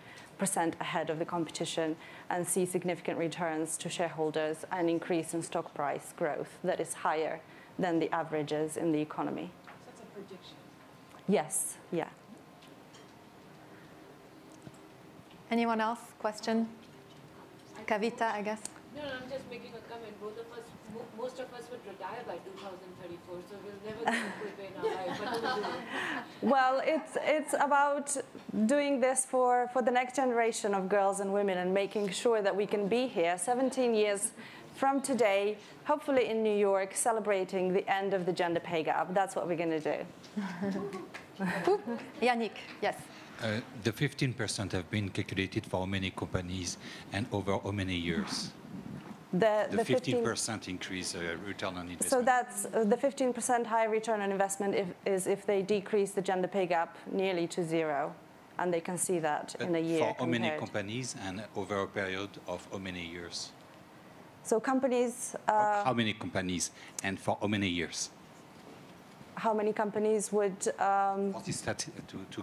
ahead of the competition and see significant returns to shareholders and increase in stock price growth that is higher than the averages in the economy. So that's a prediction? Yes, yeah. Anyone else? Question? Kavita, I guess. No, I'm just making a comment. Both of us, most of us would retire by 2034, so we'll never get to quit in our life. What do we do? Well, it's about doing this for the next generation of girls and women and making sure that we can be here 17 years from today, hopefully in New York, celebrating the end of the gender pay gap. That's what we're going to do. Yannick, yes. The 15% have been calculated for many companies and over how many years? The 15% increase return on investment. So that's the 15% higher return on investment is if they decrease the gender pay gap nearly to zero, and they can see that in a year. For how many companies and over a period of how many years? So companies. How many companies and for how many years? How many companies would to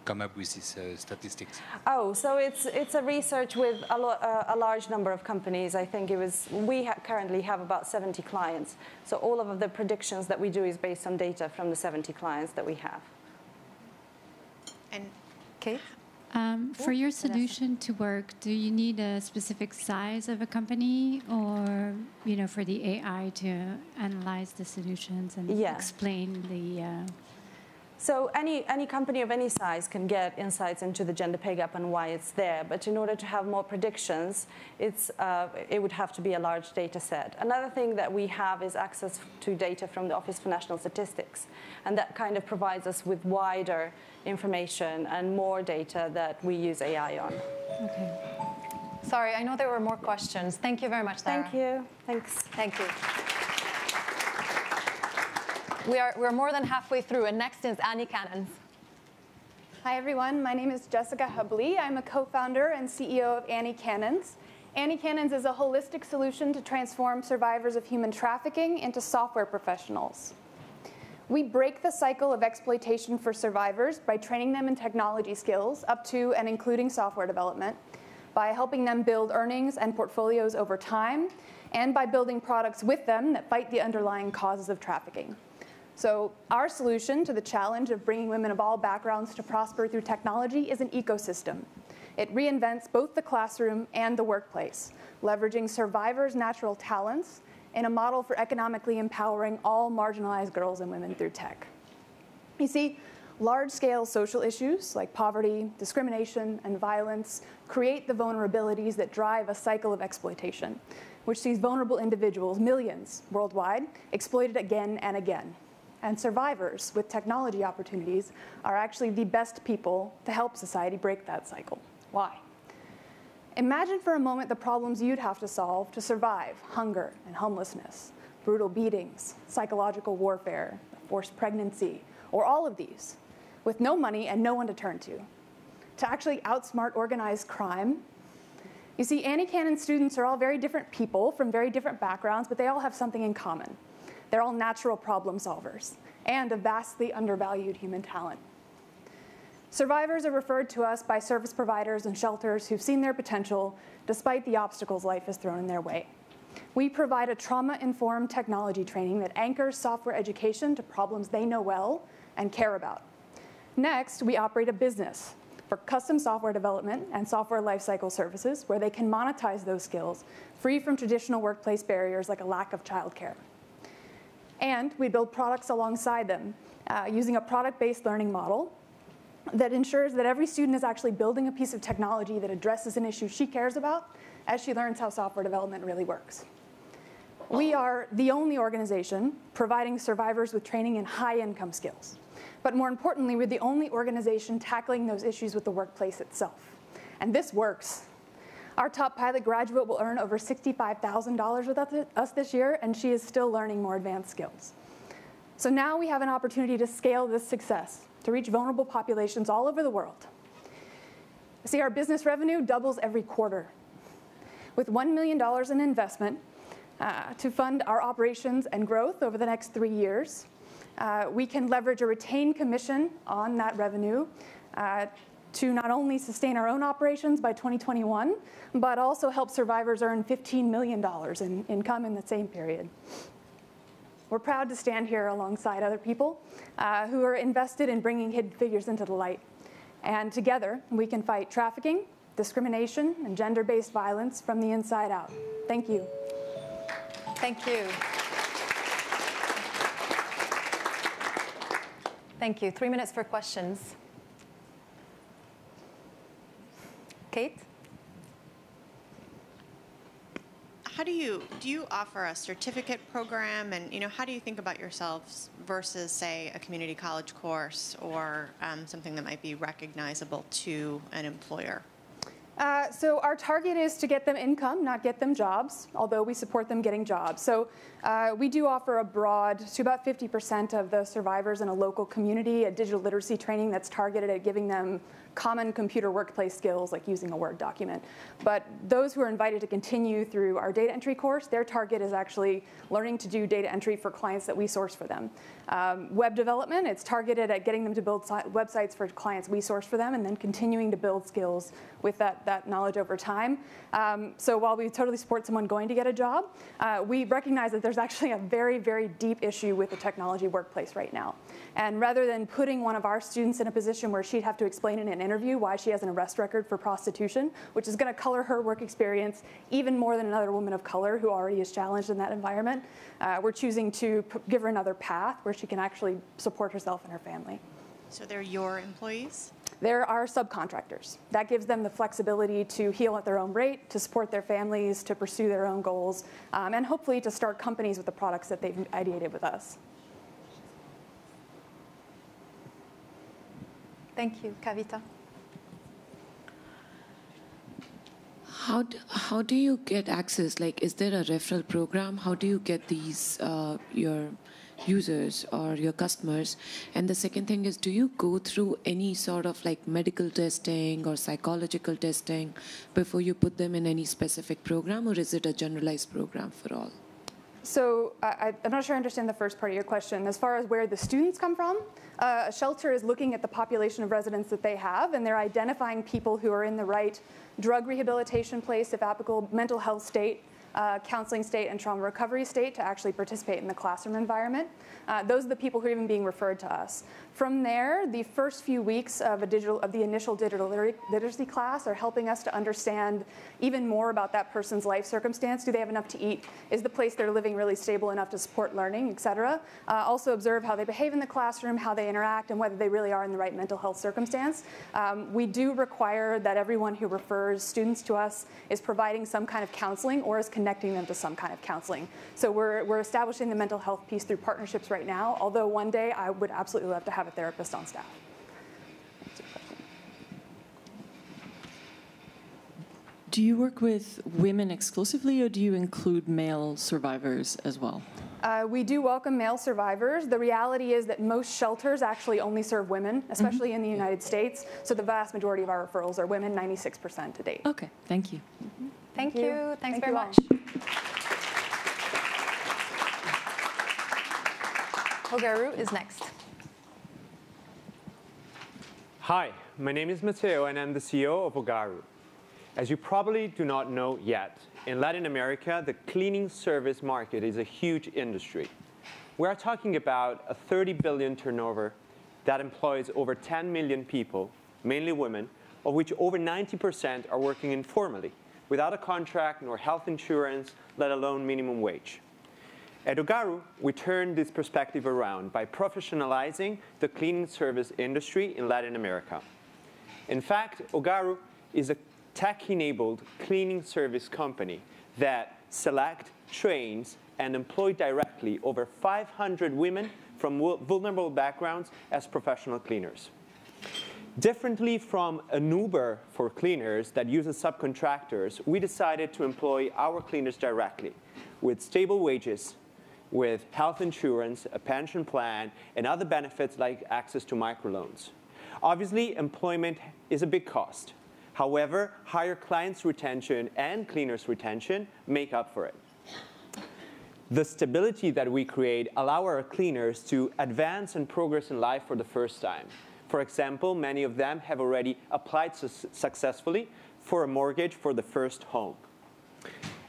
come up with these statistics? Oh, so it's a research with a large number of companies. I think we currently have about 70 clients. So all of the predictions that we do is based on data from the 70 clients that we have. And Kate? For your solution to work, do you need a specific size of a company, or for the AI to analyze the solutions and explain the? So any company of any size can get insights into the gender pay gap and why it's there. But in order to have more predictions, it would have to be a large data set. Another thing that we have is access to data from the Office for National Statistics, and that kind of provides us with wider information and more data that we use AI on. Okay. Sorry, I know there were more questions. Thank you very much, Sarah. Thank you. Thanks. Thank you. We're more than halfway through, and next is Annie Cannons. Hi, everyone. My name is Jessica Hubley. I'm a co-founder and CEO of Annie Cannons. Annie Cannons is a holistic solution to transform survivors of human trafficking into software professionals. We break the cycle of exploitation for survivors by training them in technology skills up to and including software development, by helping them build earnings and portfolios over time, and by building products with them that fight the underlying causes of trafficking. So our solution to the challenge of bringing women of all backgrounds to prosper through technology is an ecosystem. It reinvents both the classroom and the workplace, leveraging survivors' natural talents in a model for economically empowering all marginalized girls and women through tech. You see, large-scale social issues like poverty, discrimination, and violence create the vulnerabilities that drive a cycle of exploitation, which sees vulnerable individuals, millions worldwide, exploited again and again. And survivors with technology opportunities are actually the best people to help society break that cycle. Why? Imagine for a moment the problems you'd have to solve to survive hunger and homelessness, brutal beatings, psychological warfare, forced pregnancy, or all of these, with no money and no one to turn to actually outsmart organized crime. You see, Annie Cannon students are all very different people from very different backgrounds, but they all have something in common. They're all natural problem solvers and a vastly undervalued human talent. Survivors are referred to us by service providers and shelters who've seen their potential despite the obstacles life has thrown in their way. We provide a trauma-informed technology training that anchors software education to problems they know well and care about. Next, we operate a business for custom software development and software lifecycle services where they can monetize those skills free from traditional workplace barriers like a lack of childcare. And we build products alongside them using a product-based learning model that ensures that every student is actually building a piece of technology that addresses an issue she cares about as she learns how software development really works. We are the only organization providing survivors with training in high-income skills. But more importantly, we're the only organization tackling those issues with the workplace itself. And this works. Our top pilot graduate will earn over $65,000 with us this year, and she is still learning more advanced skills. So now we have an opportunity to scale this success to reach vulnerable populations all over the world. See, our business revenue doubles every quarter. With $1 million in investment to fund our operations and growth over the next 3 years, we can leverage a retained commission on that revenue to not only sustain our own operations by 2021, but also help survivors earn $15 million in income in the same period. We're proud to stand here alongside other people who are invested in bringing hidden figures into the light. And together, we can fight trafficking, discrimination, and gender-based violence from the inside out. Thank you. Thank you. Thank you. 3 minutes for questions. Kate? How do you offer a certificate program, and how do you think about yourselves versus, say, a community college course or something that might be recognizable to an employer? So our target is to get them income, not get them jobs, although we support them getting jobs. So we do offer abroad to about 50% of the survivors in a local community a digital literacy training that's targeted at giving them common computer workplace skills like using a Word document. But those who are invited to continue through our data entry course, their target is actually learning to do data entry for clients that we source for them. Web development, it's targeted at getting them to build websites for clients we source for them and then continuing to build skills with that knowledge over time. So while we totally support someone going to get a job, we recognize that there's actually a very, very deep issue with the technology workplace right now. And rather than putting one of our students in a position where she'd have to explain in an interview why she has an arrest record for prostitution, which is going to color her work experience even more than another woman of color who already is challenged in that environment, we're choosing to give her another path where she can actually support herself and her family. So they're your employees? There are subcontractors. That gives them the flexibility to heal at their own rate, to support their families, to pursue their own goals, and hopefully to start companies with the products that they've ideated with us. Thank you. Kavita? How do you get access? Like, is there a referral program? How do you get these, your users or your customers? And the second thing is, do you go through any sort of like medical testing or psychological testing before you put them in any specific program, or is it a generalized program for all? So I'm not sure I understand the first part of your question. As far as where the students come from, a shelter is looking at the population of residents that they have, and they're identifying people who are in the right drug rehabilitation place, if applicable, mental health state, counseling state, and trauma recovery state to actually participate in the classroom environment. Those are the people who are even being referred to us. From there, the first few weeks of the initial digital literacy class are helping us to understand even more about that person's life circumstance. Do they have enough to eat? Is the place they're living really stable enough to support learning, et cetera? Also observe how they behave in the classroom, how they interact, and whether they really are in the right mental health circumstance. We do require that everyone who refers students to us is providing some kind of counseling or is connecting them to some kind of counseling. So we're establishing the mental health piece through partnerships right now, although one day I would absolutely love to have a therapist on staff. Do you work with women exclusively, or do you include male survivors as well? We do welcome male survivors. The reality is that most shelters actually only serve women, especially in the United States. So the vast majority of our referrals are women, 96% to date. Okay, thank you. Thank you. Thanks very much. Hogaru is next. Hi, my name is Matteo, and I'm the CEO of Hogaru. As you probably do not know yet, in Latin America, the cleaning service market is a huge industry. We are talking about a 30 billion turnover that employs over 10 million people, mainly women, of which over 90% are working informally, without a contract nor health insurance, let alone minimum wage. At Hogaru, we turned this perspective around by professionalizing the cleaning service industry in Latin America. In fact, Hogaru is a tech-enabled cleaning service company that selects, trains, and employs directly over 500 women from vulnerable backgrounds as professional cleaners. Differently from an Uber for cleaners that uses subcontractors, we decided to employ our cleaners directly with stable wages, with health insurance, a pension plan, and other benefits like access to microloans. Obviously, employment is a big cost. However, higher clients' retention and cleaners' retention make up for it. The stability that we create allows our cleaners to advance and progress in life for the first time. For example, many of them have already applied successfully for a mortgage for the first home.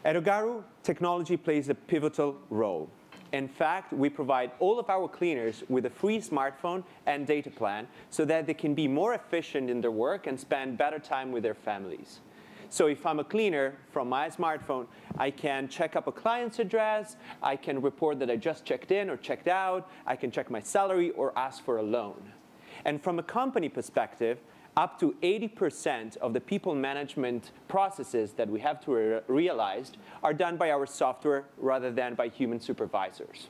At Hogaru, technology plays a pivotal role. In fact, we provide all of our cleaners with a free smartphone and data plan so that they can be more efficient in their work and spend better time with their families. So if I'm a cleaner, from my smartphone, I can check up a client's address, I can report that I just checked in or checked out, I can check my salary or ask for a loan. And from a company perspective, up to 80% of the people management processes that we have to realize are done by our software rather than by human supervisors.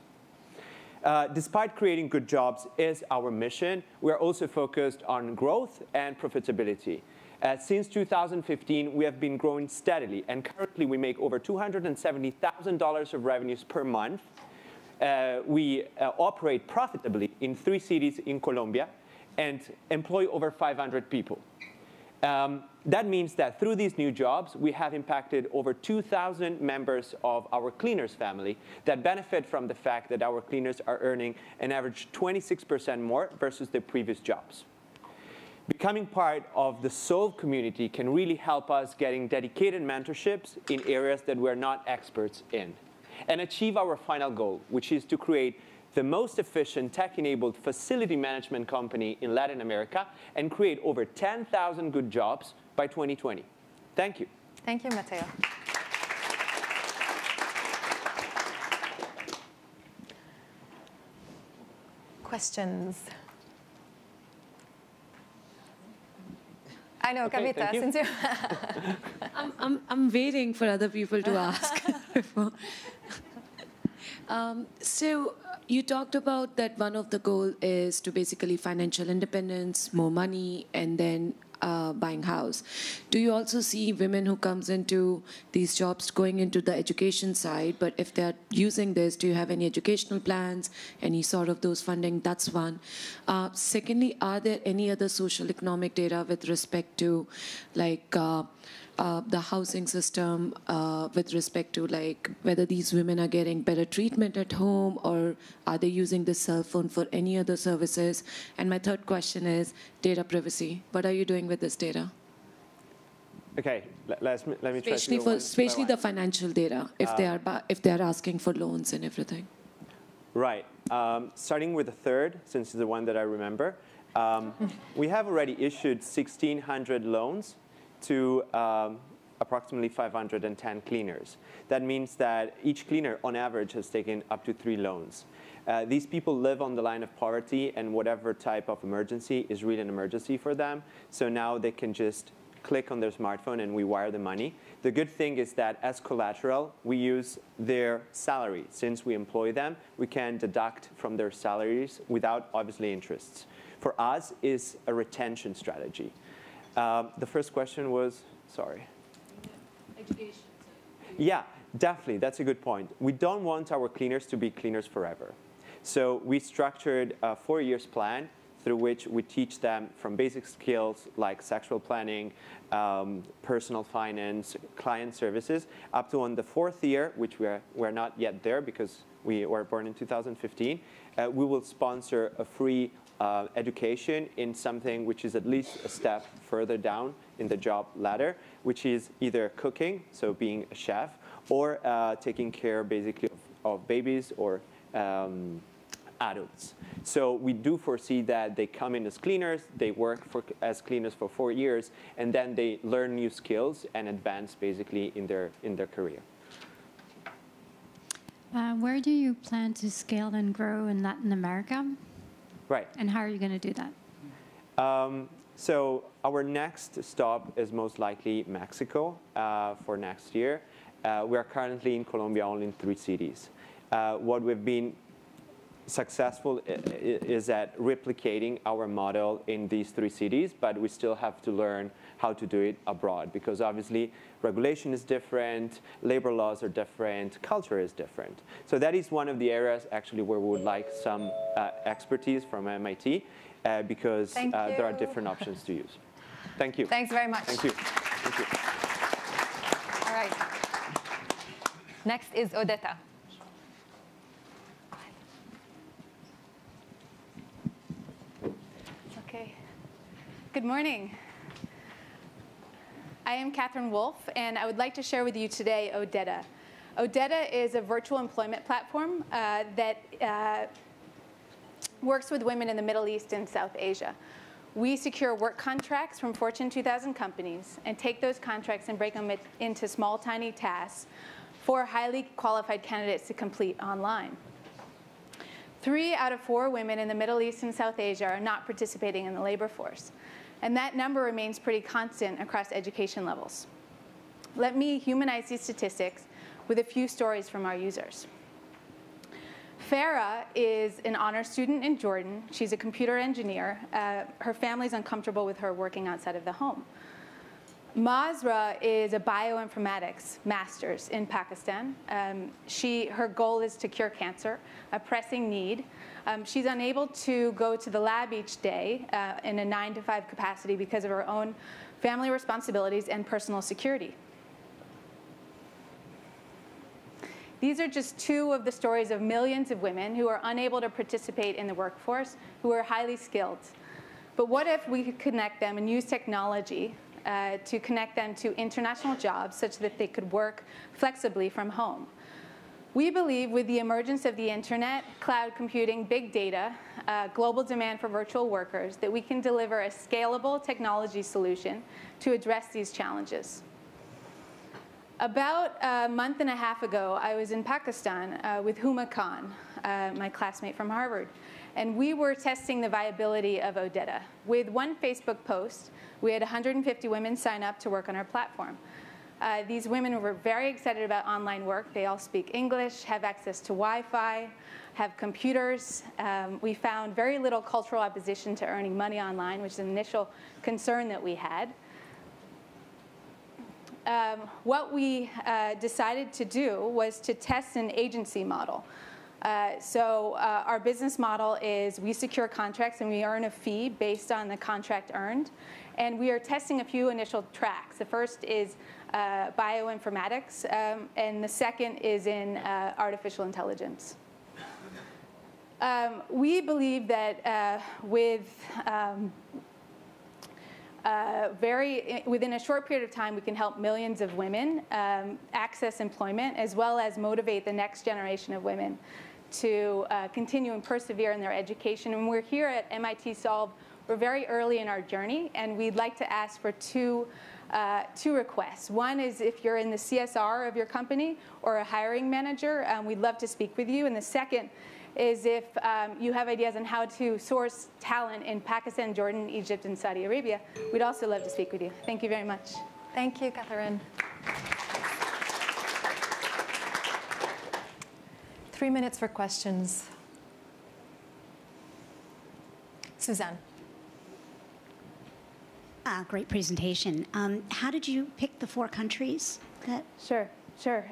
Despite creating good jobs is our mission, we are also focused on growth and profitability. Since 2015, we have been growing steadily, and currently we make over $270,000 of revenues per month. We operate profitably in 3 cities in Colombia and employ over 500 people. That means that through these new jobs, we have impacted over 2,000 members of our cleaners family that benefit from the fact that our cleaners are earning an average 26% more versus their previous jobs. Becoming part of the Solve community can really help us getting dedicated mentorships in areas that we're not experts in, and achieve our final goal, which is to create the most efficient tech-enabled facility management company in Latin America and create over 10,000 good jobs by 2020. Thank you. Thank you, Matteo. Questions? I know, Okay, Kavita, thank you. since you... I'm waiting for other people to ask. So you talked about that one of the goals is to basically financial independence, more money, and then buying house. Do you also see women who comes into these jobs going into the education side, but if they're using this, do you have any educational plans, any sort of those funding? That's one. Secondly, are there any other social economic data with respect to like the housing system, with respect to like whether these women are getting better treatment at home, or are they using the cell phone for any other services? And my third question is data privacy. What are you doing with this data? Okay, let me try to Especially go for one especially by the one. financial data, if they are asking for loans and everything. Right. Starting with the third, since it's the one that I remember, we have already issued 1,600 loans to approximately 510 cleaners. That means that each cleaner, on average, has taken up to 3 loans. These people live on the line of poverty, and whatever type of emergency is really an emergency for them. So now they can just click on their smartphone and we wire the money. The good thing is that as collateral, we use their salary. Since we employ them, we can deduct from their salaries without, obviously, interests. For us, is a retention strategy. The first question was, sorry. Education. Yeah, definitely. That's a good point. We don't want our cleaners to be cleaners forever. So we structured a 4-year plan through which we teach them from basic skills like sexual planning, personal finance, client services, up to on the 4th year, which we're not yet there because we were born in 2015, we will sponsor a free education in something which is at least a step further down in the job ladder, which is either cooking, so being a chef, or taking care basically of babies or adults. So we do foresee that they come in as cleaners, they work as cleaners for 4 years, and then they learn new skills and advance basically in their career. Where do you plan to scale and grow in Latin America? Right. And how are you going to do that? So our next stop is most likely Mexico for next year. We are currently in Colombia only in 3 cities. What we've been successful is at replicating our model in these 3 cities, but we still have to learn how to do it abroad because obviously regulation is different, labor laws are different, culture is different. So that is one of the areas actually where we would like some expertise from MIT because there are different options to use. Thank you. Thanks very much. Thank you. Thank you. All right. Next is Odetta. Okay. Good morning. I am Catherine Wolf, and I would like to share with you today Odetta. Odetta is a virtual employment platform that works with women in the Middle East and South Asia. We secure work contracts from Fortune 2000 companies and take those contracts and break them into small, tiny tasks for highly qualified candidates to complete online. 3 out of 4 women in the Middle East and South Asia are not participating in the labor force. And that number remains pretty constant across education levels. Let me humanize these statistics with a few stories from our users. Farah is an honor student in Jordan. She's a computer engineer. Her family's uncomfortable with her working outside of the home. Mazra is a bioinformatics master's in Pakistan. Her goal is to cure cancer, a pressing need. She's unable to go to the lab each day in a 9-to-5 capacity because of her own family responsibilities and personal security. These are just two of the stories of millions of women who are unable to participate in the workforce, who are highly skilled. But what if we could connect them and use technology to connect them to international jobs such that they could work flexibly from home? We believe with the emergence of the internet, cloud computing, big data, global demand for virtual workers, that we can deliver a scalable technology solution to address these challenges. About a month and a half ago, I was in Pakistan with Huma Khan, my classmate from Harvard, and we were testing the viability of Odetta. With one Facebook post, we had 150 women sign up to work on our platform. These women were very excited about online work. They all speak English, have access to Wi-Fi, have computers. We found very little cultural opposition to earning money online, which is an initial concern that we had. What we decided to do was to test an agency model. Our business model is we secure contracts and we earn a fee based on the contract earned. And we are testing a few initial tracks. The first is bioinformatics, and the second is in artificial intelligence. We believe that within a short period of time, we can help millions of women access employment, as well as motivate the next generation of women to continue and persevere in their education. And we're here at MIT Solve. We're very early in our journey, and we'd like to ask for two requests. One is if you're in the CSR of your company or a hiring manager, we'd love to speak with you. And the second is if you have ideas on how to source talent in Pakistan, Jordan, Egypt, and Saudi Arabia, we'd also love to speak with you. Thank you very much. Thank you, Catherine. 3 minutes for questions. Suzanne. Great presentation. How did you pick the 4 countries? Sure.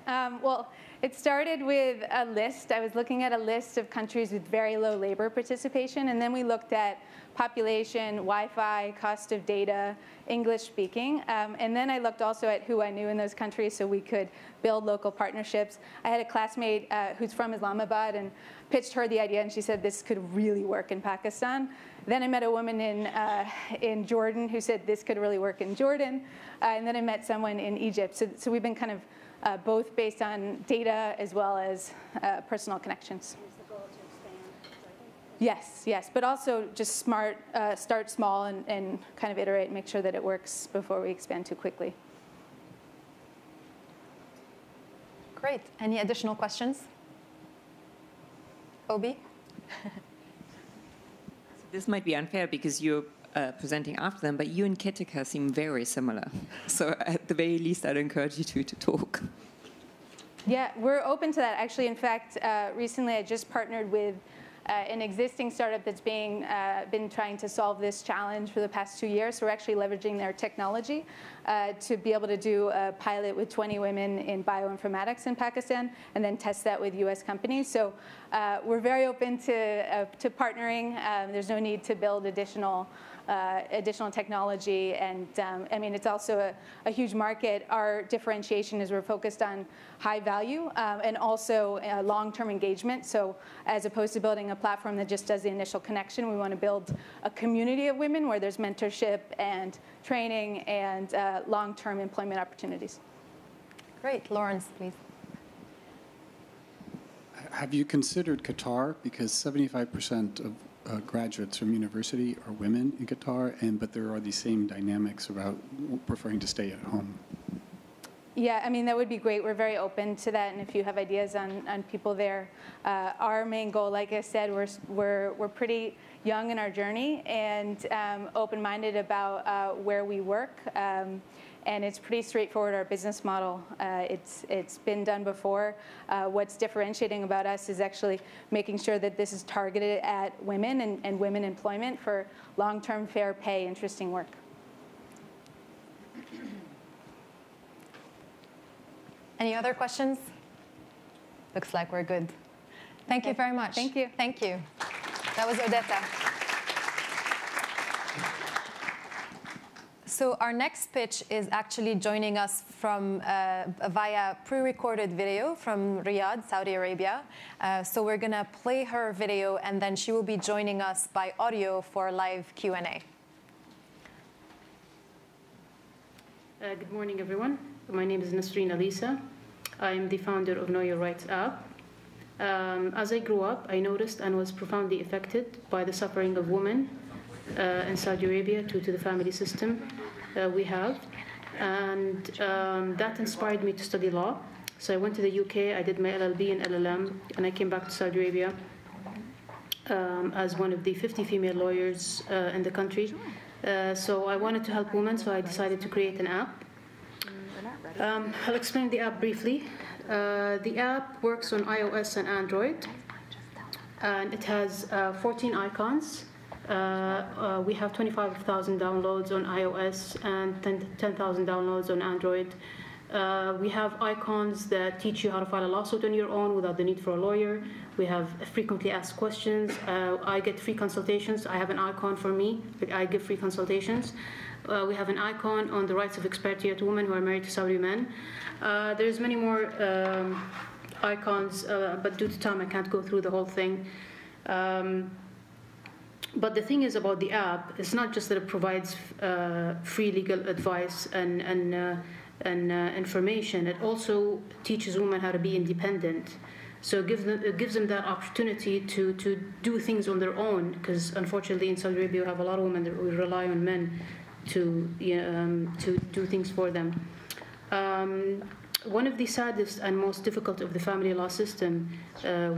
Well, it started with a list. I was looking at a list of countries with very low labor participation, and then we looked at population, Wi-Fi, cost of data, English speaking, and then I looked also at who I knew in those countries so we could build local partnerships. I had a classmate who's from Islamabad and pitched her the idea, and she said this could really work in Pakistan. Then I met a woman in Jordan who said this could really work in Jordan, and then I met someone in Egypt. So we've been kind of both based on data as well as personal connections. Is the goal to expand? Yes, but also just start small and kind of iterate and make sure that it works before we expand too quickly. Great. Any additional questions? Obi? This might be unfair because you're presenting after them, but you and Ketika seem very similar. So at the very least, I'd encourage you two to talk. Yeah, we're open to that. Actually, in fact, recently I just partnered with an existing startup that's been trying to solve this challenge for the past 2 years. So we're actually leveraging their technology to be able to do a pilot with 20 women in bioinformatics in Pakistan and then test that with US companies. So we're very open to partnering. There's no need to build additional technology, and I mean, it's also a huge market. Our differentiation is we're focused on high value and also long-term engagement. So as opposed to building a platform that just does the initial connection, we want to build a community of women where there's mentorship and training and long-term employment opportunities. Great. Lawrence, please. Have you considered Qatar? Because 75% of graduates from university are women in Qatar, but there are these same dynamics about preferring to stay at home. Yeah, I mean, that would be great. We're very open to that, and if you have ideas on people there. Our main goal, like I said, we're pretty young in our journey and open-minded about where we work. And it's pretty straightforward, our business model. It's been done before. What's differentiating about us is actually making sure that this is targeted at women and women employment for long-term fair pay, interesting work. Any other questions? Looks like we're good. Thank you very much. Thank you. Thank you. That was Odetta. So our next pitch is actually joining us from via pre-recorded video from Riyadh, Saudi Arabia. So we're going to play her video, and then she will be joining us by audio for live Q&A. Good morning, everyone. My name is Nasreen Alisa. I'm the founder of Know Your Rights app. As I grew up, I noticed and was profoundly affected by the suffering of women in Saudi Arabia due to the family system we have. And that inspired me to study law. So I went to the UK, I did my LLB and LLM, and I came back to Saudi Arabia as one of the 50 female lawyers in the country. So I wanted to help women, so I decided to create an app. I'll explain the app briefly. The app works on iOS and Android, and it has 14 icons. We have 25,000 downloads on iOS and 10,000 downloads on Android. We have icons that teach you how to file a lawsuit on your own without the need for a lawyer. We have frequently asked questions. I get free consultations. I have an icon for me. I give free consultations. We have an icon on the rights of expatriate women who are married to Saudi men. There's many more icons, but due to time, I can't go through the whole thing. But the thing is about the app, it's not just that it provides free legal advice and information. It also teaches women how to be independent. So it gives them that opportunity to do things on their own, because unfortunately in Saudi Arabia we have a lot of women that rely on men to do things for them. One of the saddest and most difficult of the family law system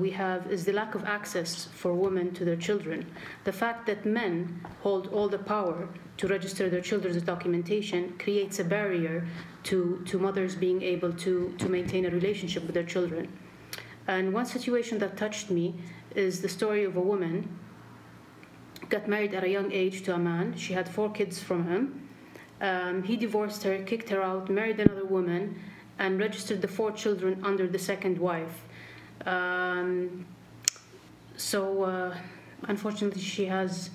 we have is the lack of access for women to their children. The fact that men hold all the power to register their children's documentation creates a barrier to mothers being able to maintain a relationship with their children. And one situation that touched me is the story of a woman got married at a young age to a man. She had 4 kids from him. He divorced her, kicked her out, married another woman, and registered the 4 children under the second wife. Unfortunately, she has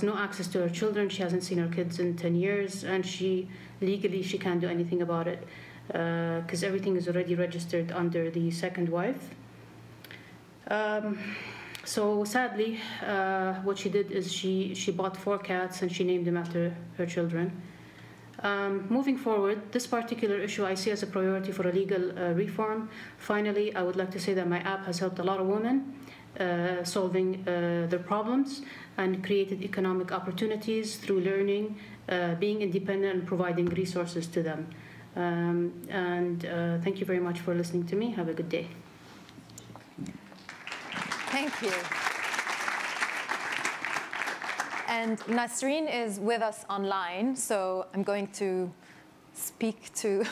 no access to her children. She hasn't seen her kids in 10 years, and legally she can't do anything about it because everything is already registered under the second wife. So sadly, what she did is she bought 4 cats and she named them after her children. Moving forward, this particular issue I see as a priority for a legal reform. Finally, I would like to say that my app has helped a lot of women solving their problems and created economic opportunities through learning, being independent, and providing resources to them. Thank you very much for listening to me. Have a good day. Thank you. And Nasreen is with us online, so I'm going to speak to,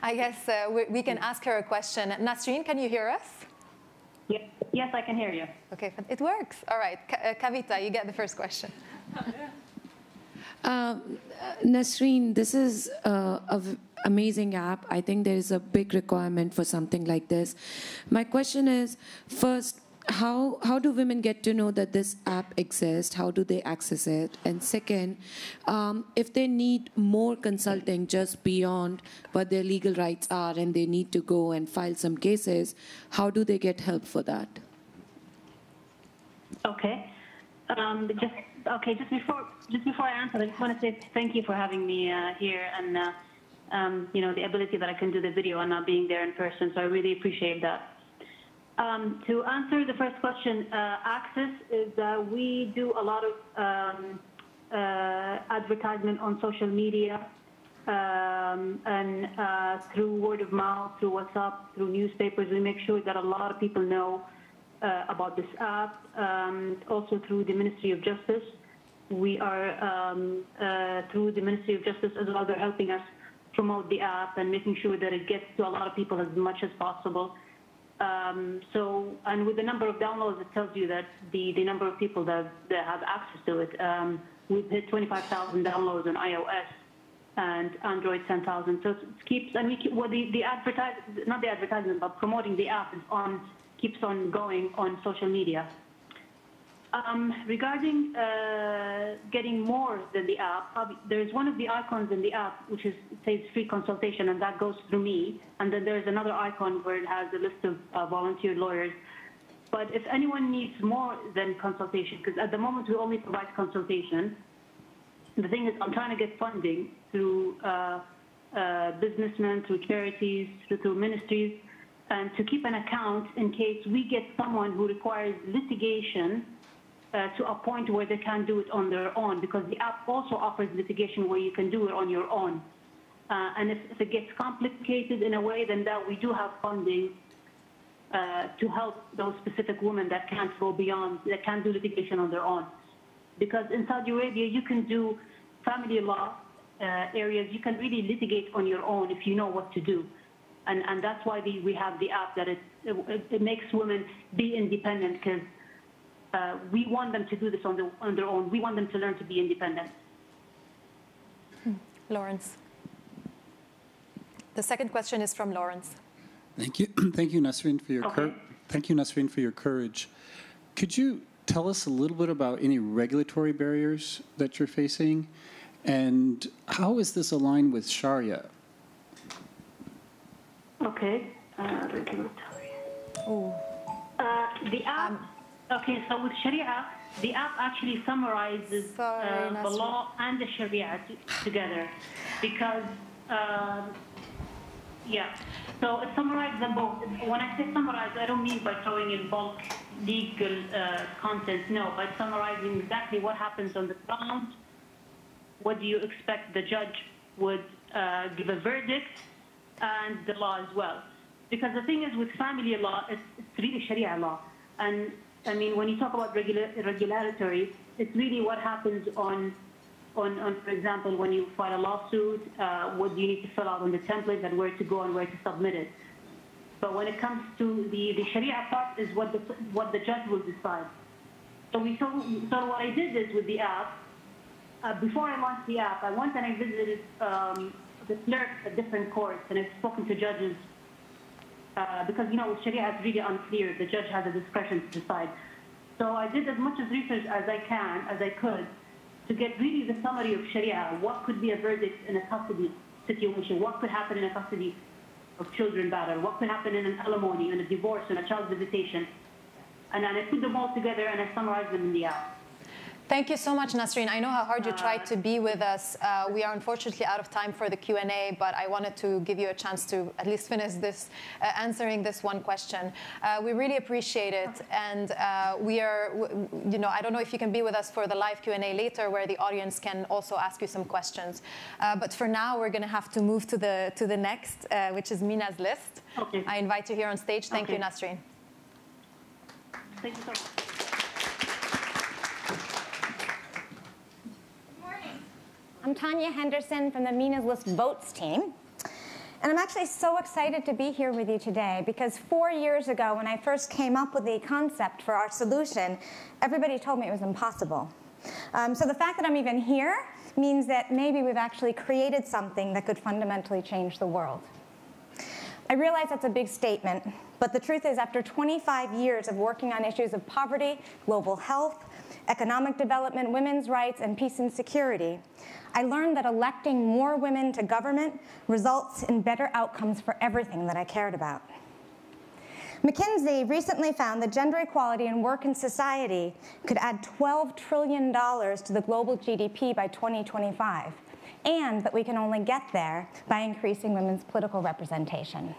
I guess we can ask her a question. Nasreen, can you hear us? Yes, I can hear you. Okay, it works. All right, Kavita, you get the first question. Nasreen, this is an amazing app. I think there is a big requirement for something like this. My question is, first, how do women get to know that this app exists? How do they access it? And second, if they need more consulting just beyond what their legal rights are and they need to go and file some cases, how do they get help for that? Okay. Just before I answer, I just want to say thank you for having me here and the ability that I can do the video and not being there in person. So I really appreciate that. To answer the first question, access is we do a lot of advertisement on social media. and through word of mouth, through WhatsApp, through newspapers, we make sure that a lot of people know about this app. Also through the Ministry of Justice, we are through the Ministry of Justice as well. They're helping us promote the app and making sure that it gets to a lot of people as much as possible. And with the number of downloads, it tells you that the number of people that have access to it. We've hit 25,000 downloads on iOS and Android 10,000. So it keeps, and we keep, well, not the advertisement, but promoting the app is keeps on going on social media. Regarding getting more than the app, there's one of the icons in the app which says free consultation, and that goes through me. And then there's another icon where it has a list of volunteer lawyers. But if anyone needs more than consultation, because at the moment we only provide consultation, the thing is I'm trying to get funding through businessmen, through charities, through ministries, and to keep an account in case we get someone who requires litigation to a point where they can do it on their own, because the app also offers litigation where you can do it on your own. And if it gets complicated in a way, then that we do have funding to help those specific women that can't go beyond, that can't do litigation on their own. Because in Saudi Arabia, you can do family law areas, you can really litigate on your own if you know what to do. And that's why we have the app, that it makes women be independent, because we want them to do this on their own. We want them to learn to be independent. Lawrence. The second question is from Lawrence. Thank you, thank you, Nasreen, for your thank you, Nasreen, for your courage. Could you tell us a little bit about any regulatory barriers that you're facing, and how is this aligned with Sharia? Okay, regulatory. The app. Okay, so with Sharia, the app actually summarizes the law and the Sharia together, because. Yeah, so it summarizes them both. When I say summarize, I don't mean by throwing in bulk legal content, no, by summarizing exactly what happens on the ground, what do you expect the judge would give a verdict, and the law as well. Because the thing is, with family law, it's really Sharia law. And I mean, when you talk about regulatory, it's really what happens on, for example, when you file a lawsuit, what do you need to fill out on the template and where to go and where to submit it. But when it comes to the Sharia part is what the judge will decide. So what I did is with the app, before I launched the app, I went and I visited the clerks at different courts, and I've spoken to judges, because, you know, with Sharia it's really unclear. The judge has a discretion to decide. So I did as much as research as I could, to get really the summary of Sharia. What could be a verdict in a custody situation? What could happen in a custody of children matter? What could happen in an alimony, in a divorce, in a child visitation? And then I put them all together and I summarized them in the app. Thank you so much, Nasreen. I know how hard you tried to be with us. We are unfortunately out of time for the Q&A, but I wanted to give you a chance to at least finish this, answering this one question. We really appreciate it. And we are, you know, I don't know if you can be with us for the live Q&A later, where the audience can also ask you some questions. But for now, we're going to have to move to the next, which is Mina's list. Okay. I invite you here on stage. Thank you, Nasreen. Thank you so much. I'm Tanya Henderson from the Mina's List Votes team. And I'm actually so excited to be here with you today, because 4 years ago, when I first came up with the concept for our solution, everybody told me it was impossible. So the fact that I'm even here means that maybe we've actually created something that could fundamentally change the world. I realize that's a big statement, but the truth is, after 25 years of working on issues of poverty, global health, economic development, women's rights, and peace and security, I learned that electing more women to government results in better outcomes for everything that I cared about. McKinsey recently found that gender equality in work and society could add $12 trillion to the global GDP by 2025, and that we can only get there by increasing women's political representation.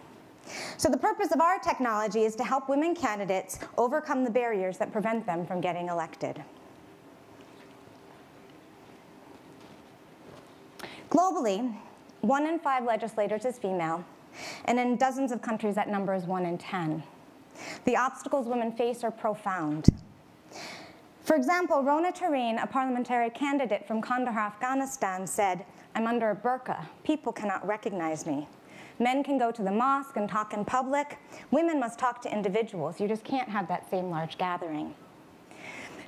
So the purpose of our technology is to help women candidates overcome the barriers that prevent them from getting elected. Globally, 1 in 5 legislators is female, and in dozens of countries that number is 1 in 10. The obstacles women face are profound. For example, Rona Tareen, a parliamentary candidate from Kandahar, Afghanistan, said, "I'm under a burqa. People cannot recognize me. Men can go to the mosque and talk in public. Women must talk to individuals. You just can't have that same large gathering."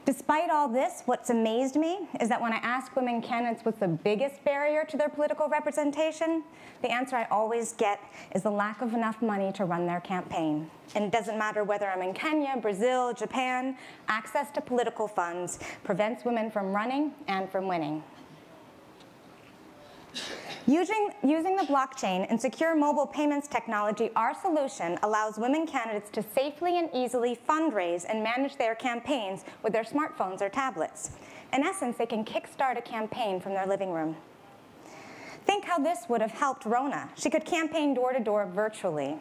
Despite all this, what's amazed me is that when I ask women candidates what's the biggest barrier to their political representation, the answer I always get is the lack of enough money to run their campaign. And it doesn't matter whether I'm in Kenya, Brazil, Japan, access to political funds prevents women from running and from winning. Using the blockchain and secure mobile payments technology, our solution allows women candidates to safely and easily fundraise and manage their campaigns with their smartphones or tablets. In essence, they can kickstart a campaign from their living room. Think how this would have helped Rona. She could campaign door-to-door virtually.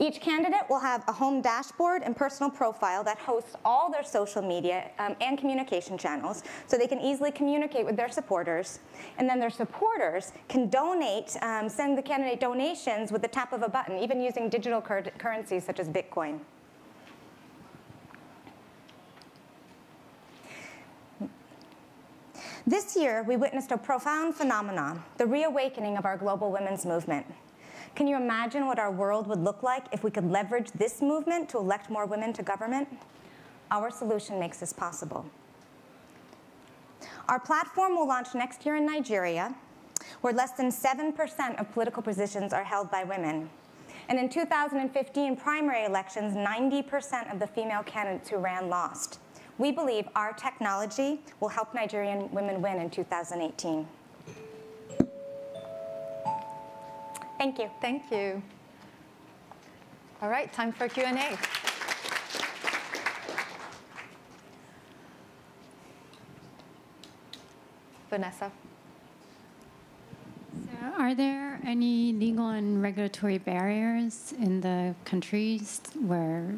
Each candidate will have a home dashboard and personal profile that hosts all their social media and communication channels so they can easily communicate with their supporters. And then their supporters can donate, send the candidate donations with the tap of a button, even using digital currencies such as Bitcoin. This year, we witnessed a profound phenomenon, the reawakening of our global women's movement. Can you imagine what our world would look like if we could leverage this movement to elect more women to government? Our solution makes this possible. Our platform will launch next year in Nigeria, where less than 7% of political positions are held by women. And in 2015 primary elections, 90% of the female candidates who ran lost. We believe our technology will help Nigerian women win in 2018. Thank you. Thank you. All right, time for Q&A. Vanessa. So are there any legal and regulatory barriers in the countries where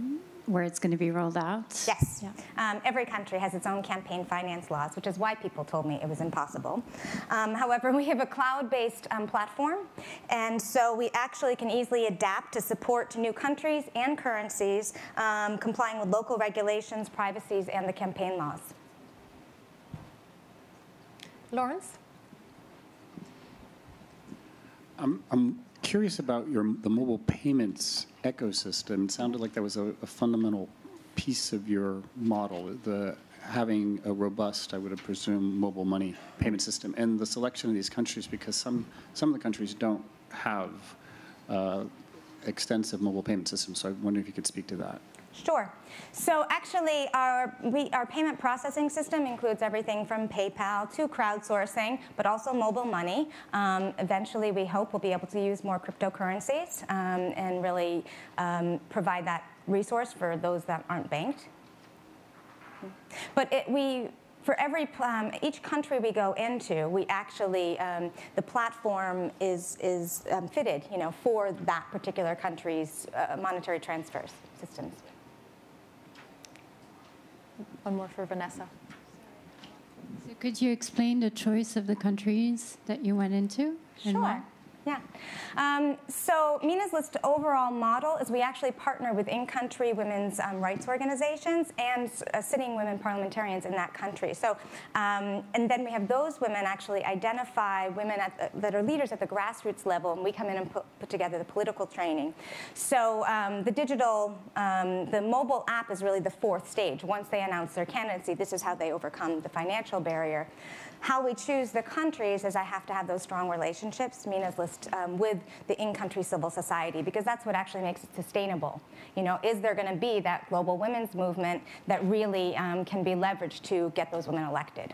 it's going to be rolled out? Yes. Yeah. Every country has its own campaign finance laws, which is why people told me it was impossible. However, we have a cloud-based platform, and so we actually can easily adapt to support to new countries and currencies, complying with local regulations, privacies, and the campaign laws. Lawrence? I'm curious about the mobile payments ecosystem. It sounded like that was a fundamental piece of your model, having a robust, I would have presumed, mobile money payment system, and the selection of these countries, because some of the countries don't have extensive mobile payment systems. So I wonder if you could speak to that. Sure. So actually, our payment processing system includes everything from PayPal to crowdsourcing, but also mobile money. Eventually, we hope we'll be able to use more cryptocurrencies and really provide that resource for those that aren't banked. But for each country we go into, we actually the platform is fitted, for that particular country's monetary transfer systems. One more for Vanessa. So could you explain the choice of the countries that you went into? Sure. Yeah. So Mina's List overall model is we actually partner with in-country women's rights organizations and sitting women parliamentarians in that country. So, and then we have those women actually identify women that are leaders at the grassroots level, and we come in and put together the political training. So the mobile app is really the fourth stage. Once they announce their candidacy, this is how they overcome the financial barrier. How we choose the countries is I have to have those strong relationships, Mina's List, with the in-country civil society, because that's what actually makes it sustainable. Is there going to be that global women's movement that really can be leveraged to get those women elected?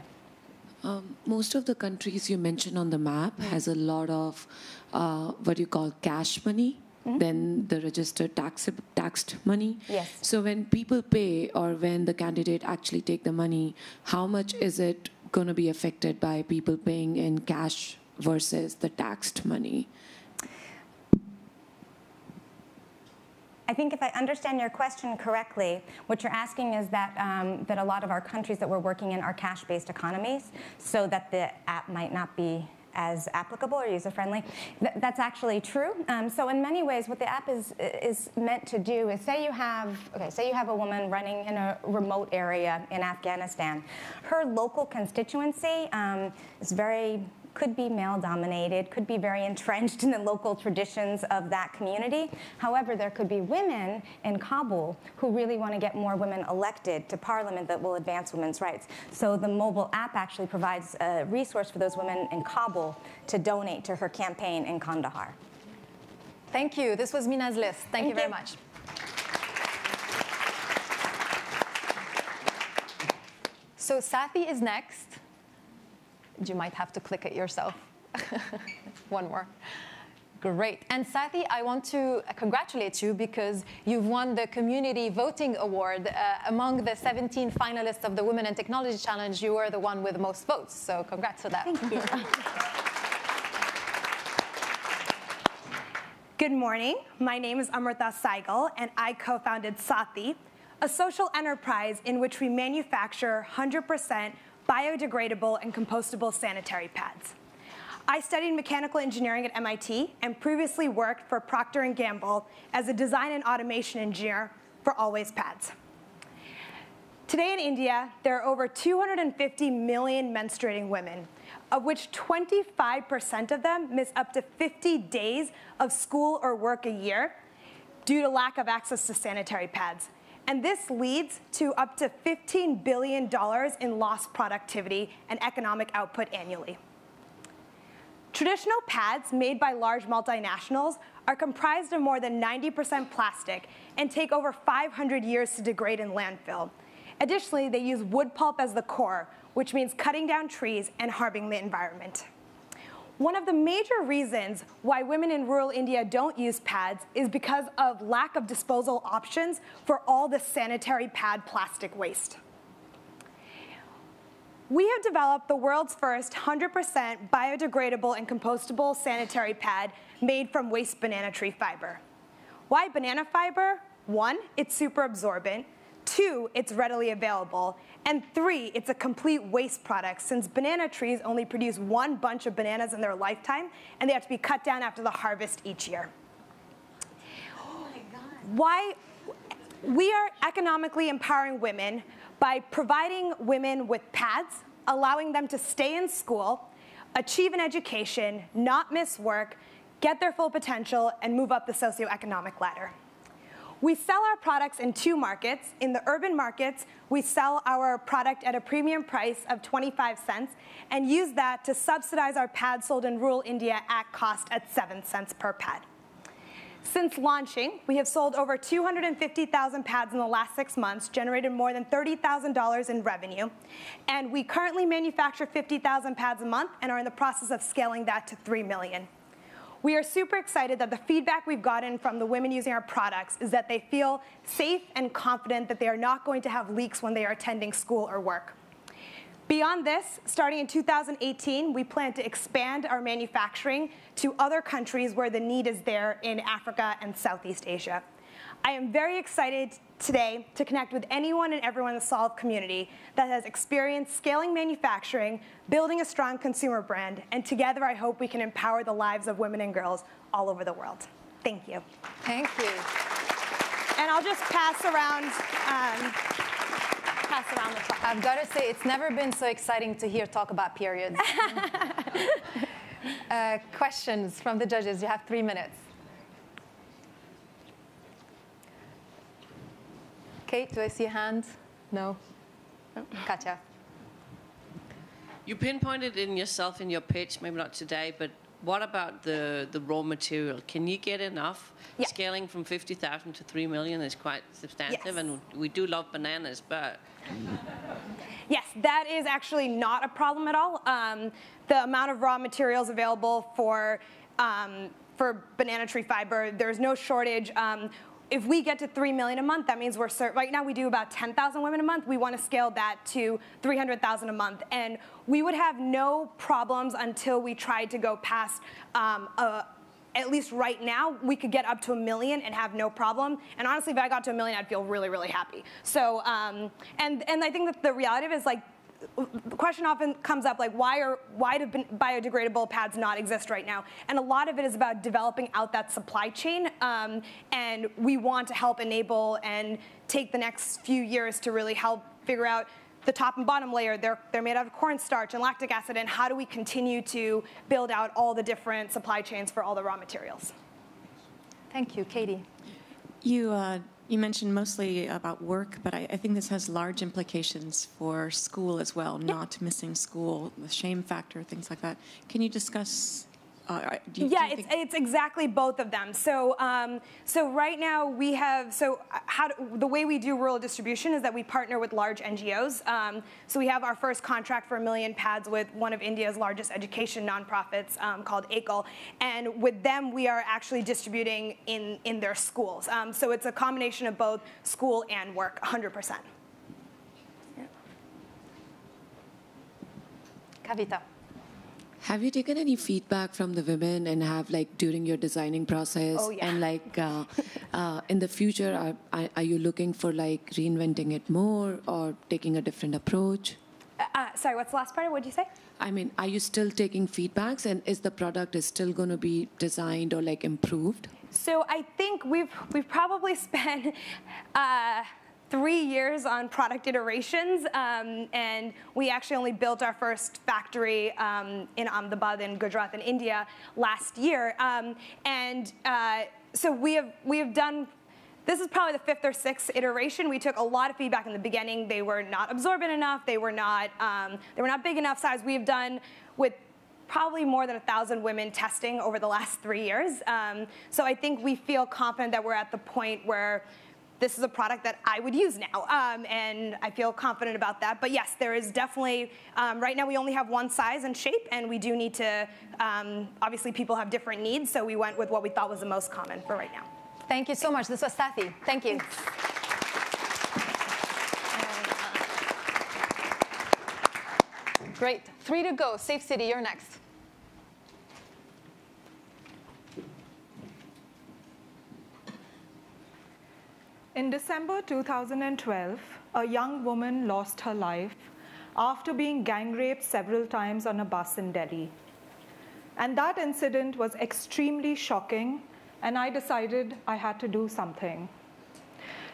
Most of the countries you mentioned on the map has a lot of what you call cash money. Then the registered taxed money. Yes. So when people pay or when the candidate actually take the money, how much is it going to be affected by people paying in cash versus the taxed money? I think if I understand your question correctly, what you're asking is that that a lot of our countries that we're working in are cash-based economies, so that the app might not be as applicable or user-friendly. That's actually true. So in many ways, what the app is meant to do is say you have a woman running in a remote area in Afghanistan. Her local constituency could be male-dominated, could be very entrenched in the local traditions of that community. However, there could be women in Kabul who really want to get more women elected to parliament that will advance women's rights. So the mobile app actually provides a resource for those women in Kabul to donate to her campaign in Kandahar. Thank you. This was Mina's list. Thank you very much. So Sathi is next. You might have to click it yourself. One more. Great. And Sathi, I want to congratulate you because you've won the Community Voting Award. Among the 17 finalists of the Women in Technology Challenge, you were the one with the most votes. So congrats to that. Thank you. Good morning. My name is Amrita Saigal, and I co-founded Sathi, a social enterprise in which we manufacture 100% biodegradable and compostable sanitary pads. I studied mechanical engineering at MIT and previously worked for Procter & Gamble as a design and automation engineer for Always Pads. Today in India, there are over 250 million menstruating women, of which 25% of them miss up to 50 days of school or work a year due to lack of access to sanitary pads. And this leads to up to $15 billion in lost productivity and economic output annually. Traditional pads made by large multinationals are comprised of more than 90% plastic and take over 500 years to degrade in landfill. Additionally, they use wood pulp as the core, which means cutting down trees and harming the environment. One of the major reasons why women in rural India don't use pads is because of lack of disposal options for all the sanitary pad plastic waste. We have developed the world's first 100% biodegradable and compostable sanitary pad made from waste banana tree fiber. Why banana fiber? 1, it's super absorbent. 2, it's readily available. And 3, it's a complete waste product since banana trees only produce one bunch of bananas in their lifetime and they have to be cut down after the harvest each year. Oh my God. Why? We are economically empowering women by providing women with pads, allowing them to stay in school, achieve an education, not miss work, get their full potential, and move up the socioeconomic ladder. We sell our products in 2 markets. In the urban markets, we sell our product at a premium price of 25 cents and use that to subsidize our pads sold in rural India at cost at 7 cents per pad. Since launching, we have sold over 250,000 pads in the last 6 months, generated more than $30,000 in revenue, and we currently manufacture 50,000 pads a month and are in the process of scaling that to 3 million. We are super excited that the feedback we've gotten from the women using our products is that they feel safe and confident that they are not going to have leaks when they are attending school or work. Beyond this, starting in 2018, we plan to expand our manufacturing to other countries where the need is there in Africa and Southeast Asia. I am very excited today to connect with anyone and everyone in the Solve community that has experienced scaling manufacturing, building a strong consumer brand, and together I hope we can empower the lives of women and girls all over the world. Thank you. Thank you. And I'll just pass around the talk. I've got to say, it's never been so exciting to hear talk about periods. Questions from the judges. You have 3 minutes. Kate, do I see a hand? No? Katja. You pinpointed in yourself in your pitch, maybe not today, but what about the raw material? Can you get enough? Yeah. Scaling from 50,000 to 3 million is quite substantive, yes. And we do love bananas, but... Yes, that is actually not a problem at all. The amount of raw materials available for banana tree fiber, there's no shortage. If we get to 3 million a month, that means right now we do about 10,000 women a month. We want to scale that to 300,000 a month. And we would have no problems until we tried to go past, at least right now, we could get up to 1 million and have no problem. And honestly, if I got to 1 million, I'd feel really, really happy. So, and I think that the reality of it is like, the question often comes up, like, why do biodegradable pads not exist right now? And a lot of it is about developing out that supply chain, and we want to help enable and take the next few years to really help figure out the top and bottom layer. They're made out of cornstarch and lactic acid, and how do we continue to build out all the different supply chains for all the raw materials? Thank you. Katie. You mentioned mostly about work, but I think this has large implications for school as well, not missing school, the shame factor, things like that. Can you discuss? It's exactly both of them. So right now we have, the way we do rural distribution is that we partner with large NGOs. So we have our first contract for 1 million pads with one of India's largest education nonprofits called ACL. And with them, we are actually distributing in their schools. So it's a combination of both school and work, 100%. Yeah. Kavita. Have you taken any feedback from the women and have, like, during your designing process? Oh, yeah. And, like, in the future, are you looking for, like, reinventing it more or taking a different approach? Sorry, what's the last part? What did you say? I mean, are you still taking feedbacks, and is the product still going to be designed or, like, improved? So I think we've probably spent 3 years on product iterations, and we actually only built our first factory in Ahmedabad in Gujarat in India last year. So we have done, this is probably the 5th or 6th iteration. We took a lot of feedback in the beginning. They were not absorbent enough. They were not big enough size. We've done with probably more than 1,000 women testing over the last 3 years. So I think we feel confident that we're at the point where this is a product that I would use now, and I feel confident about that. But yes, there is definitely, right now we only have one size and shape, and we do need to, obviously people have different needs, so we went with what we thought was the most common for right now. Thank you so much. This was Sathi. Thank you. Great. 3 to go. Safe City, you're next. In December 2012, a young woman lost her life after being gang raped several times on a bus in Delhi. And that incident was extremely shocking, and I decided I had to do something.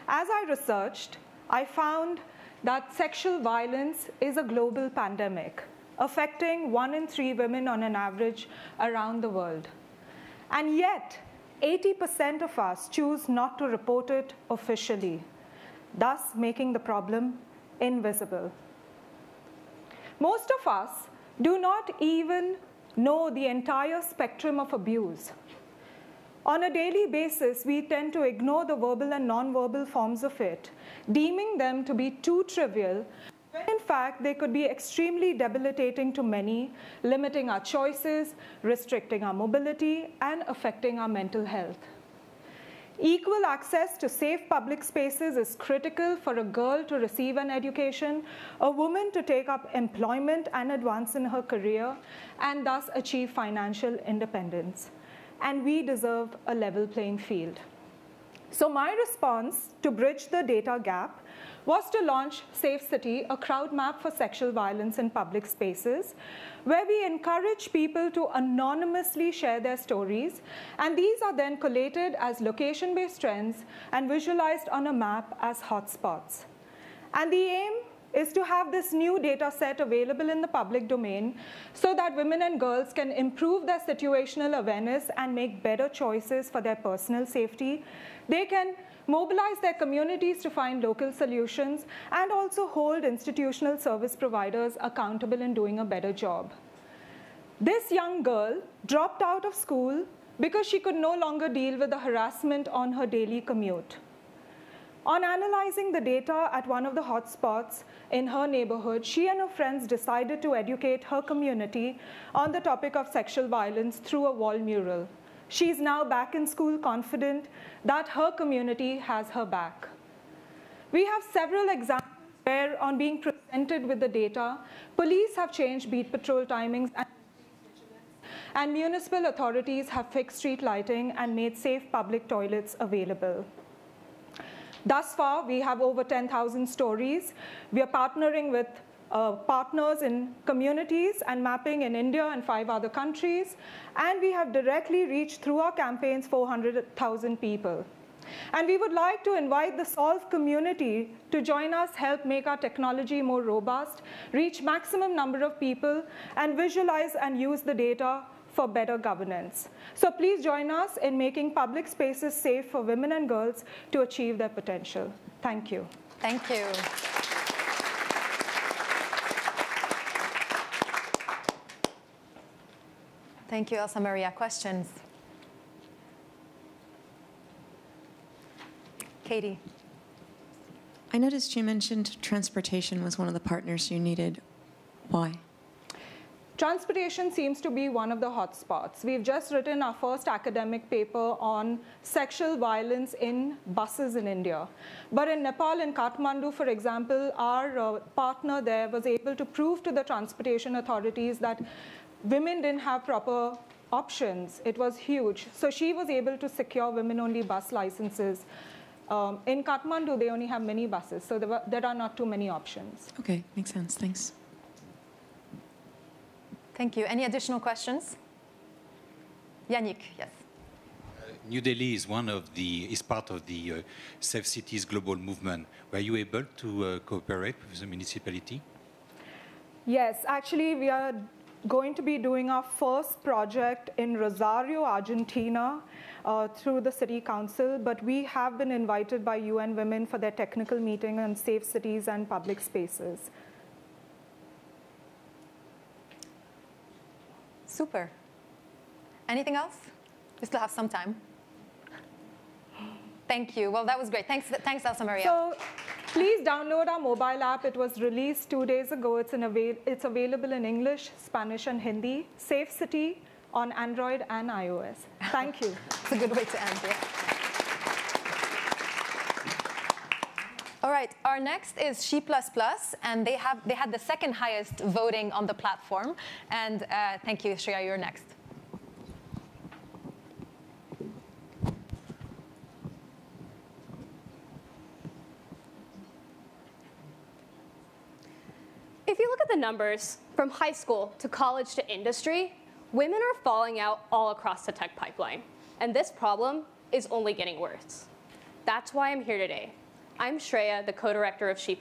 As I researched, I found that sexual violence is a global pandemic, affecting 1 in 3 women on an average around the world. And yet, 80% of us choose not to report it officially, thus making the problem invisible. Most of us do not even know the entire spectrum of abuse. On a daily basis, we tend to ignore the verbal and non-verbal forms of it, deeming them to be too trivial, when in fact they could be extremely debilitating to many, limiting our choices, restricting our mobility, and affecting our mental health. Equal access to safe public spaces is critical for a girl to receive an education, a woman to take up employment and advance in her career, and thus achieve financial independence. And we deserve a level playing field. So my response to bridge the data gap was to launch Safe City, a crowd map for sexual violence in public spaces, where we encourage people to anonymously share their stories, and these are then collated as location-based trends and visualized on a map as hotspots. And the aim is to have this new data set available in the public domain so that women and girls can improve their situational awareness and make better choices for their personal safety. They can mobilize their communities to find local solutions, and also hold institutional service providers accountable in doing a better job. This young girl dropped out of school because she could no longer deal with the harassment on her daily commute. On analyzing the data at one of the hotspots in her neighborhood, she and her friends decided to educate her community on the topic of sexual violence through a wall mural. She's now back in school confident that her community has her back. We have several examples where, on being presented with the data, police have changed beat patrol timings, and municipal authorities have fixed street lighting and made safe public toilets available. Thus far, we have over 10,000 stories. We are partnering with partners in communities and mapping in India and 5 other countries. And we have directly reached through our campaigns 400,000 people. And we would like to invite the Solve community to join us, help make our technology more robust, reach maximum number of people, and visualize and use the data for better governance. So please join us in making public spaces safe for women and girls to achieve their potential. Thank you. Thank you. Thank you, Elsa Maria. Questions? Katie. I noticed you mentioned transportation was one of the partners you needed. Why? Transportation seems to be one of the hotspots. We've just written our first academic paper on sexual violence in buses in India. But in Nepal, in Kathmandu, for example, our partner there was able to prove to the transportation authorities that women didn't have proper options. It was huge. So she was able to secure women-only bus licenses. In Kathmandu, they only have mini buses, so there are not too many options. Okay, makes sense. Thanks. Thank you. Any additional questions? Yannick, yes. New Delhi is part of the Safe Cities global movement. Were you able to cooperate with the municipality? Yes, actually, we are going to be doing our first project in Rosario, Argentina, through the city council, but we have been invited by UN Women for their technical meeting on safe cities and public spaces. Super. Anything else? We still have some time. Thank you. Well, that was great. Thanks, Elsa Maria. So please download our mobile app. It was released 2 days ago. It's available in English, Spanish, and Hindi. Safe City on Android and iOS. Thank you. It's a good way to end it. All right, our next is She++, and they had the second highest voting on the platform. And thank you, Shreya, you're next. If you look at the numbers from high school to college to industry, women are falling out all across the tech pipeline. And this problem is only getting worse. That's why I'm here today. I'm Shreya, the co-director of She++.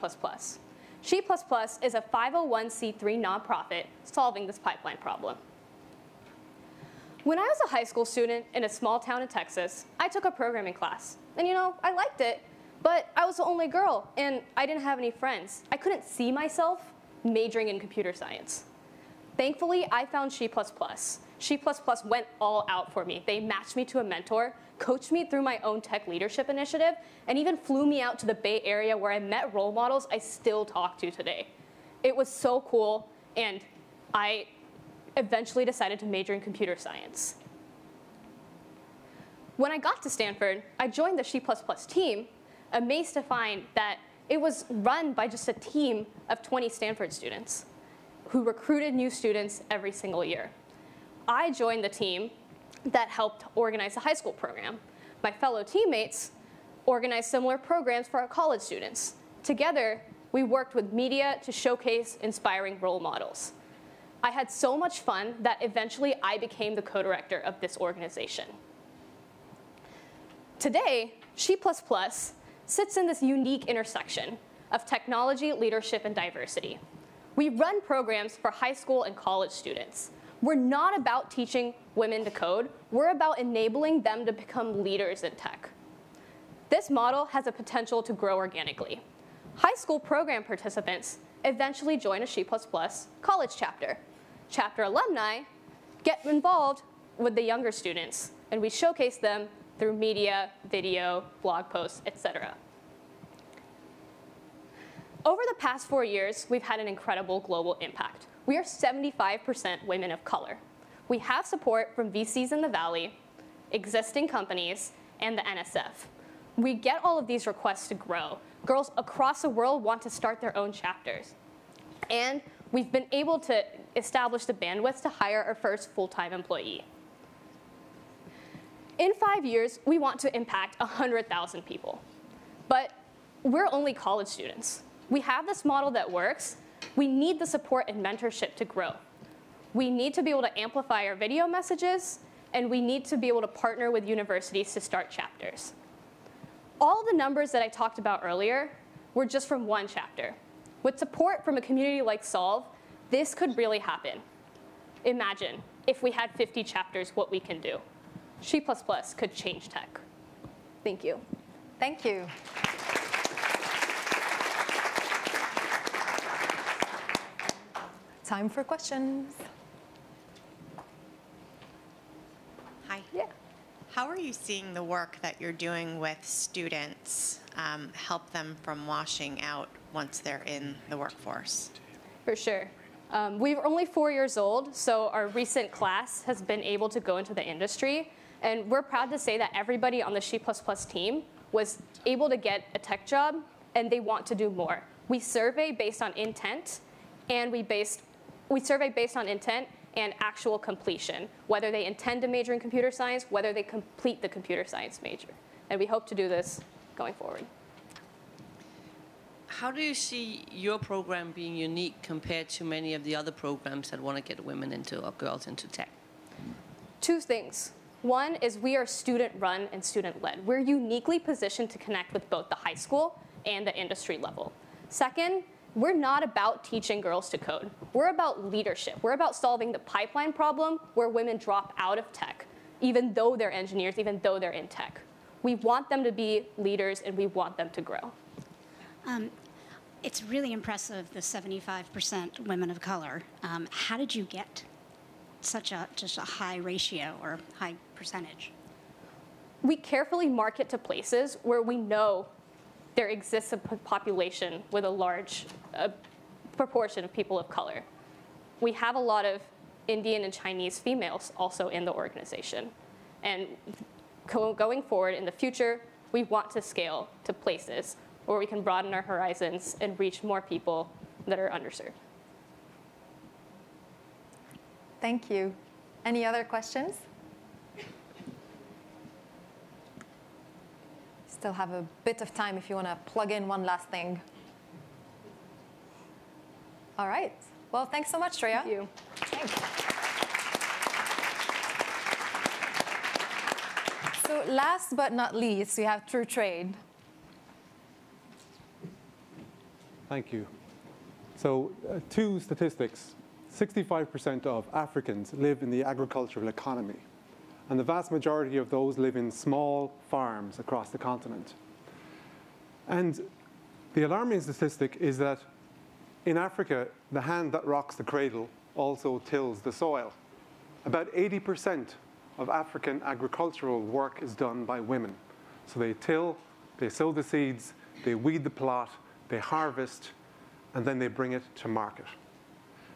She++ is a 501c3 nonprofit solving this pipeline problem. When I was a high school student in a small town in Texas, I took a programming class. And I liked it, but I was the only girl, and I didn't have any friends. I couldn't see myself majoring in computer science. Thankfully, I found She++. She++ went all out for me. They matched me to a mentor, coached me through my own tech leadership initiative, and even flew me out to the Bay Area where I met role models I still talk to today. It was so cool, and I eventually decided to major in computer science. When I got to Stanford, I joined the She++ team, amazed to find that it was run by just a team of 20 Stanford students who recruited new students every single year. I joined the team that helped organize the high school program. My fellow teammates organized similar programs for our college students. Together, we worked with media to showcase inspiring role models. I had so much fun that eventually I became the co-director of this organization. Today, She++ sits in this unique intersection of technology, leadership, and diversity. We run programs for high school and college students. We're not about teaching women to code. We're about enabling them to become leaders in tech. This model has a potential to grow organically. High school program participants eventually join a She++ college chapter. Chapter alumni get involved with the younger students, and we showcase them through media, video, blog posts, etc. Over the past 4 years, we've had an incredible global impact. We are 75% women of color. We have support from VCs in the Valley, existing companies, and the NSF. We get all of these requests to grow. Girls across the world want to start their own chapters. And we've been able to establish the bandwidth to hire our first full-time employee. In 5 years, we want to impact 100,000 people. But we're only college students. We have this model that works, We need the support and mentorship to grow. We need to be able to amplify our video messages, and we need to be able to partner with universities to start chapters. All the numbers that I talked about earlier were just from one chapter. With support from a community like Solve, this could really happen. Imagine if we had 50 chapters, what we can do. She++ could change tech. Thank you. Thank you. Time for questions. Hi. Yeah. How are you seeing the work that you're doing with students help them from washing out once they're in the workforce? For sure. We're only 4 years old, so our recent class has been able to go into the industry. And we're proud to say that everybody on the She++ team was able to get a tech job, and they want to do more. We survey based on intent, and we survey based on intent and actual completion, whether they intend to major in computer science, whether they complete the computer science major. And we hope to do this going forward. How do you see your program being unique compared to many of the other programs that want to get women into or girls into tech? Two things. One is we are student-run and student-led. We're uniquely positioned to connect with both the high school and the industry level. Second, we're not about teaching girls to code. We're about leadership. We're about solving the pipeline problem where women drop out of tech, even though they're engineers, even though they're in tech. We want them to be leaders, and we want them to grow. It's really impressive, the 75% women of color. How did you get such just a high ratio or high percentage? We carefully market to places where we know there exists a population with a large proportion of people of color. We have a lot of Indian and Chinese females also in the organization. And going forward in the future, we want to scale to places where we can broaden our horizons and reach more people that are underserved. Thank you. Any other questions? Still have a bit of time if you want to plug in one last thing. All right. Well, thanks so much, Shreya. Thank you. Thanks. So last but not least, we have True Trade. Thank you. So two statistics. 65% of Africans live in the agricultural economy, and the vast majority of those live in small farms across the continent. And the alarming statistic is that in Africa, the hand that rocks the cradle also tills the soil. About 80% of African agricultural work is done by women. So they till, they sow the seeds, they weed the plot, they harvest, and then they bring it to market.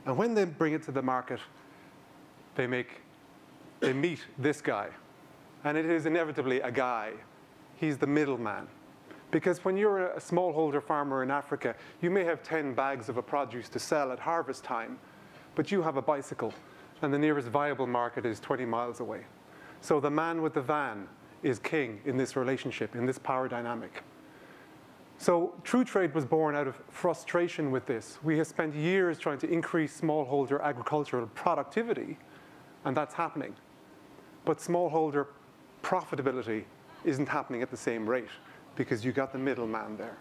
And when they bring it to the market, they meet this guy. And it is inevitably a guy. He's the middleman. Because when you're a smallholder farmer in Africa, you may have 10 bags of a produce to sell at harvest time, but you have a bicycle, and the nearest viable market is 20 miles away. So the man with the van is king in this relationship, in this power dynamic. So True Trade was born out of frustration with this. We have spent years trying to increase smallholder agricultural productivity, and that's happening. But smallholder profitability isn't happening at the same rate because you got the middleman there.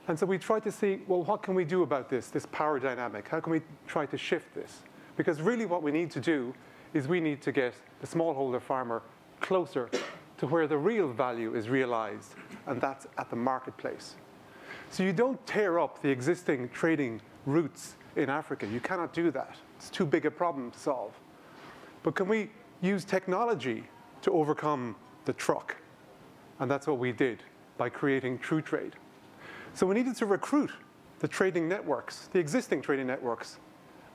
And so we tried to see, well, what can we do about this power dynamic? How can we try to shift this? Because really what we need to do is we need to get the smallholder farmer closer to where the real value is realized, and that's at the marketplace. So you don't tear up the existing trading routes in Africa. You cannot do that. It's too big a problem to solve. But can we use technology to overcome the truck? And that's what we did by creating True Trade. So we needed to recruit the trading networks, the existing trading networks.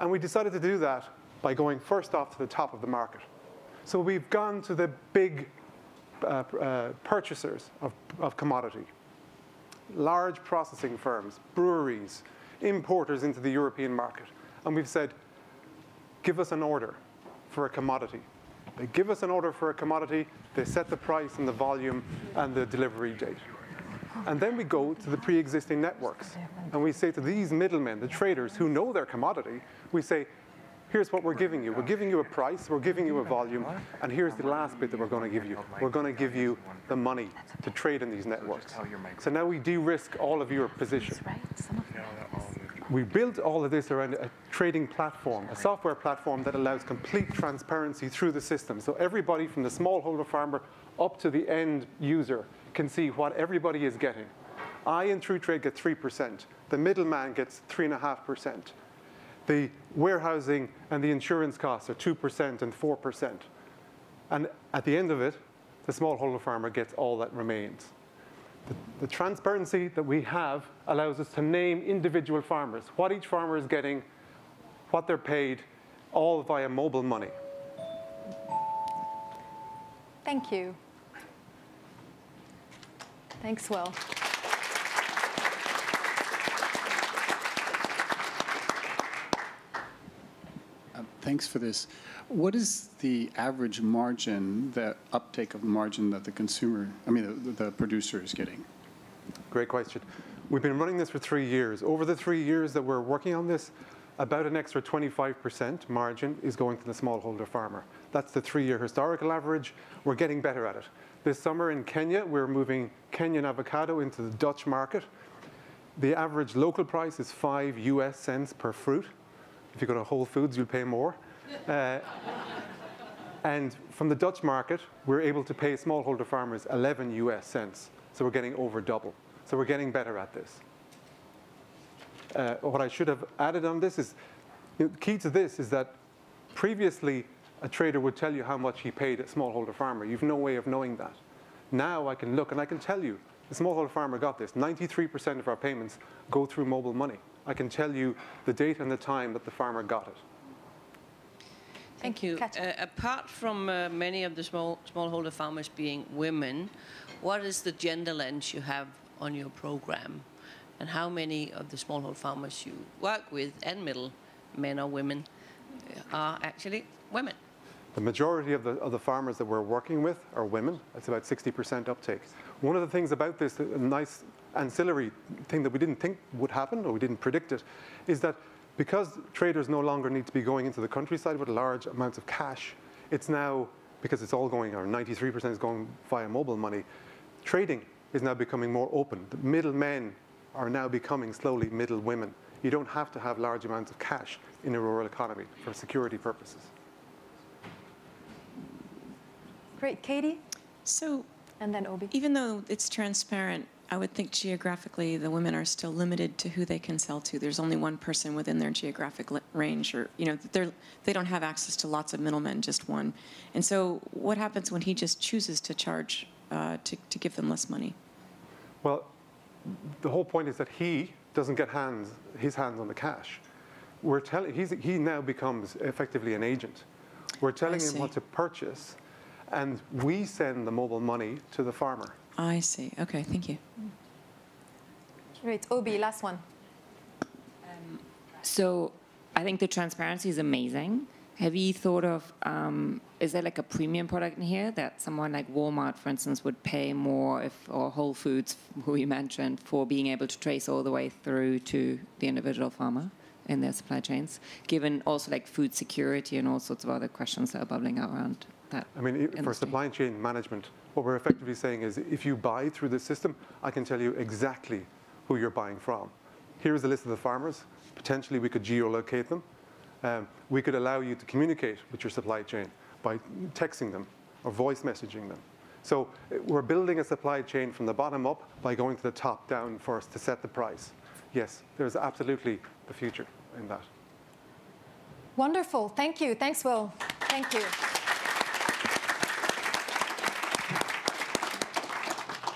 And we decided to do that by going first off to the top of the market. So we've gone to the big purchasers of commodity, large processing firms, breweries, importers into the European market. And we've said, give us an order for a commodity. They give us an order for a commodity, they set the price and the volume and the delivery date. And then we go to the pre-existing networks. And we say to these middlemen, the traders who know their commodity, we say, here's what we're giving you. We're giving you a price, we're giving you a volume, and here's the last bit that we're going to give you. We're going to give you the money to trade in these networks. So now we de-risk all of your position. We built all of this around a trading platform, a software platform that allows complete transparency through the system. So everybody from the smallholder farmer up to the end user can see what everybody is getting. I in TrueTrade get 3%. The middleman gets 3.5%. The warehousing and the insurance costs are 2% and 4%. And at the end of it, the smallholder farmer gets all that remains. The transparency that we have allows us to name individual farmers, what each farmer is getting, what they're paid, all via mobile money. Thank you. Thanks, Will. Thanks for this. What is the average margin, the uptake of margin that the consumer, the producer is getting? Great question. We've been running this for 3 years. Over the 3 years that we're working on this, about an extra 25% margin is going to the smallholder farmer. That's the 3-year historical average. We're getting better at it. This summer in Kenya, we're moving Kenyan avocado into the Dutch market. The average local price is 5 US cents per fruit. If you go to Whole Foods, you'll pay more. And from the Dutch market, we're able to pay smallholder farmers 11 US cents. So we're getting over double. So we're getting better at this. What I should have added on this is, the key to this is that previously a trader would tell you how much he paid a smallholder farmer. You've no way of knowing that. Now I can look and I can tell you, the smallholder farmer got this. 93% of our payments go through mobile money. I can tell you the date and the time that the farmer got it. Thank you. Apart from many of the smallholder farmers being women, what is the gender lens you have on your program? And how many of the smallholder farmers you work with and middle men or women are actually women? The majority of the farmers that we're working with are women. It's about 60% uptake. One of the things about this, a nice ancillary thing that we didn't think would happen, or we didn't predict it, is that because traders no longer need to be going into the countryside with large amounts of cash, it's now, because it's all going, or 93% is going via mobile money, trading is now becoming more open. The middlemen are now becoming slowly middle women. You don't have to have large amounts of cash in a rural economy for security purposes. Great. Katie? So, and then Obi. Even though it's transparent, I would think geographically the women are still limited to who they can sell to. There's only one person within their geographic range, or they don't have access to lots of middlemen, just one. And so what happens when he just chooses to charge to give them less money? Well, the whole point is that he doesn't get his hands on the cash. He now becomes effectively an agent. We're telling him what to purchase, and we send the mobile money to the farmer. I see. Okay, thank you. Great. Obi, last one. So I think the transparency is amazing. Have you thought of, is there like a premium product in here that someone like Walmart, for instance, would pay more, or Whole Foods, who you mentioned, for being able to trace all the way through to the individual farmer in their supply chains, given also like food security and all sorts of other questions that are bubbling out around that? I mean, for supply chain management, what we're effectively saying is, if you buy through the system, I can tell you exactly who you're buying from. Here's a list of the farmers. Potentially, we could geolocate them. We could allow you to communicate with your supply chain by texting them or voice messaging them. So we're building a supply chain from the bottom up by going to the top down first to set the price. Yes, there's absolutely the future in that. Wonderful. Thank you. Thanks, Will. Thank you.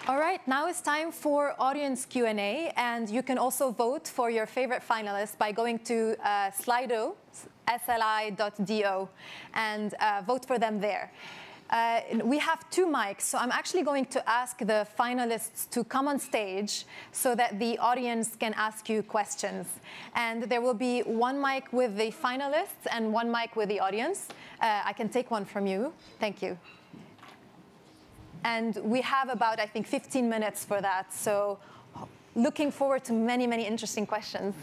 All right, now it's time for audience Q&A, and you can also vote for your favorite finalists by going to Slido, sli.do, and vote for them there. We have 2 mics, so I'm actually going to ask the finalists to come on stage so that the audience can ask you questions. And there will be 1 mic with the finalists and 1 mic with the audience. I can take one from you. Thank you. And we have about, I think, 15 minutes for that. So looking forward to many, many interesting questions.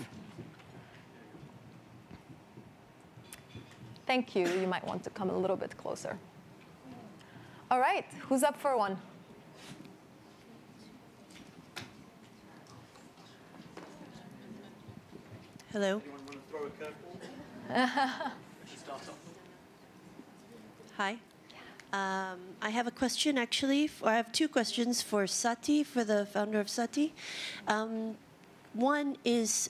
Thank you. You might want to come a little bit closer. All right, who's up for one? Hello. Anyone want to throw a curveball? Hi. I have a question, actually. I have two questions for Sati, for the founder of Sati. One is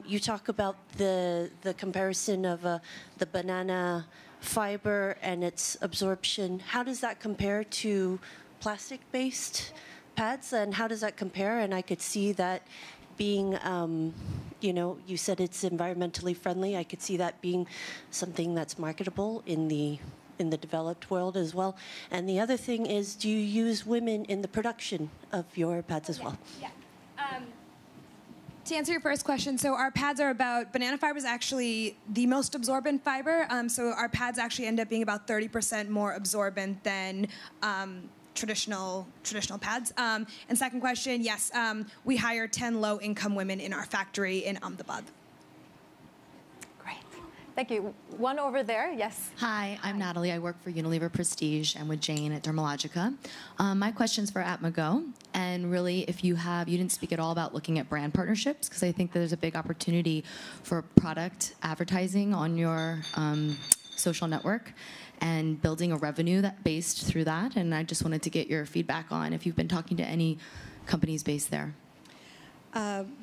you talk about the comparison of the banana fiber and its absorption. How does that compare to plastic-based pads, and how does that compare? And I could see that being, you know, you said it's environmentally friendly. I could see that being something that's marketable in the developed world as well. And the other thing is, do you use women in the production of your pads as well? Yeah. To answer your first question, so our pads are about, banana fiber is actually the most absorbent fiber. So our pads actually end up being about 30% more absorbent than traditional pads. And second question, yes, we hire 10 low-income women in our factory in Ahmedabad. Thank you. One over there, yes. Hi, I'm Natalie. I work for Unilever Prestige and with Jane at Dermalogica. My question's for Atmago. And really, if you didn't speak at all about looking at brand partnerships, because I think there's a big opportunity for product advertising on your social network and building a revenue based through that. And I just wanted to get your feedback on if you've been talking to any companies based there.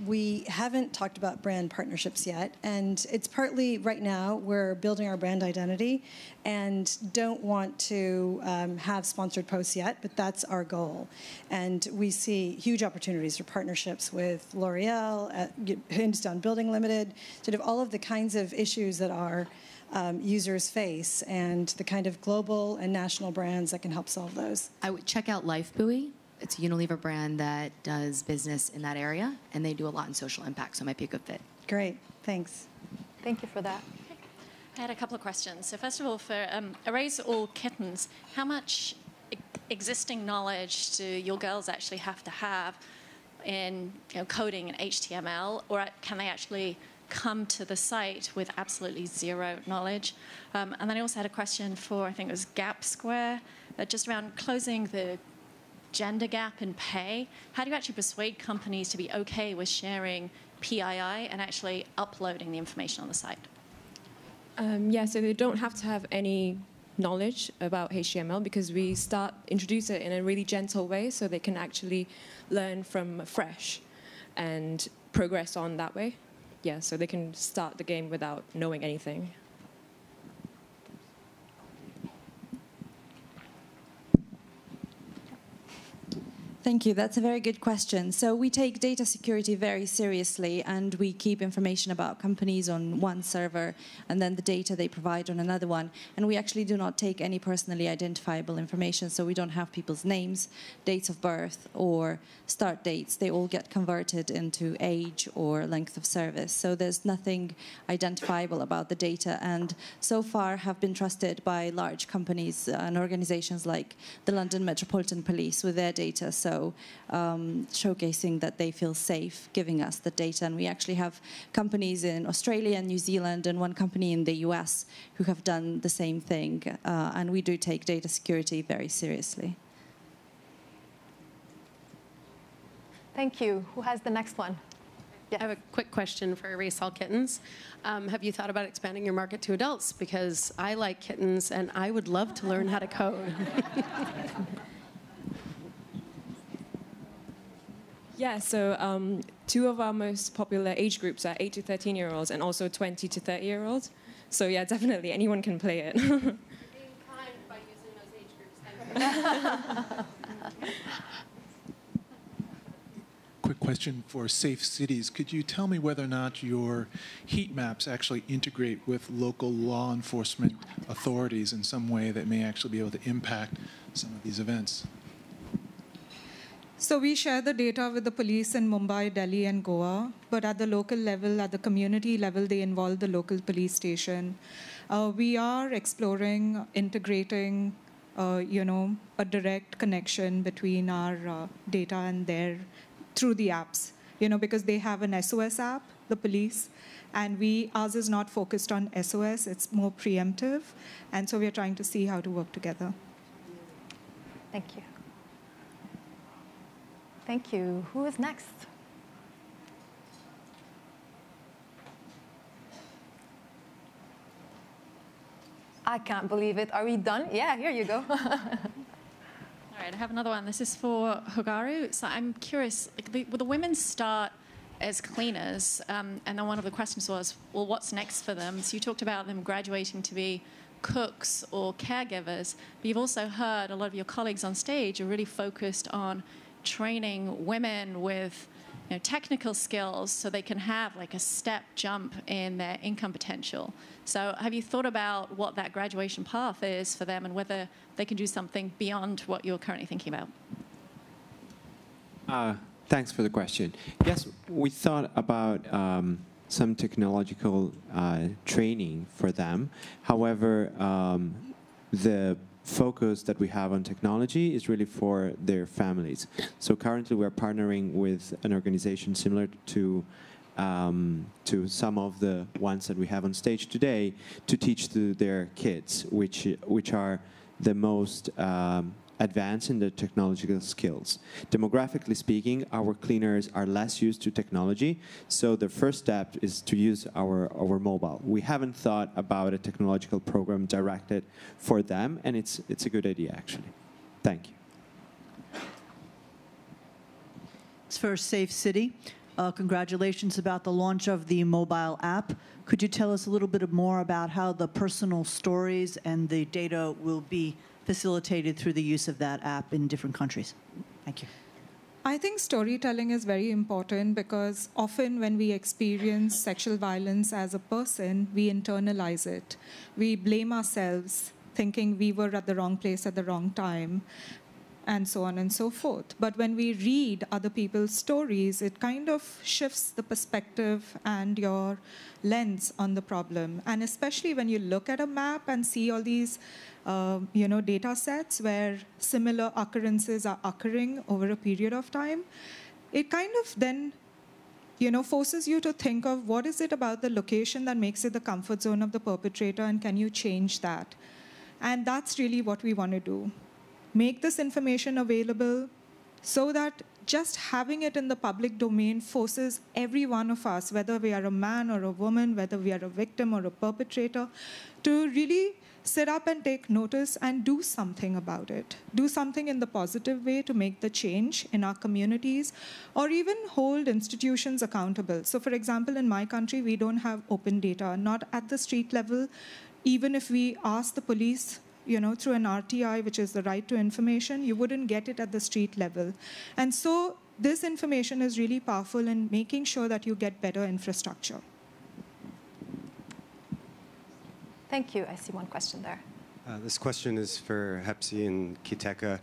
We haven't talked about brand partnerships yet, and it's partly right now we're building our brand identity and don't want to have sponsored posts yet, but that's our goal. And we see huge opportunities for partnerships with L'Oreal, Hindustan Building Limited, sort of all of the kinds of issues that our users face and the kind of global and national brands that can help solve those. I would check out Lifebuoy. It's a Unilever brand that does business in that area, and they do a lot in social impact, so it might be a good fit. Great, thanks. Thank you for that. I had a couple of questions. So first of all, for Erase All Kittens, how much existing knowledge do your girls actually have to have in coding and HTML, or can they actually come to the site with absolutely zero knowledge? And then I also had a question for, I think it was Gap Square, just around closing the gender gap in pay. How do you actually persuade companies to be okay with sharing PII and actually uploading the information on the site? Yeah, so they don't have to have any knowledge about HTML because we introduce it in a really gentle way so they can actually learn from fresh and progress on that way. Yeah, so they can start the game without knowing anything. Thank you. That's a very good question. So we take data security very seriously, and we keep information about companies on one server and then the data they provide on another one. And we actually do not take any personally identifiable information, so we don't have people's names, dates of birth, or start dates. They all get converted into age or length of service. So there's nothing identifiable about the data, and so far have been trusted by large companies and organizations like the London Metropolitan Police with their data. So showcasing that they feel safe giving us the data. And we actually have companies in Australia and New Zealand and one company in the US who have done the same thing. And we do take data security very seriously. Thank you. Who has the next one? Yeah. I have a quick question for Erase All Kittens. Have you thought about expanding your market to adults? Because I like kittens and I would love to learn how to code. Yeah, so two of our most popular age groups are 8 to 13-year-olds and also 20 to 30-year-olds. So yeah, definitely anyone can play it. You're being kind by using those age groups. Quick question for Safe Cities. Could you tell me whether or not your heat maps actually integrate with local law enforcement authorities in some way that may actually be able to impact some of these events? So we share the data with the police in Mumbai, Delhi, and Goa, but at the local level, at the community level, they involve the local police station. We are exploring integrating a direct connection between our data and their through the apps. Because they have an SOS app, the police, and ours is not focused on SOS, it's more preemptive, and so we're trying to see how to work together. Thank you. Thank you. Who is next? I can't believe it. Are we done? Yeah, here you go. All right, I have another one. This is for Hogaru. So I'm curious, will the women start as cleaners? And then one of the questions was, well, what's next for them? So you talked about them graduating to be cooks or caregivers, but you've also heard a lot of your colleagues on stage are really focused on training women with technical skills so they can have like a step jump in their income potential. So have you thought about what that graduation path is for them and whether they can do something beyond what you're currently thinking about? Thanks for the question. Yes, we thought about some technological training for them. However, the focus that we have on technology is really for their families. So currently we're partnering with an organization similar to some of the ones that we have on stage today to teach to their kids, which are the most advanced in the technological skills. Demographically speaking, our cleaners are less used to technology, so the first step is to use our mobile. We haven't thought about a technological program directed for them, and it's a good idea, actually. Thank you. It's for Safe City. Congratulations about the launch of the mobile app. Could you tell us a little bit more about how the personal stories and the data will be facilitated through the use of that app in different countries? Thank you. I think storytelling is very important because often when we experience sexual violence as a person, we internalize it. We blame ourselves, thinking we were at the wrong place at the wrong time, and so on and so forth. But when we read other people's stories, it kind of shifts the perspective and your lens on the problem. And especially when you look at a map and see all these data sets where similar occurrences are occurring over a period of time, it kind of then forces you to think of what is it about the location that makes it the comfort zone of the perpetrator, and can you change that? And that's really what we want to do. Make this information available so that just having it in the public domain forces every one of us, whether we are a man or a woman, whether we are a victim or a perpetrator, to really sit up and take notice and do something about it. Do something in the positive way to make the change in our communities, or even hold institutions accountable. So for example, in my country, we don't have open data, not at the street level. Even if we ask the police, through an RTI, which is the right to information, you wouldn't get it at the street level. And so this information is really powerful in making sure that you get better infrastructure. Thank you. I see one question there. This question is for Hepsi and Kiteka.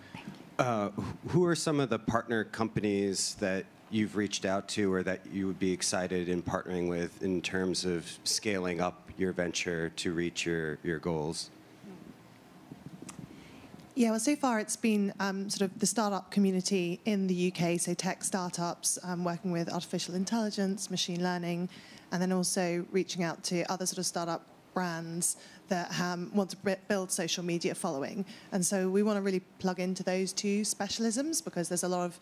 Who are some of the partner companies that you've reached out to or that you would be excited in partnering with in terms of scaling up your venture to reach your goals? Yeah, well, so far it's been sort of the startup community in the UK, so tech startups working with artificial intelligence, machine learning, and then also reaching out to other sort of startup brands that want to build social media following. And so we want to really plug into those two specialisms because there's a lot of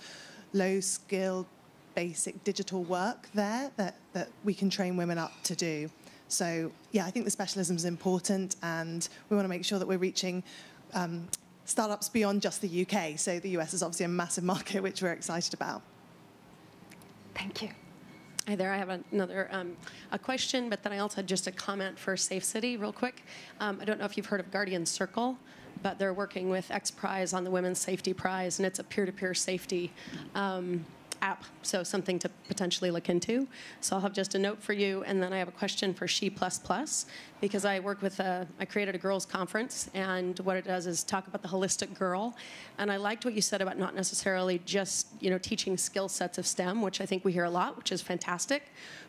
low-skilled, basic digital work there that we can train women up to do. So, yeah, I think the specialism is important, and we want to make sure that we're reaching startups beyond just the UK. So the US is obviously a massive market, which we're excited about. Thank you. Hi there. I have another a question, but then I also had just a comment for Safe City real quick. I don't know if you've heard of Guardian Circle, but they're working with X Prize on the Women's Safety Prize, and it's a peer-to-peer safety app, so something to potentially look into. So I'll have just a note for you, and then I have a question for She++, because I work with I created a girls' conference, and what it does is talk about the holistic girl. And I liked what you said about not necessarily just teaching skill sets of STEM, which I think we hear a lot, which is fantastic.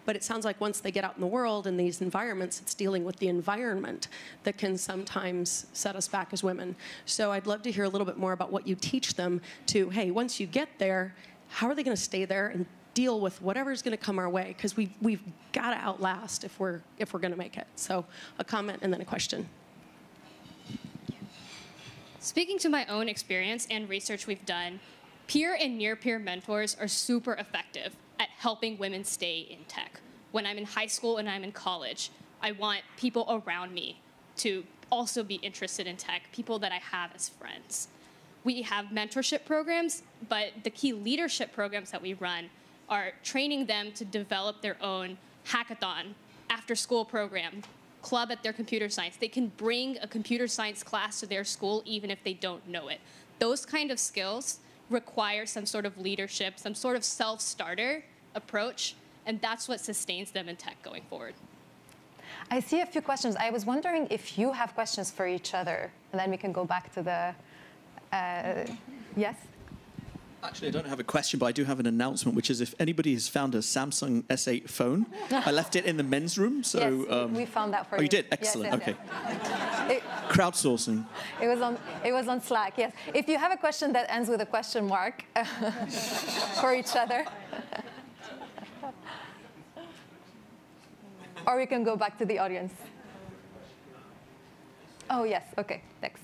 But it sounds like once they get out in the world in these environments, it's dealing with the environment that can sometimes set us back as women. So I'd love to hear a little bit more about what you teach them to, hey, once you get there, how are they going to stay there and deal with whatever's going to come our way? Because we've got to outlast if we're going to make it. So a comment and then a question. Speaking to my own experience and research we've done, peer and near-peer mentors are super effective at helping women stay in tech. When I'm in high school and I'm in college, I want people around me to also be interested in tech, people that I have as friends. We have mentorship programs, but the key leadership programs that we run are training them to develop their own hackathon, after-school program, club at their computer science. They can bring a computer science class to their school even if they don't know it. Those kind of skills require some sort of leadership, some sort of self-starter approach, and that's what sustains them in tech going forward. I see a few questions. I was wondering if you have questions for each other, and then we can go back to the, yes? Actually, I don't have a question, but I do have an announcement, which is if anybody has found a Samsung S8 phone, I left it in the men's room. So, yes, we found that for you. Oh, you did? Excellent. Yes, yes, okay. yes. Crowdsourcing. It was on Slack, yes. If you have a question that ends with a question mark for each other. Or we can go back to the audience. Oh, yes. OK, next.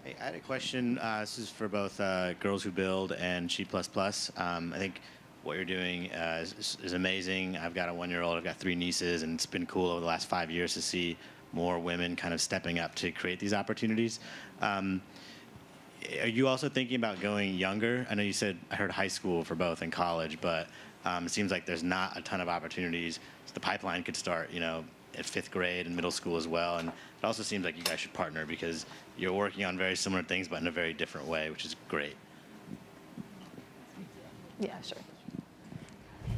Hey, I had a question. This is for both Girls Who Build and She++. I think what you're doing is amazing. I've got a 1-year-old. I've got 3 nieces. And it's been cool over the last 5 years to see more women kind of stepping up to create these opportunities. Are you also thinking about going younger? I know you said, I heard high school for both and college, but it seems like there's not a ton of opportunities. So the pipeline could start, at 5th grade and middle school as well. And it also seems like you guys should partner because you're working on very similar things, but in a very different way, which is great. Yeah, sure.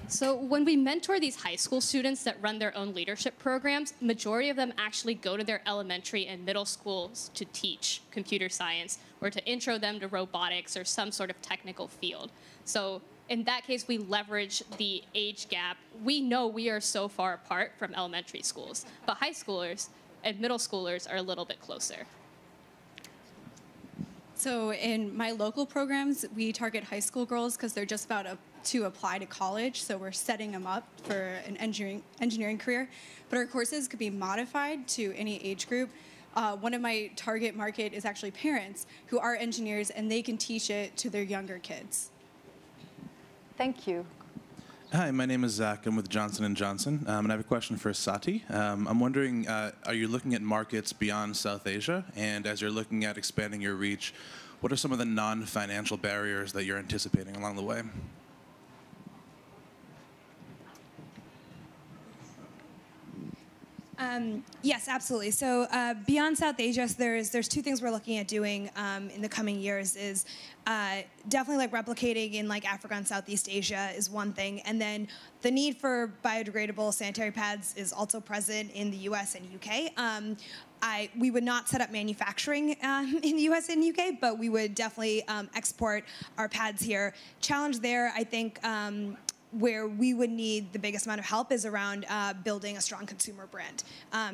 So when we mentor these high school students that run their own leadership programs, majority of them actually go to their elementary and middle schools to teach computer science or to intro them to robotics or some sort of technical field. So in that case, we leverage the age gap. We know we are so far apart from elementary schools, but high schoolers and middle schoolers are a little bit closer. So in my local programs, we target high school girls because they're just about to apply to college. So we're setting them up for an engineering career. But our courses could be modified to any age group. One of my target market is actually parents who are engineers, and they can teach it to their younger kids. Thank you. Hi, my name is Zach. I'm with Johnson & Johnson, and I have a question for Sati. I'm wondering, are you looking at markets beyond South Asia? And as you're looking at expanding your reach, what are some of the non-financial barriers that you're anticipating along the way? Yes, absolutely. So beyond South Asia, there's 2 things we're looking at doing in the coming years. Is definitely like replicating in like Africa and Southeast Asia is one thing, and then the need for biodegradable sanitary pads is also present in the U.S. and U.K. We would not set up manufacturing in the U.S. and U.K., but we would definitely export our pads here. Challenge there, I think. Where we would need the biggest amount of help is around building a strong consumer brand,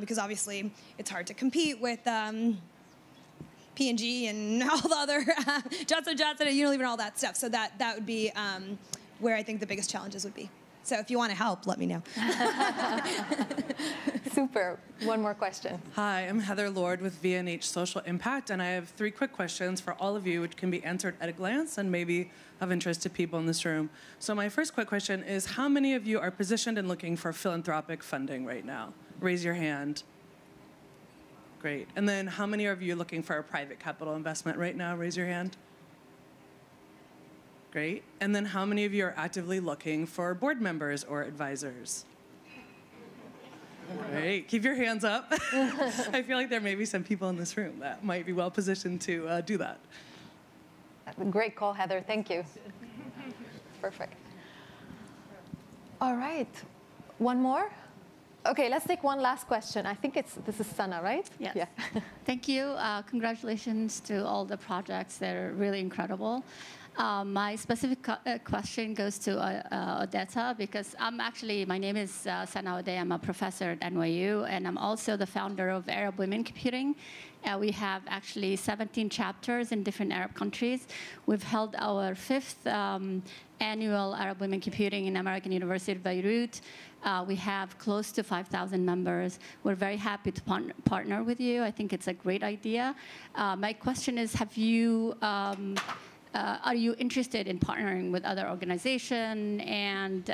because obviously it's hard to compete with P&G and all the other Johnson & Johnson and Unilever and all that stuff. So that would be where I think the biggest challenges would be. So if you want to help, let me know. Super. One more question. Hi, I'm Heather Lord with V&H Social Impact, and I have 3 quick questions for all of you, which can be answered at a glance and maybe of interest to people in this room. So my first quick question is, how many of you are positioned and looking for philanthropic funding right now? Raise your hand. Great. And then how many of you are looking for a private capital investment right now? Raise your hand. Great. And then how many of you are actively looking for board members or advisors? Great. Keep your hands up. I feel like there may be some people in this room that might be well positioned to do that. Great call, Heather. Thank you. Perfect. All right. One more? Okay, let's take one last question. I think this is Sana, right? Yes. Yeah. Thank you. Congratulations to all the projects. They're really incredible. My specific question goes to Odetta, because my name is Sana Odeh. I'm a professor at NYU, and I'm also the founder of Arab Women Computing. We have actually 17 chapters in different Arab countries. We've held our 5th annual Arab Women Computing in American University of Beirut. We have close to 5,000 members. We're very happy to partner with you. I think it's a great idea. My question is, are you interested in partnering with other organizations? And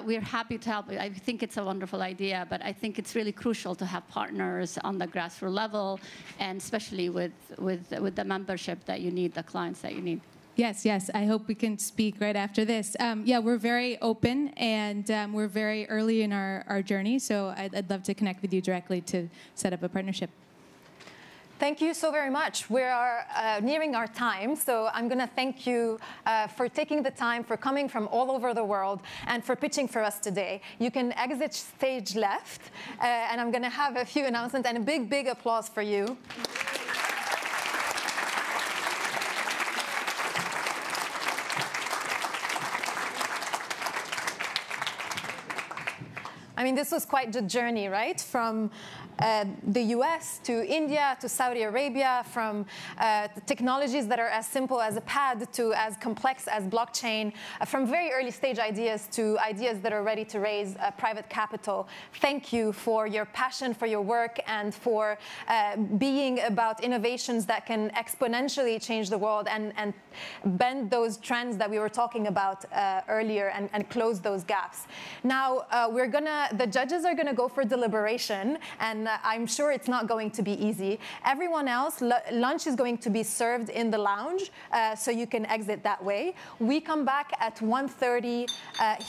we're happy to help. I think it's a wonderful idea, but I think it's really crucial to have partners on the grassroots level, and especially with the membership that you need, the clients that you need. Yes, yes. I hope we can speak right after this. Yeah, we're very open, and we're very early in our journey, so I'd love to connect with you directly to set up a partnership. Thank you so very much. We are nearing our time, so I'm going to thank you for taking the time, for coming from all over the world, and for pitching for us today. You can exit stage left, and I'm going to have a few announcements, and a big, big applause for you. I mean, this was quite the journey, right? From the US to India to Saudi Arabia, from technologies that are as simple as a pad to as complex as blockchain, from very early stage ideas to ideas that are ready to raise private capital. Thank you for your passion, for your work, and for being about innovations that can exponentially change the world and bend those trends that we were talking about earlier and close those gaps. Now, the judges are gonna go for deliberation, and I'm sure it's not going to be easy. Everyone else, lunch is going to be served in the lounge, so you can exit that way. We come back at 1:30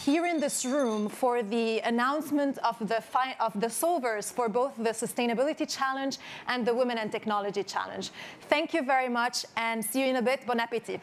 here in this room for the announcement of the solvers for both the Sustainability Challenge and the Women and Technology Challenge. Thank you very much, and see you in a bit. Bon appétit.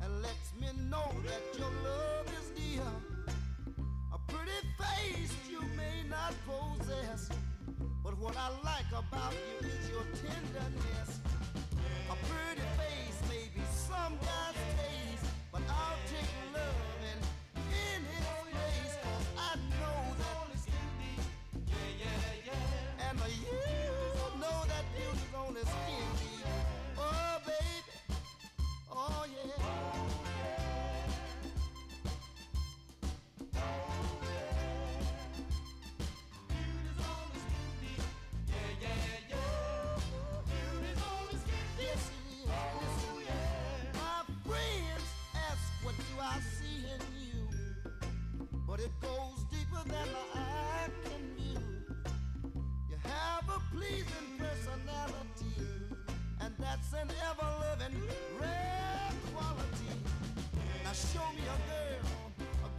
And lets me know that your love is dear. A pretty face you may not possess, but what I like about you is your tenderness. A pretty face may be some guy's taste, but I'll take loving in his place, 'cause I know that. And you know that beauty's only skin deep. Oh, baby. Oh, yeah. But it goes deeper than the eye can view. You have a pleasing personality, and that's an ever-living rare quality. Now show me a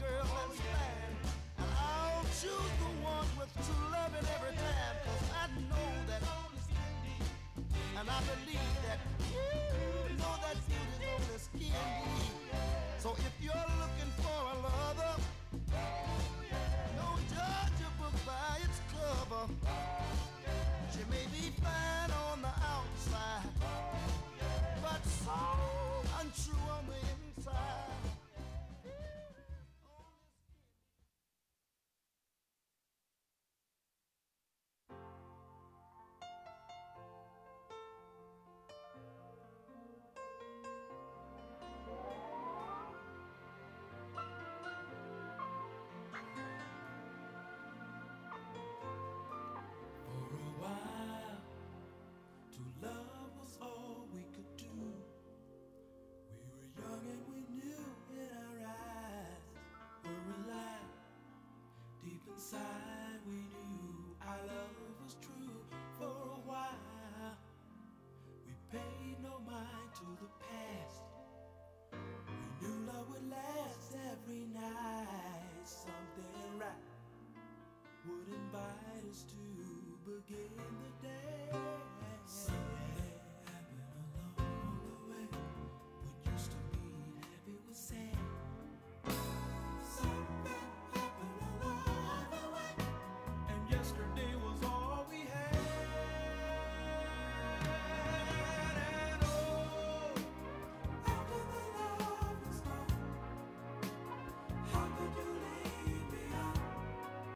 girl that's fine, and I'll choose the one with true loving every time, 'cause I know that, and I believe that you know that beauty's on the skin deep. So if you're looking for a lover, don't judge a book by its cover. She may be fine on the outside, but so would invite us to begin the day.